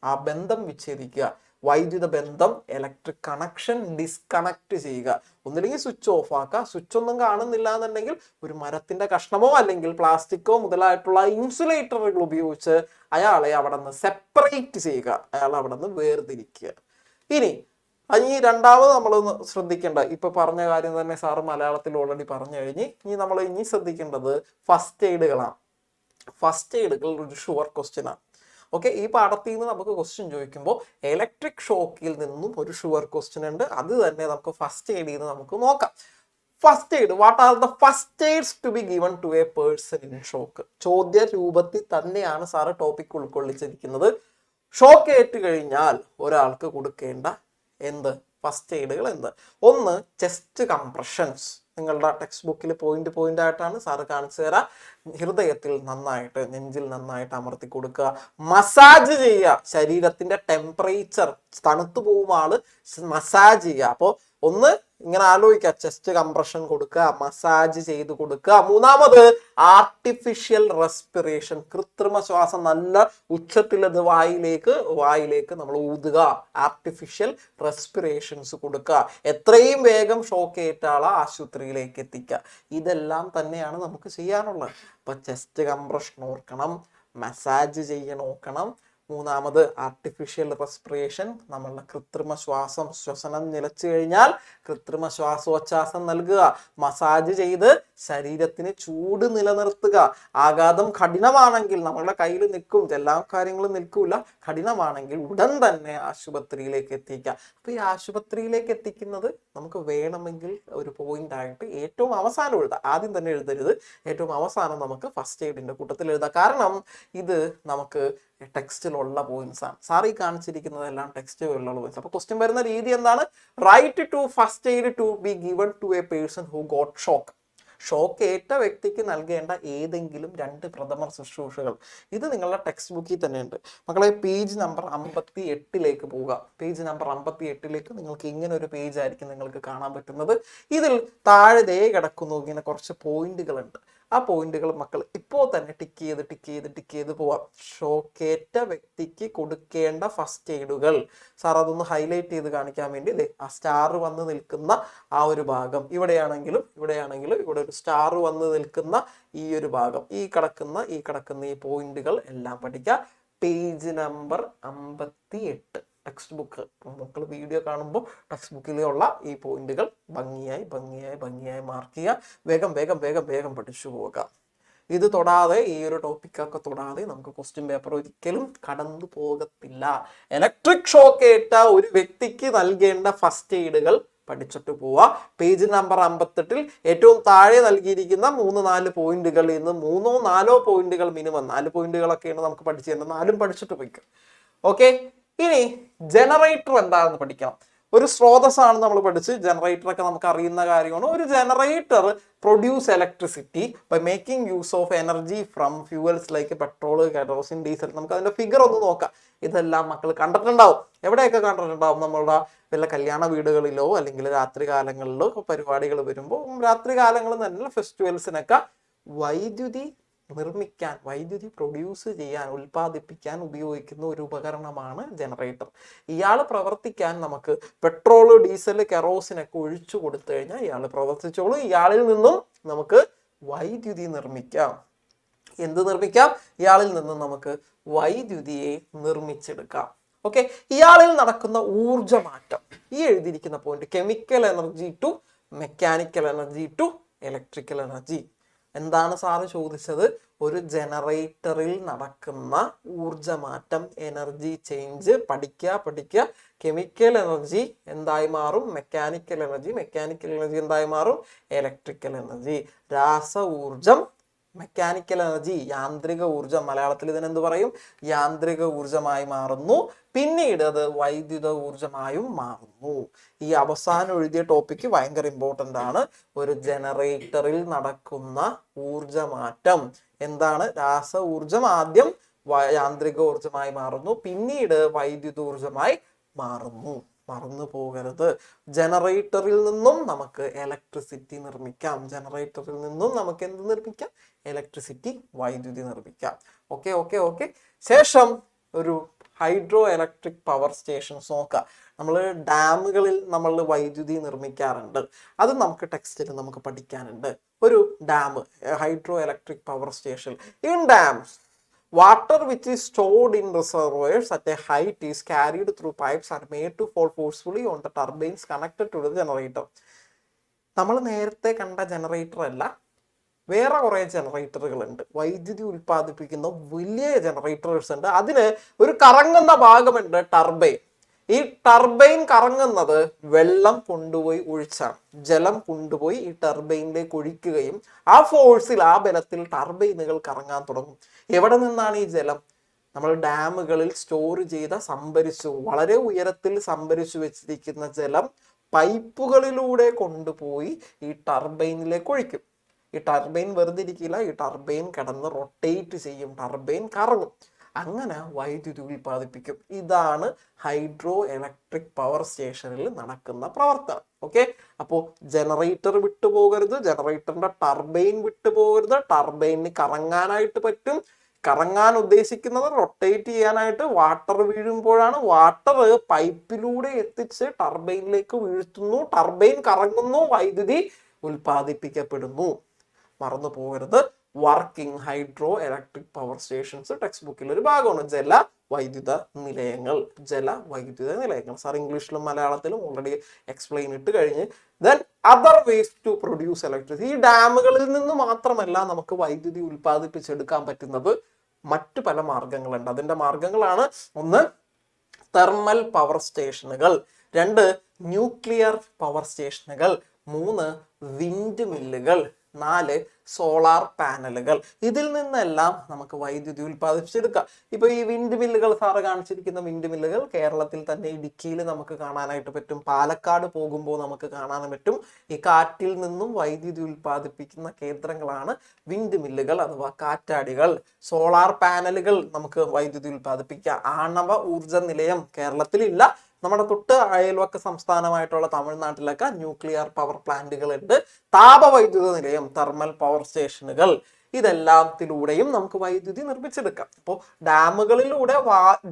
ആ ബന്ധം വിച്ഛേദിക്കുക. വൈദ്യുത ബന്ധം, ഇലക്ട്രിക് കണക്ഷൻ ഡിസ്കണക്ട് ചെയ്യുക. ഒന്നില്ലെങ്കിൽ സ്വിച്ച് ഓഫ് ആക്കുക. സ്വിച്ച് ഒന്നും കാണുന്നില്ല എന്നുണ്ടെങ്കിൽ ഒരു മരത്തിന്റെ കഷ്ണമോ അല്ലെങ്കിൽ പ്ലാസ്റ്റിക്കോ മുതലായിട്ടുള്ള ഇൻസുലേറ്ററുകൾ ഉപയോഗിച്ച് അയാളെ അവിടെ നിന്ന് സെപ്പറേറ്റ് ചെയ്യുക, അയാളെ അവിടെ നിന്ന് വേർതിരിക്കുക. ഈ രണ്ടാമത് നമ്മളൊന്ന് ശ്രദ്ധിക്കേണ്ട, ഇപ്പൊ പറഞ്ഞ കാര്യം തന്നെ സാറ് മലയാളത്തിൽ ഓൾറെഡി പറഞ്ഞു കഴിഞ്ഞ്. നമ്മൾ ശ്രദ്ധിക്കേണ്ടത് ഫസ്റ്റ് എയ്ഡുകളാണ്. ഫസ്റ്റ് എയ്ഡുകൾ ഒരു ഷുവർ ക്വസ്റ്റ്യൻ ആണ്. ഓക്കെ, ഈ പാഠത്തിൽ നിന്ന് നമുക്ക് ക്വസ്റ്റ്യൻ ചോദിക്കുമ്പോൾ ഇലക്ട്രിക് ഷോക്കിൽ നിന്നും ഒരു ഷുവർ ക്വസ്റ്റ്യൻ ഉണ്ട്. അത് തന്നെ നമുക്ക് ഫസ്റ്റ് എയ്ഡിൽ നിന്ന് നമുക്ക് നോക്കാം. First aid, what are the first aids to be given to a person in shock? ചോദ്യ രൂപത്തിൽ തന്നെയാണ് സാറ് ടോപ്പിക് ഉൾക്കൊള്ളിച്ചിരിക്കുന്നത്. ഷോക്ക് ഏറ്റു കഴിഞ്ഞാൽ ഒരാൾക്ക് കൊടുക്കേണ്ട ഫസ്റ്റ് എയ്ഡുകൾ എന്ത്? ഒന്ന്, ചെസ്റ്റ് കംപ്രഷൻസ്. നിങ്ങളുടെ ടെക്സ്റ്റ് ബുക്കിൽ പോയിന്റ് ആയിട്ടാണ് സാറ് കാണിച്ചു തരാം. ഹൃദയത്തിൽ നന്നായിട്ട്, നെഞ്ചിൽ നന്നായിട്ട് അമർത്തി കൊടുക്കുക, മസാജ് ചെയ്യുക. ശരീരത്തിന്റെ ടെമ്പറേച്ചർ തണുത്തു പോകുമ്പോൾ ആള് മസാജ് ചെയ്യുക. അപ്പോൾ ഒന്ന് ഇങ്ങനെ ആലോചിക്കുക, ചെസ്റ്റ് കംപ്രഷൻ കൊടുക്കുക, മസാജ് ചെയ്ത് കൊടുക്കുക. മൂന്നാമത് ആർട്ടിഫിഷ്യൽ റെസ്പിറേഷൻ, കൃത്രിമ ശ്വാസം നല്ല ഉച്ചത്തിലത് വായിലേക്ക് നമ്മൾ ഊതുക, ആർട്ടിഫിഷ്യൽ റെസ്പിറേഷൻസ് കൊടുക്കുക. എത്രയും വേഗം ഷോക്ക് ഏറ്റ ആളെ ആശുപത്രിയിലേക്ക് എത്തിക്കുക. ഇതെല്ലാം തന്നെയാണ് നമുക്ക് ചെയ്യാനുള്ളത്. അപ്പൊ ചെസ്റ്റ് കംപ്രഷൻ ഓർക്കണം, മസാജ് ചെയ്യാൻ നോക്കണം. മൂന്നാമത് ആർട്ടിഫിഷ്യൽ റെസ്പിറേഷൻ, നമ്മളുടെ കൃത്രിമ ശ്വസനം നിലച്ചു കഴിഞ്ഞാൽ കൃത്രിമ ശ്വാസോച്ഛ്വാസം നൽകുക, മസാജ് ചെയ്ത് ശരീരത്തിന് ചൂട് നിലനിർത്തുക. ആഘാതം കഠിനമാണെങ്കിൽ നമ്മളുടെ കയ്യിൽ നിൽക്കും, എല്ലാ കാര്യങ്ങളും നിൽക്കൂല. കഠിനമാണെങ്കിൽ ഉടൻ തന്നെ ആശുപത്രിയിലേക്ക് എത്തിക്കുക. അപ്പൊ ഈ ആശുപത്രിയിലേക്ക് എത്തിക്കുന്നത് നമുക്ക് വേണമെങ്കിൽ ഒരു പോയിന്റ് ആയിട്ട് ഏറ്റവും അവസാനം എഴുതാം. ആദ്യം തന്നെ എഴുതരുത്, ഏറ്റവും അവസാനം നമുക്ക് ഫസ്റ്റ് എയ്ഡിന്റെ കൂട്ടത്തിൽ എഴുതാം. കാരണം ഇത് നമുക്ക് ടെക്സ്റ്റിലുള്ള പോയിന്റ്സ് ആണ്. സാർ ഈ കാണിച്ചിരിക്കുന്നതെല്ലാം ടെക്സ്റ്റിലുള്ള പോയിന്റ്സ്. അപ്പൊ ക്വസ്റ്റ്യൻ വരുന്ന രീതി എന്താണ്? Write two first aid to be given to a person who got shock. Shock ഏറ്റ വ്യക്തിക്ക് നൽകേണ്ട ഏതെങ്കിലും 2 പ്രഥമ ശുശ്രൂഷകൾ. ഇത് നിങ്ങളുടെ ടെക്സ്റ്റ് ബുക്കിൽ തന്നെയുണ്ട് മക്കളെ. പേജ് നമ്പർ 58 പോവുക. പേജ് നമ്പർ 58 നിങ്ങൾക്ക് ഇങ്ങനെ ഒരു പേജ് ആയിരിക്കും നിങ്ങൾക്ക് കാണാൻ പറ്റുന്നത്. ഇതിൽ താഴെ കിടക്കുന്നു ഇങ്ങനെ കുറച്ച് പോയിന്റുകൾ ഉണ്ട്. ആ പോയിന്റുകൾ മക്കൾ ഇപ്പോൾ തന്നെ ടിക്ക് ചെയ്ത് പോവാം. ഷോക്കേറ്റ വ്യക്തിക്ക് കൊടുക്കേണ്ട ഫസ്റ്റ് എയ്ഡുകൾ. സാർ അതൊന്ന് ഹൈലൈറ്റ് ചെയ്ത് കാണിക്കാൻ വേണ്ടി ആ സ്റ്റാർ വന്ന് നിൽക്കുന്ന ആ ഒരു ഭാഗം, ഇവിടെയാണെങ്കിലും ഇവിടെ ഒരു സ്റ്റാർ വന്ന് നിൽക്കുന്ന ഈ ഒരു ഭാഗം, ഈ കിടക്കുന്ന ഈ പോയിന്റുകൾ എല്ലാം പഠിക്കുക. Page number 58 text book. മക്കൾ വീഡിയോ കാണുമ്പോൾ ടെക്സ്റ്റ് ബുക്കിലുള്ള ഈ പോയിന്റുകൾ ഭംഗിയായി മാർക്ക് ചെയ്യുക. വേഗം പഠിച്ചു പോവുക. ഇത് തൊടാതെ, ഈ ഒരു ടോപ്പിക്കൊക്കെ തൊടാതെ നമുക്ക് ക്വസ്റ്റ്യൻ പേപ്പർ ഒരിക്കലും കടന്നു പോകത്തില്ല. ഇലക്ട്രിക് ഷോക്ക് ഏറ്റ ഒരു വ്യക്തിക്ക് നൽകേണ്ട ഫസ്റ്റ് എയ്ഡുകൾ പഠിച്ചിട്ട് പോവാ. പേജ് നമ്പർ 58 ഏറ്റവും താഴെ നൽകിയിരിക്കുന്ന 3-4 പോയിന്റുകളിൽ നിന്ന് 3-4 പോയിന്റുകൾ മിനിമം, 4 പോയിന്റുകളൊക്കെയാണ് നമുക്ക് പഠിച്ചു തരുന്നത്. 4 പഠിച്ചിട്ട് പോയിക്കും. ഓക്കെ, ഇനി ജനറേറ്റർ എന്താണെന്ന് പഠിക്കണം. ഒരു സ്രോതസ്സാണ് നമ്മൾ പഠിച്ച്. ജനറേറ്റർ ഒക്കെ നമുക്ക് അറിയുന്ന കാര്യമാണ്. ഒരു generator produce electricity by making use of energy from fuels like petrol, kerosene, diesel. നമുക്ക് അതിന്റെ ഫിഗർ ഒന്ന് നോക്കാം. ഇതെല്ലാം മക്കൾ കണ്ടിട്ടുണ്ടാവും. എവിടെയൊക്കെ കണ്ടിട്ടുണ്ടാവും? നമ്മളുടെ വല്ല കല്യാണ വീടുകളിലോ അല്ലെങ്കിൽ രാത്രി കാലങ്ങളിലോ പരിപാടികൾ വരുമ്പോൾ, രാത്രി കാലങ്ങളിൽ തന്നെ ഫെസ്റ്റിവൽസിനൊക്കെ വൈദ്യുതി നിർമ്മിക്കാൻ, വൈദ്യുതി പ്രൊഡ്യൂസ് ചെയ്യാൻ, ഉൽപ്പാദിപ്പിക്കാൻ ഉപയോഗിക്കുന്ന ഒരു ഉപകരണമാണ് ജനറേറ്റർ. ഇയാൾ പ്രവർത്തിക്കാൻ നമുക്ക് പെട്രോൾ, ഡീസൽ, കെറോസിനൊക്കെ ഒഴിച്ചു കൊടുത്തു കഴിഞ്ഞാൽ ഇയാൾ പ്രവർത്തിച്ചോളൂ. ഇയാളിൽ നിന്നും നമുക്ക് വൈദ്യുതി നിർമ്മിക്കാം. എന്ത് നിർമ്മിക്കാം? ഇയാളിൽ നിന്നും നമുക്ക് വൈദ്യുതിയെ നിർമ്മിച്ചെടുക്കാം. ഓക്കെ, ഇയാളിൽ നടക്കുന്ന ഊർജമാറ്റം, ഈ എഴുതിയിരിക്കുന്ന point, chemical energy to mechanical energy to electrical energy. എന്താണ് സാറ് ചോദിച്ചത്? ഒരു ജനറേറ്ററിൽ നടക്കുന്ന ഊർജമാറ്റം, എനർജി ചേഞ്ച് പഠിക്കുക. കെമിക്കൽ എനർജി എന്തായി മാറും? മെക്കാനിക്കൽ എനർജി എന്തായി മാറും? Electrical energy. രാസ ഊർജം, മെക്കാനിക്കൽ എനർജി, യാന്ത്രിക ഊർജം. മലയാളത്തിൽ ഇതിനെന്ത് പറയും? യാന്ത്രിക ഊർജമായി മാറുന്നു. പിന്നീട് അത് വൈദ്യുത ഊർജമായും മാറുന്നു. ഈ അവസാനം എഴുതിയ ടോപ്പിക്ക് ഭയങ്കര ഇമ്പോർട്ടൻ്റ് ആണ്. ഒരു ജനറേറ്ററിൽ നടക്കുന്ന ഊർജമാറ്റം എന്താണ്? രാസ ഊർജം ആദ്യം യാന്ത്രിക ഊർജമായി മാറുന്നു, പിന്നീട് വൈദ്യുത ഊർജമായി മാറുന്നു. മറന്നു പോകരുത്. ജനറേറ്ററിൽ നിന്നും നമുക്ക് ഇലക്ട്രിസിറ്റി നിർമ്മിക്കാം. ജനറേറ്ററിൽ നിന്നും നമുക്ക് എന്ത് നിർമ്മിക്കാം? ഇലക്ട്രിസിറ്റി, വൈദ്യുതി നിർമ്മിക്കാം. ഓക്കെ. ശേഷം ഒരു ഹൈഡ്രോ ഇലക്ട്രിക് പവർ സ്റ്റേഷൻസ് നോക്കാം. നമ്മൾ ഡാമുകളിൽ നമ്മൾ വൈദ്യുതി നിർമ്മിക്കാറുണ്ട്. അത് നമുക്ക് ടെക്സ്റ്റിൽ നമുക്ക് പഠിക്കാനുണ്ട്. ഒരു dam, hydro electric power station. In dams, water which is stored in reservoirs at a height is carried through pipes and made to fall forcefully on the turbines connected to the generator. നമ്മൾ നേരത്തെ കണ്ട generator അല്ല, വേറെ കുറേ ജനറേറ്ററുകളുണ്ട്. വൈദ്യുതി ഉൽപ്പാദിപ്പിക്കുന്ന വലിയ generators ഉണ്ട്. അതിന് ഒരു കറങ്ങുന്ന ഭാഗമുണ്ട്, ടർബൈൻ. ഈ ടർബൈൻ കറങ്ങുന്നത് വെള്ളം കൊണ്ടുപോയി ഒഴിച്ചാണ്. ജലം കൊണ്ടുപോയി ഈ ടർബൈനിലേക്ക് ഒഴിക്കുകയും ആ ഫോഴ്സിൽ, ആ ബലത്തിൽ ടർബൈനുകൾ കറങ്ങാൻ തുടങ്ങും. എവിടെ നിന്നാണ് ഈ ജലം? നമ്മൾ ഡാമുകളിൽ സ്റ്റോർ ചെയ്ത, വളരെ ഉയരത്തിൽ സംഭരിച്ചു വെച്ചിരിക്കുന്ന ജലം പൈപ്പുകളിലൂടെ കൊണ്ടുപോയി ഈ ടർബൈനിലേക്ക് ഒഴിക്കും. ഈ ടർബൈൻ വെറുതെ ഇരിക്കില്ല, ഈ ടർബൈൻ കിടന്ന് റൊട്ടേറ്റ് ചെയ്യും, ടർബൈൻ കറങ്ങും, അങ്ങനെ വൈദ്യുതി ഉൽപ്പാദിപ്പിക്കും. ഇതാണ് ഹൈഡ്രോ ഇലക്ട്രിക് പവർ സ്റ്റേഷനിൽ നടക്കുന്ന പ്രവർത്തനം. ഓക്കെ, അപ്പോൾ ജനറേറ്റർ വിട്ടുപോകരുത്, ജനറേറ്ററിന്റെ ടർബൈൻ വിട്ടുപോകരുത്. ടർബൈനിന് കറങ്ങാനായിട്ട് പറ്റും. കറങ്ങാൻ ഉദ്ദേശിക്കുന്നത് റൊട്ടേറ്റ് ചെയ്യാനായിട്ട് വാട്ടർ വീഴുമ്പോഴാണ്. വാട്ടർ പൈപ്പിലൂടെ എത്തിച്ച് ടർബൈനിലേക്ക് വീഴ്ത്തുന്നു, ടർബൈൻ കറങ്ങുന്നു, വൈദ്യുതി ഉൽപ്പാദിപ്പിക്കപ്പെടുന്നു. മറന്നു പോകരുത്, working hydro electric power stations text ബുക്കിൽ ഒരു ഭാഗമാണ്. ജലവൈദ്യുത നിലയങ്ങൾ, ജലവൈദ്യുത നിലയങ്ങൾ. സാർ ഇംഗ്ലീഷിലും മലയാളത്തിലും ഓൾറെഡി എക്സ്പ്ലെയിൻ ഇട്ട് കഴിഞ്ഞ്. Then other ways to produce electricity. ഈ ഡാമുകളിൽ നിന്ന് മാത്രമല്ല നമുക്ക് വൈദ്യുതി ഉൽപ്പാദിപ്പിച്ചെടുക്കാൻ പറ്റുന്നത്, മറ്റു പല മാർഗങ്ങളുണ്ട്. അതിന്റെ മാർഗങ്ങളാണ്: ഒന്ന്, തെർമൽ പവർ സ്റ്റേഷനുകൾ; രണ്ട്, ന്യൂക്ലിയർ പവർ സ്റ്റേഷനുകൾ; മൂന്ന്, വിൻഡ് മില്ലുകൾ; നാല്, സോളാർ പാനലുകൾ. ഇതിൽ നിന്നെല്ലാം നമുക്ക് വൈദ്യുതി ഉൽപ്പാദിപ്പിച്ചെടുക്കാം. ഇപ്പൊ ഈ വിൻഡ് മില്ലുകൾ, സാറ് കാണിച്ചിരിക്കുന്ന വിൻഡ് മില്ലുകൾ കേരളത്തിൽ തന്നെ ഇടുക്കിയിൽ നമുക്ക് കാണാനായിട്ട് പറ്റും, പാലക്കാട് പോകുമ്പോൾ നമുക്ക് കാണാൻ പറ്റും. ഈ കാറ്റിൽ നിന്നും വൈദ്യുതി ഉൽപ്പാദിപ്പിക്കുന്ന കേന്ദ്രങ്ങളാണ് വിൻഡ് മില്ലുകൾ അഥവാ കാറ്റാടികൾ. സോളാർ പാനലുകൾ നമുക്ക് വൈദ്യുതി ഉൽപ്പാദിപ്പിക്കാം. ആണവ ഊർജ നിലയം കേരളത്തിലില്ല, നമ്മുടെ തൊട്ട് അയൽവക്ക സംസ്ഥാനമായിട്ടുള്ള തമിഴ്നാട്ടിലൊക്കെ ന്യൂക്ലിയർ പവർ പ്ലാന്റുകൾ ഉണ്ട്. താപവൈദ്യുത നിലയം, തെർമൽ പവർ സ്റ്റേഷനുകൾ, ഇതെല്ലാത്തിലൂടെയും നമുക്ക് വൈദ്യുതി നിർമ്മിച്ചെടുക്കാം. അപ്പോൾ ഡാമുകളിലൂടെ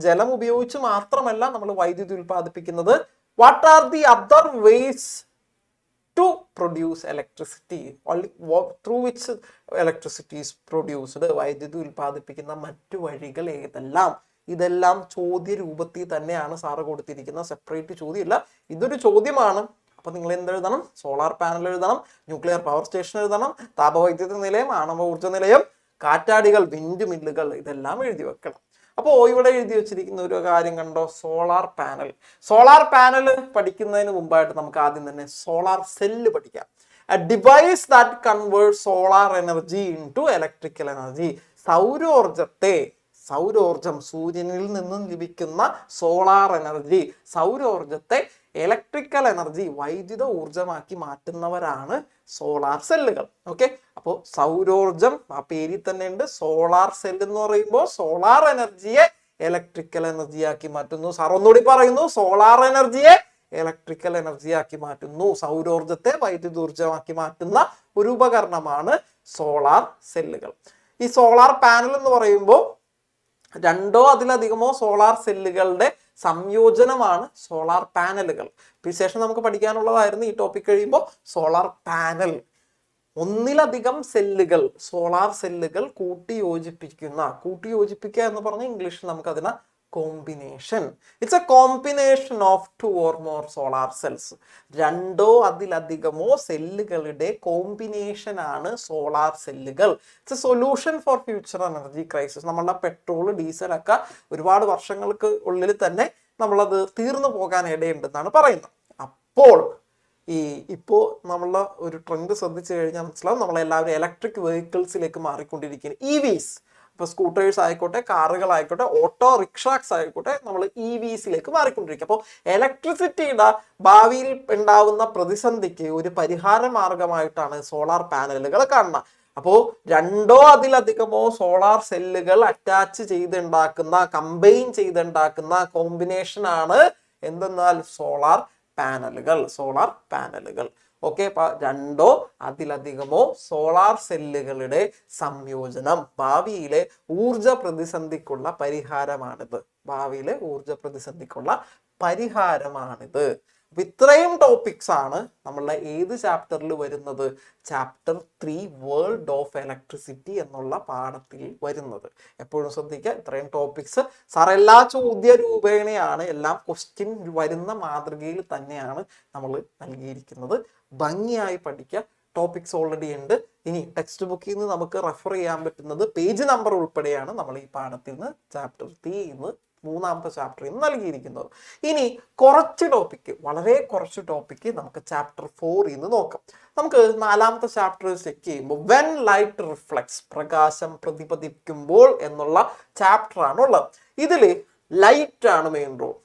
ജലം ഉപയോഗിച്ച് മാത്രമല്ല നമ്മൾ വൈദ്യുതി ഉൽപ്പാദിപ്പിക്കുന്നത്. What are the other ways to produce electricity, through which electricity is produced? വൈദ്യുതി ഉൽപ്പാദിപ്പിക്കുന്ന മറ്റു വഴികൾ ഏതെല്ലാം? ഇതെല്ലാം ചോദ്യ രൂപത്തിൽ തന്നെയാണ് സാറ് കൊടുത്തിരിക്കുന്നത്, സെപ്പറേറ്റ് ചോദ്യമല്ല. ഇതൊരു ചോദ്യമാണ്. അപ്പൊ നിങ്ങൾ എന്തെഴുതണം? സോളാർ പാനൽ എഴുതണം, ന്യൂക്ലിയർ പവർ സ്റ്റേഷൻ എഴുതണം, താപവൈദ്യുത നിലയം, ആണവ ഊർജ്ജ നിലയം, കാറ്റാടികൾ, വിൻഡ് മില്ലുകൾ, ഇതെല്ലാം എഴുതി വെക്കണം. അപ്പോൾ ഇവിടെ എഴുതി വെച്ചിരിക്കുന്ന ഒരു കാര്യം കണ്ടോ, സോളാർ പാനൽ. സോളാർ പാനൽ പഠിക്കുന്നതിന് മുമ്പായിട്ട് നമുക്ക് ആദ്യം തന്നെ സോളാർ സെല്ല് പഠിക്കാം. A device that converts solar energy into electrical energy. സൗരോർജം, സൂര്യനിൽ നിന്നും ലഭിക്കുന്ന സോളാർ എനർജി, സൗരോർജത്തെ ഇലക്ട്രിക്കൽ എനർജി, വൈദ്യുത ഊർജമാക്കി മാറ്റുന്നവരാണ് സോളാർ സെല്ലുകൾ. ഓക്കെ, അപ്പോൾ സൗരോർജം ആ പേരിൽ തന്നെ ഉണ്ട്. സോളാർ സെൽ എന്ന് പറയുമ്പോൾ സോളാർ എനർജിയെ ഇലക്ട്രിക്കൽ എനർജിയാക്കി മാറ്റുന്നു. സാർ ഒന്നുകൂടി പറയുന്നു, സോളാർ എനർജിയെ ഇലക്ട്രിക്കൽ എനർജിയാക്കി മാറ്റുന്നു. സൗരോർജത്തെ വൈദ്യുതോർജമാക്കി മാറ്റുന്ന ഒരു ഉപകരണമാണ് സോളാർ സെല്ലുകൾ. ഈ സോളാർ പാനൽ എന്ന് പറയുമ്പോൾ രണ്ടോ അതിലധികമോ സോളാർ സെല്ലുകളുടെ സംയോജനമാണ് സോളാർ പാനലുകൾ. ശേഷം നമുക്ക് പഠിക്കാനുള്ളതായിരുന്നു ഈ ടോപ്പിക് കഴിയുമ്പോൾ സോളാർ പാനൽ. ഒന്നിലധികം സെല്ലുകൾ, സോളാർ സെല്ലുകൾ കൂട്ടിയോജിപ്പിക്കുക എന്ന് പറഞ്ഞ ഇംഗ്ലീഷിൽ നമുക്ക് അതിനെ combination. It's A combination of 2 or more solar cells. രണ്ടോ അതിലധികമോ സെല്ലുകളുടെ കോമ്പിനേഷൻ ആണ് സോളാർ സെല്ലുകൾ. It's A solution for future energy crisis. നമ്മളുടെ പെട്രോൾ, ഡീസലൊക്കെ ഒരുപാട് വർഷങ്ങൾക്ക് ഉള്ളിൽ തന്നെ നമ്മളത് തീർന്നു പോകാൻ ഇടയുണ്ടെന്നാണ് പറയുന്നത്. അപ്പോൾ ഇപ്പോൾ നമ്മളെ ഒരു ട്രെൻഡ് ശ്രദ്ധിച്ചു കഴിഞ്ഞാൽ മനസ്സിലാവും, നമ്മളെല്ലാവരും ഇലക്ട്രിക് വെഹിക്കിൾസിലേക്ക് മാറിക്കൊണ്ടിരിക്കുകയാണ്. EVs, ഇപ്പൊ സ്കൂട്ടേഴ്സ് ആയിക്കോട്ടെ, കാറുകളായിക്കോട്ടെ, ഓട്ടോ റിക്ഷാസ് ആയിക്കോട്ടെ, നമ്മൾ EVസിലേക്ക് മാറിക്കൊണ്ടിരിക്കുക. അപ്പോൾ ഇലക്ട്രിസിറ്റിയുടെ ഭാവിയിൽ ഉണ്ടാവുന്ന പ്രതിസന്ധിക്ക് ഒരു പരിഹാര മാർഗമായിട്ടാണ് സോളാർ പാനലുകൾ കാണുന്നത്. അപ്പോൾ രണ്ടോ അതിലധികമോ സോളാർ സെല്ലുകൾ അറ്റാച്ച് ചെയ്തുണ്ടാക്കുന്ന, കമ്പൈൻ ചെയ്തുണ്ടാക്കുന്ന കോമ്പിനേഷൻ ആണ് എന്തെന്നാൽ സോളാർ പാനലുകൾ. ഓക്കെ, അപ്പൊ രണ്ടോ അതിലധികമോ സോളാർ സെല്ലുകളുടെ സംയോജനം ഭാവിയിലെ ഊർജ പ്രതിസന്ധിക്കുള്ള പരിഹാരമാണിത്. അപ്പൊ ഇത്രയും ടോപ്പിക്സ് ആണ് നമ്മളുടെ ഏത് ചാപ്റ്ററിൽ വരുന്നത്? ചാപ്റ്റർ 3 വേൾഡ് ഓഫ് ഇലക്ട്രിസിറ്റി എന്നുള്ള പാഠത്തിൽ വരുന്നത്. എപ്പോഴും ശ്രദ്ധിക്കുക, ഇത്രയും ടോപ്പിക്സ് സാർ എല്ലാ ചോദ്യ രൂപേണയാണ്, എല്ലാം ക്വസ്റ്റ്യൻ വരുന്ന മാതൃകയിൽ തന്നെയാണ് നമ്മൾ നൽകിയിരിക്കുന്നത്. ഭംഗിയായി പഠിക്കുക. ടോപ്പിക്സ് ഓൾറെഡി ഉണ്ട്. ഇനി ടെക്സ്റ്റ് ബുക്കിൽ നിന്ന് നമുക്ക് റെഫർ ചെയ്യാൻ പറ്റുന്നത് പേജ് നമ്പർ ഉൾപ്പെടെയാണ് നമ്മൾ ഈ പാഠത്തിൽ നിന്ന് ചാപ്റ്റർ 3 മൂന്നാമത്തെ ചാപ്റ്ററിൽ നിന്ന് നൽകിയിരിക്കുന്നത്. ഇനി വളരെ കുറച്ച് ടോപ്പിക്ക് നമുക്ക് ചാപ്റ്റർ 4 നോക്കാം. നമുക്ക് 4ാമത്തെ ചാപ്റ്റർ ചെക്ക് ചെയ്യുമ്പോൾ വെൻ ലൈറ്റ് റിഫ്ലക്ട്സ്, പ്രകാശം പ്രതിപതിക്കുമ്പോൾ എന്നുള്ള ചാപ്റ്റർ ആണുള്ളത്. ഇതിൽ ലൈറ്റ് ആണ് മെയിൻ റോൾ.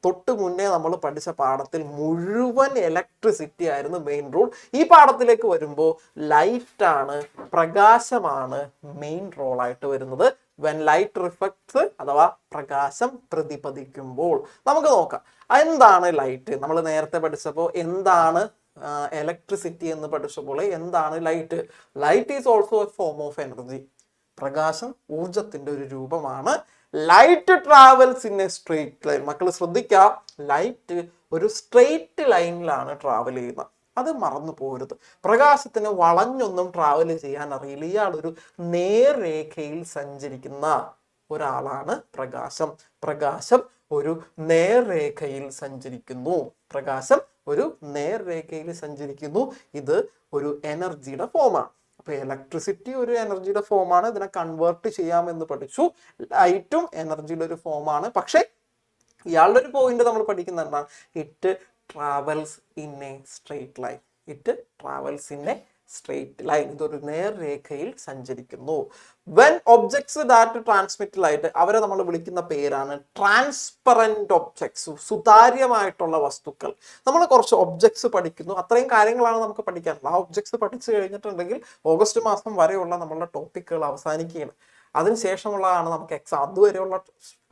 തൊട്ട് മുന്നേ നമ്മൾ പഠിച്ച പാഠത്തിൽ മുഴുവൻ ഇലക്ട്രിസിറ്റി ആയിരുന്നു മെയിൻ റൂൾ. ഈ പാഠത്തിലേക്ക് വരുമ്പോൾ ലൈറ്റാണ്, പ്രകാശമാണ് മെയിൻ റോളായിട്ട് വരുന്നത്. വെൻ ലൈറ്റ് റിഫ്ലക്ട്സ് അഥവാ പ്രകാശം പ്രതിപതിക്കുമ്പോൾ. നമുക്ക് നോക്കാം എന്താണ് ലൈറ്റ്. നമ്മൾ നേരത്തെ പഠിച്ചപ്പോൾ എന്താണ് ഇലക്ട്രിസിറ്റി എന്ന് പഠിച്ചപ്പോൾ എന്താണ് light. Light is also A form of energy. പ്രകാശം ഊർജത്തിന്റെ ഒരു രൂപമാണ്. Light travels in A straight line. മക്കൾ ശ്രദ്ധിക്കുക, ലൈറ്റ് ഒരു സ്ട്രെയിറ്റ് ലൈനിലാണ് ട്രാവൽ ചെയ്യുന്നത്. അത് മറന്നു പോകരുത്. പ്രകാശത്തിന് വളഞ്ഞൊന്നും ട്രാവൽ ചെയ്യാൻ അറിയില്ല. ഇയാളൊരു നേർരേഖയിൽ സഞ്ചരിക്കുന്ന ഒരാളാണ് പ്രകാശം. പ്രകാശം ഒരു നേർരേഖയിൽ സഞ്ചരിക്കുന്നു. പ്രകാശം ഒരു നേർരേഖയിൽ സഞ്ചരിക്കുന്നു. ഇത് ഒരു എനർജിയുടെ ഫോമാണ്. അപ്പൊ ഇലക്ട്രിസിറ്റി ഒരു എനർജിയുടെ ഫോമാണ്. ഇതിനെ കൺവേർട്ട് ചെയ്യാമെന്ന് പഠിച്ചു. ലൈറ്റും എനർജിയുടെ ഒരു ഫോമാണ്. പക്ഷെ ഇയാളുടെ ഒരു പോയിന്റ് നമ്മൾ പഠിക്കുന്ന എന്താണ്? It travels in A straight line. It travels in A straight line. ഇതൊരു നേർരേഖയിൽ സഞ്ചരിക്കുന്നു. When objects that transmit light, അവരെ നമ്മൾ വിളിക്കുന്ന പേരാണ് ട്രാൻസ്പെറന്റ് ഒബ്ജക്ട്സ്. സുതാര്യമായിട്ടുള്ള വസ്തുക്കൾ. നമ്മൾ കുറച്ച് ഒബ്ജക്ട്സ് പഠിക്കുന്നു. അത്രയും കാര്യങ്ങളാണ് നമുക്ക് പഠിക്കാനുള്ളത്. ആ ഒബ്ജക്ട്സ് പഠിച്ചു കഴിഞ്ഞിട്ടുണ്ടെങ്കിൽ ഓഗസ്റ്റ് മാസം വരെയുള്ള നമ്മളുടെ ടോപ്പിക്കുകൾ അവസാനിക്കുകയാണ്. അതിനുശേഷമുള്ളതാണ് നമുക്ക് എക്സാം. അതുവരെയുള്ള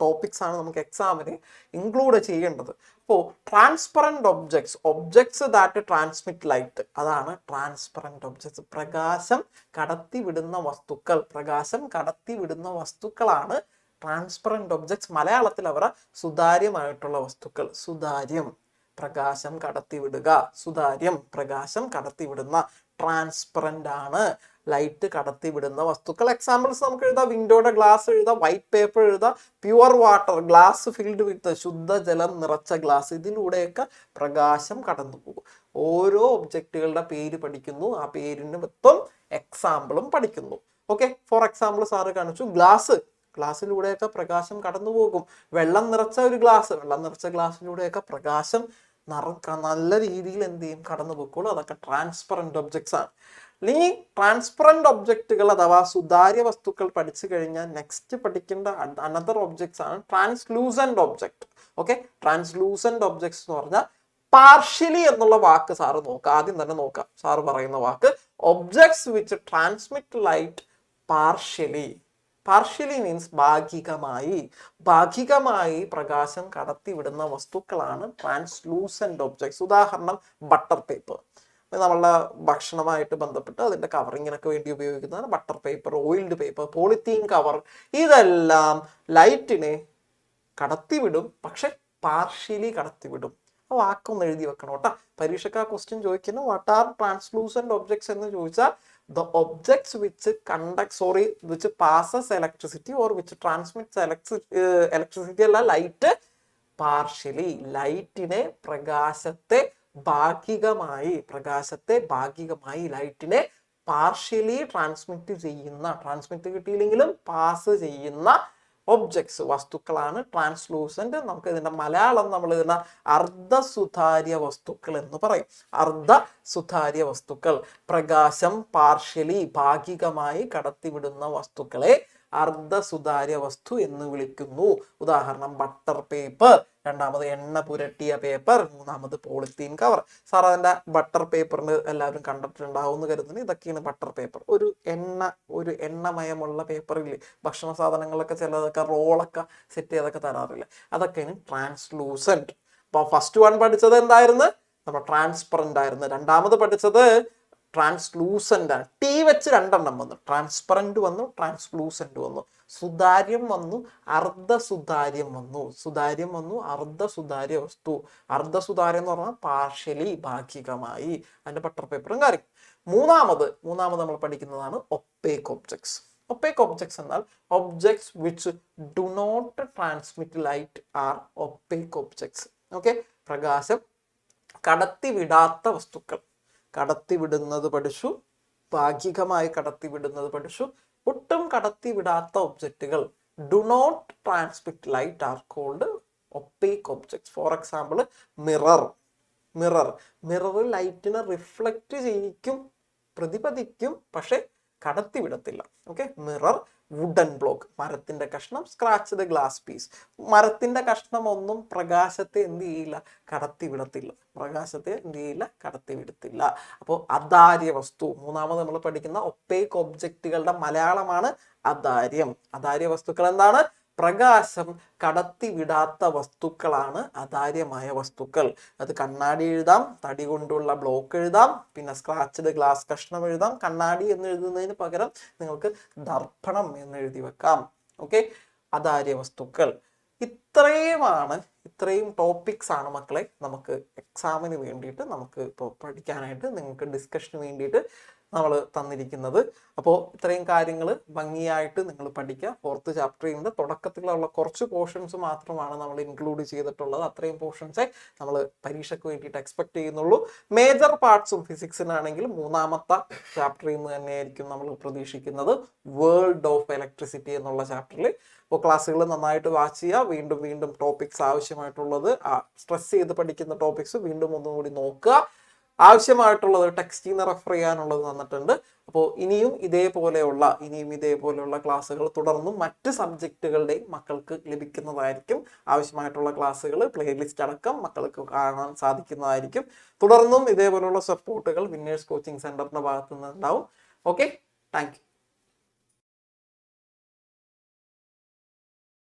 ടോപ്പിക്സ് ആണ് നമുക്ക് എക്സാമിന് ഇൻക്ലൂഡ് ചെയ്യേണ്ടത്. അപ്പോൾ transparent objects, objects that transmit light, അതാണ് ട്രാൻസ്പെറന്റ് ഒബ്ജക്ട്സ്. പ്രകാശം കടത്തിവിടുന്ന വസ്തുക്കൾ. പ്രകാശം കടത്തിവിടുന്ന വസ്തുക്കളാണ് ട്രാൻസ്പെറന്റ് ഒബ്ജക്ട്സ്. മലയാളത്തിൽ അവർ സുതാര്യമായിട്ടുള്ള വസ്തുക്കൾ. സുതാര്യം, പ്രകാശം കടത്തിവിടുക. സുതാര്യം, പ്രകാശം കടത്തിവിടുന്ന. ട്രാൻസ്പെറന്റ് ആണ് ലൈറ്റ് കടത്തിവിടുന്ന വസ്തുക്കൾ. എക്സാമ്പിൾസ് നമുക്ക് എഴുതാം. വിൻഡോയുടെ ഗ്ലാസ് എഴുതാം, വൈറ്റ് പേപ്പർ എഴുതാം, pure water, glass filled with, ശുദ്ധജലം നിറച്ച ഗ്ലാസ്. ഇതിലൂടെയൊക്കെ പ്രകാശം കടന്നു പോകും. ഓരോ ഒബ്ജക്റ്റുകളുടെ പേര് പഠിക്കുന്നു. ആ പേരിന് മൊത്തം എക്സാമ്പിളും പഠിക്കുന്നു. ഓക്കെ, ഫോർ എക്സാമ്പിൾ സാറ് കാണിച്ചു ഗ്ലാസ്. ഗ്ലാസ്സിലൂടെയൊക്കെ പ്രകാശം കടന്നു പോകും. വെള്ളം നിറച്ച ഒരു ഗ്ലാസ്. വെള്ളം നിറച്ച ഗ്ലാസ്സിലൂടെയൊക്കെ പ്രകാശം നല്ല രീതിയിൽ എന്ത് ചെയ്യും? കടന്നു പോയിക്കോളും. അതൊക്കെ ട്രാൻസ്പെറന്റ് ഒബ്ജക്ട്സ് ആണ്. ഈ ട്രാൻസ്പെറന്റ് ഒബ്ജക്റ്റുകൾ അഥവാ സുതാര്യ വസ്തുക്കൾ പഠിച്ചു കഴിഞ്ഞാൽ നെക്സ്റ്റ് പഠിക്കേണ്ട അനദർ ഒബ്ജക്ട്സ് ആണ് translucent object. Okay, translucent objects എന്ന് പറഞ്ഞാൽ പാർഷ്യലി എന്നുള്ള വാക്ക് സാറ് നോക്കാം. ആദ്യം തന്നെ നോക്കാം. സാറ് പറയുന്ന വാക്ക് objects which transmit light partially. Partially means ഭാഗികമായി. ഭാഗികമായി പ്രകാശം കടത്തിവിടുന്ന വസ്തുക്കളാണ് ട്രാൻസ്ലൂസന്റ് ഒബ്ജക്ട്സ്. ഉദാഹരണം ബട്ടർ പേപ്പർ. നമ്മളുടെ ഭക്ഷണമായിട്ട് ബന്ധപ്പെട്ട് അതിൻ്റെ കവറിങ്ങിനൊക്കെ വേണ്ടി ഉപയോഗിക്കുന്നതാണ് butter paper, oiled paper, polythene cover. ഇതെല്ലാം ലൈറ്റിനെ കടത്തിവിടും, പക്ഷെ പാർഷ്യലി കടത്തിവിടും. ആ വാക്കൊന്ന് എഴുതി വെക്കണം കേട്ടോ. പരീക്ഷയ്ക്ക് ആ ക്വസ്റ്റ്യൻ ചോദിക്കുന്നു വാട്ട് ആർ ട്രാൻസ്ലൂസന്റ് ഒബ്ജക്ട്സ് എന്ന് ചോദിച്ചാൽ the objects which which passes electricity or which transmits electricity അല്ല ലൈറ്റ് പാർഷ്യലി. ലൈറ്റിനെ പ്രകാശത്തെ ഭാഗികമായി ലൈറ്റിനെ പാർഷ്യലി ട്രാൻസ്മിറ്റ് ചെയ്യുന്ന, ട്രാൻസ്മിറ്റ് കിട്ടിയില്ലെങ്കിലും പാസ് ചെയ്യുന്ന ഒബ്ജക്ട്സ്, വസ്തുക്കളാണ് ട്രാൻസ്ലൂസന്റ്. നമുക്ക് ഇതിന്റെ മലയാളം നമ്മൾ ഇതിനെ അർദ്ധസുതാര്യ വസ്തുക്കൾ എന്ന് പറയും. അർദ്ധസുതാര്യ വസ്തുക്കൾ. പ്രകാശം പാർഷ്യലി ഭാഗികമായി കടത്തിവിടുന്ന വസ്തുക്കളെ അർദ്ധസുതാര്യ വസ്തു എന്ന് വിളിക്കുന്നു. ഉദാഹരണം ബട്ടർ പേപ്പർ, രണ്ടാമത് എണ്ണ പുരട്ടിയ പേപ്പർ, മൂന്നാമത് പോളിത്തീൻ കവർ. സാർ അതിന്റെ ബട്ടർ പേപ്പറിന് എല്ലാവരും കണ്ടിട്ടുണ്ടാവും എന്ന് കരുതുന്നു. ഇതൊക്കെയാണ് ബട്ടർ പേപ്പർ. ഒരു എണ്ണമയമുള്ള പേപ്പറില്ലേ, ഭക്ഷണ സാധനങ്ങളൊക്കെ ചിലതൊക്കെ റോളൊക്കെ സെറ്റ് ചെയ്തൊക്കെ തരാറില്ല. അതൊക്കെയാണ് ട്രാൻസ്ലൂസന്റ്. അപ്പൊ ഫസ്റ്റ് വൺ പഠിച്ചത് എന്തായിരുന്നു? നമ്മൾ ട്രാൻസ്പെറന്റ് ആയിരുന്നു. രണ്ടാമത് പഠിച്ചത് ട്രാൻസ്ലൂസന്റ് ആണ്. ടി വെച്ച് രണ്ടെണ്ണം വന്നു. ട്രാൻസ്പെറന്റ് വന്നു, ട്രാൻസ്ലൂസന്റ് വന്നു. സുതാര്യം വന്നു, അർദ്ധസുതാര്യം വന്നു. സുതാര്യം വന്നു, അർദ്ധസുതാര്യ വസ്തു. അർദ്ധസുതാര്യം എന്ന് പറഞ്ഞാൽ പാർഷ്യലി ഭാഗികമായി. അതിന്റെ ബട്ടർ പേപ്പറും കാര്യം. മൂന്നാമത് നമ്മൾ പഠിക്കുന്നതാണ് ഒപ്പേക്ക് ഒബ്ജക്ട്സ്. ഒപ്പേക്ക് ഒബ്ജക്ട്സ് എന്നാൽ objects which do not transmit light are opaque objects. Okay, പ്രകാശം കടത്തിവിടാത്ത വസ്തുക്കൾ. കടത്തിവിടുന്നത് പഠിച്ചു, ഭാഗികമായി കടത്തിവിടുന്നത് പഠിച്ചു. ഒട്ടും കടത്തിവിടാത്ത ഒബ്ജക്റ്റുകൾ do not transmit light are called opaque objects. For example mirror ലൈറ്റിനെ റിഫ്ലക്റ്റ് ചെയ്യിക്കും, പ്രതിപതിക്കും, പക്ഷെ കടത്തിവിടത്തില്ല. ഓക്കെ, മിറർ വുഡൻ ബ്ലോക്ക്, മരത്തിന്റെ കഷ്ണം. സ്ക്രാച്ച് ദ ഗ്ലാസ് പീസ്, മരത്തിന്റെ കഷ്ണം ഒന്നും പ്രകാശത്തെ എന്ത് ചെയ്യില്ല, കടത്തിവിടത്തില്ല. പ്രകാശത്തെ എന്ത് ചെയ്യില്ല, കടത്തിവിടത്തില്ല. അപ്പോൾ അധാര്യ വസ്തു, മൂന്നാമത് നമ്മൾ പഠിക്കുന്ന ഒപ്പേക്ക് ഒബ്ജക്റ്റുകളുടെ മലയാളമാണ് അധാര്യം. അധാര്യ വസ്തുക്കൾ എന്താണ്? പ്രകാശം കടത്തിവിടാത്ത വസ്തുക്കളാണ് അധാര്യമായ വസ്തുക്കൾ. അത് കണ്ണാടി എഴുതാം, തടി കൊണ്ടുള്ള ബ്ലോക്ക് എഴുതാം, പിന്നെ സ്ക്രാച്ച്ഡ് ഗ്ലാസ് കഷ്ണം എഴുതാം. കണ്ണാടി എന്ന് എഴുതുന്നതിന് പകരം നിങ്ങൾക്ക് ദർപ്പണം എന്ന് എഴുതി വെക്കാം. ഓക്കെ, അധാര്യ വസ്തുക്കൾ. ഇത്രയും ടോപ്പിക്സ് ആണ് മക്കളെ നമുക്ക് എക്സാമിന് വേണ്ടിയിട്ട്, നമുക്ക് ഇപ്പോൾ പഠിക്കാനായിട്ട്, നിങ്ങൾക്ക് ഡിസ്കഷന് വേണ്ടിയിട്ട് നമ്മൾ തന്നിരിക്കുന്നത്. അപ്പോൾ ഇത്രയും കാര്യങ്ങൾ ഭംഗിയായിട്ട് നിങ്ങൾ പഠിക്കുക. 4th ചാപ്റ്ററിൻ്റെ തുടക്കത്തിലുള്ള കുറച്ച് പോർഷൻസ് മാത്രമാണ് നമ്മൾ ഇൻക്ലൂഡ് ചെയ്തിട്ടുള്ളത്. അത്രയും പോർഷൻസേ നമ്മൾ പരീക്ഷയ്ക്ക് വേണ്ടിയിട്ട് എക്സ്പെക്ട് ചെയ്യുന്നുള്ളൂ. മേജർ പാർട്സും ഫിസിക്സിനാണെങ്കിൽ 3ാമത്തെ ചാപ്റ്ററിൽ നിന്ന് തന്നെയായിരിക്കും നമ്മൾ പ്രതീക്ഷിക്കുന്നത്, വേൾഡ് ഓഫ് ഇലക്ട്രിസിറ്റി എന്നുള്ള ചാപ്റ്ററിൽ. അപ്പോൾ ക്ലാസ്സുകൾ നന്നായിട്ട് വാച്ച് ചെയ്യുക. വീണ്ടും വീണ്ടും ടോപ്പിക്സ് ആവശ്യമായിട്ടുള്ളത്, സ്ട്രെസ് ചെയ്ത് പഠിക്കുന്ന ടോപ്പിക്സ് വീണ്ടും ഒന്നുകൂടി നോക്കുക. ആവശ്യമായിട്ടുള്ളത് ടെക്സ്റ്റിൽ നിന്ന് റെഫർ ചെയ്യാനുള്ളത് തന്നിട്ടുണ്ട്. അപ്പോൾ ഇനിയും ഇതേപോലെയുള്ള ക്ലാസ്സുകൾ തുടർന്നും മറ്റ് സബ്ജക്റ്റുകളുടെയും മക്കൾക്ക് ലഭിക്കുന്നതായിരിക്കും. ആവശ്യമായിട്ടുള്ള ക്ലാസ്സുകൾ പ്ലേലിസ്റ്റ് അടക്കം മക്കൾക്ക് കാണാൻ സാധിക്കുന്നതായിരിക്കും. തുടർന്നും ഇതേപോലെയുള്ള സപ്പോർട്ടുകൾ വിന്നേഴ്സ് കോച്ചിങ് സെന്ററിന്റെ ഭാഗത്തു നിന്ന് ഉണ്ടാവും. Okay, thank you.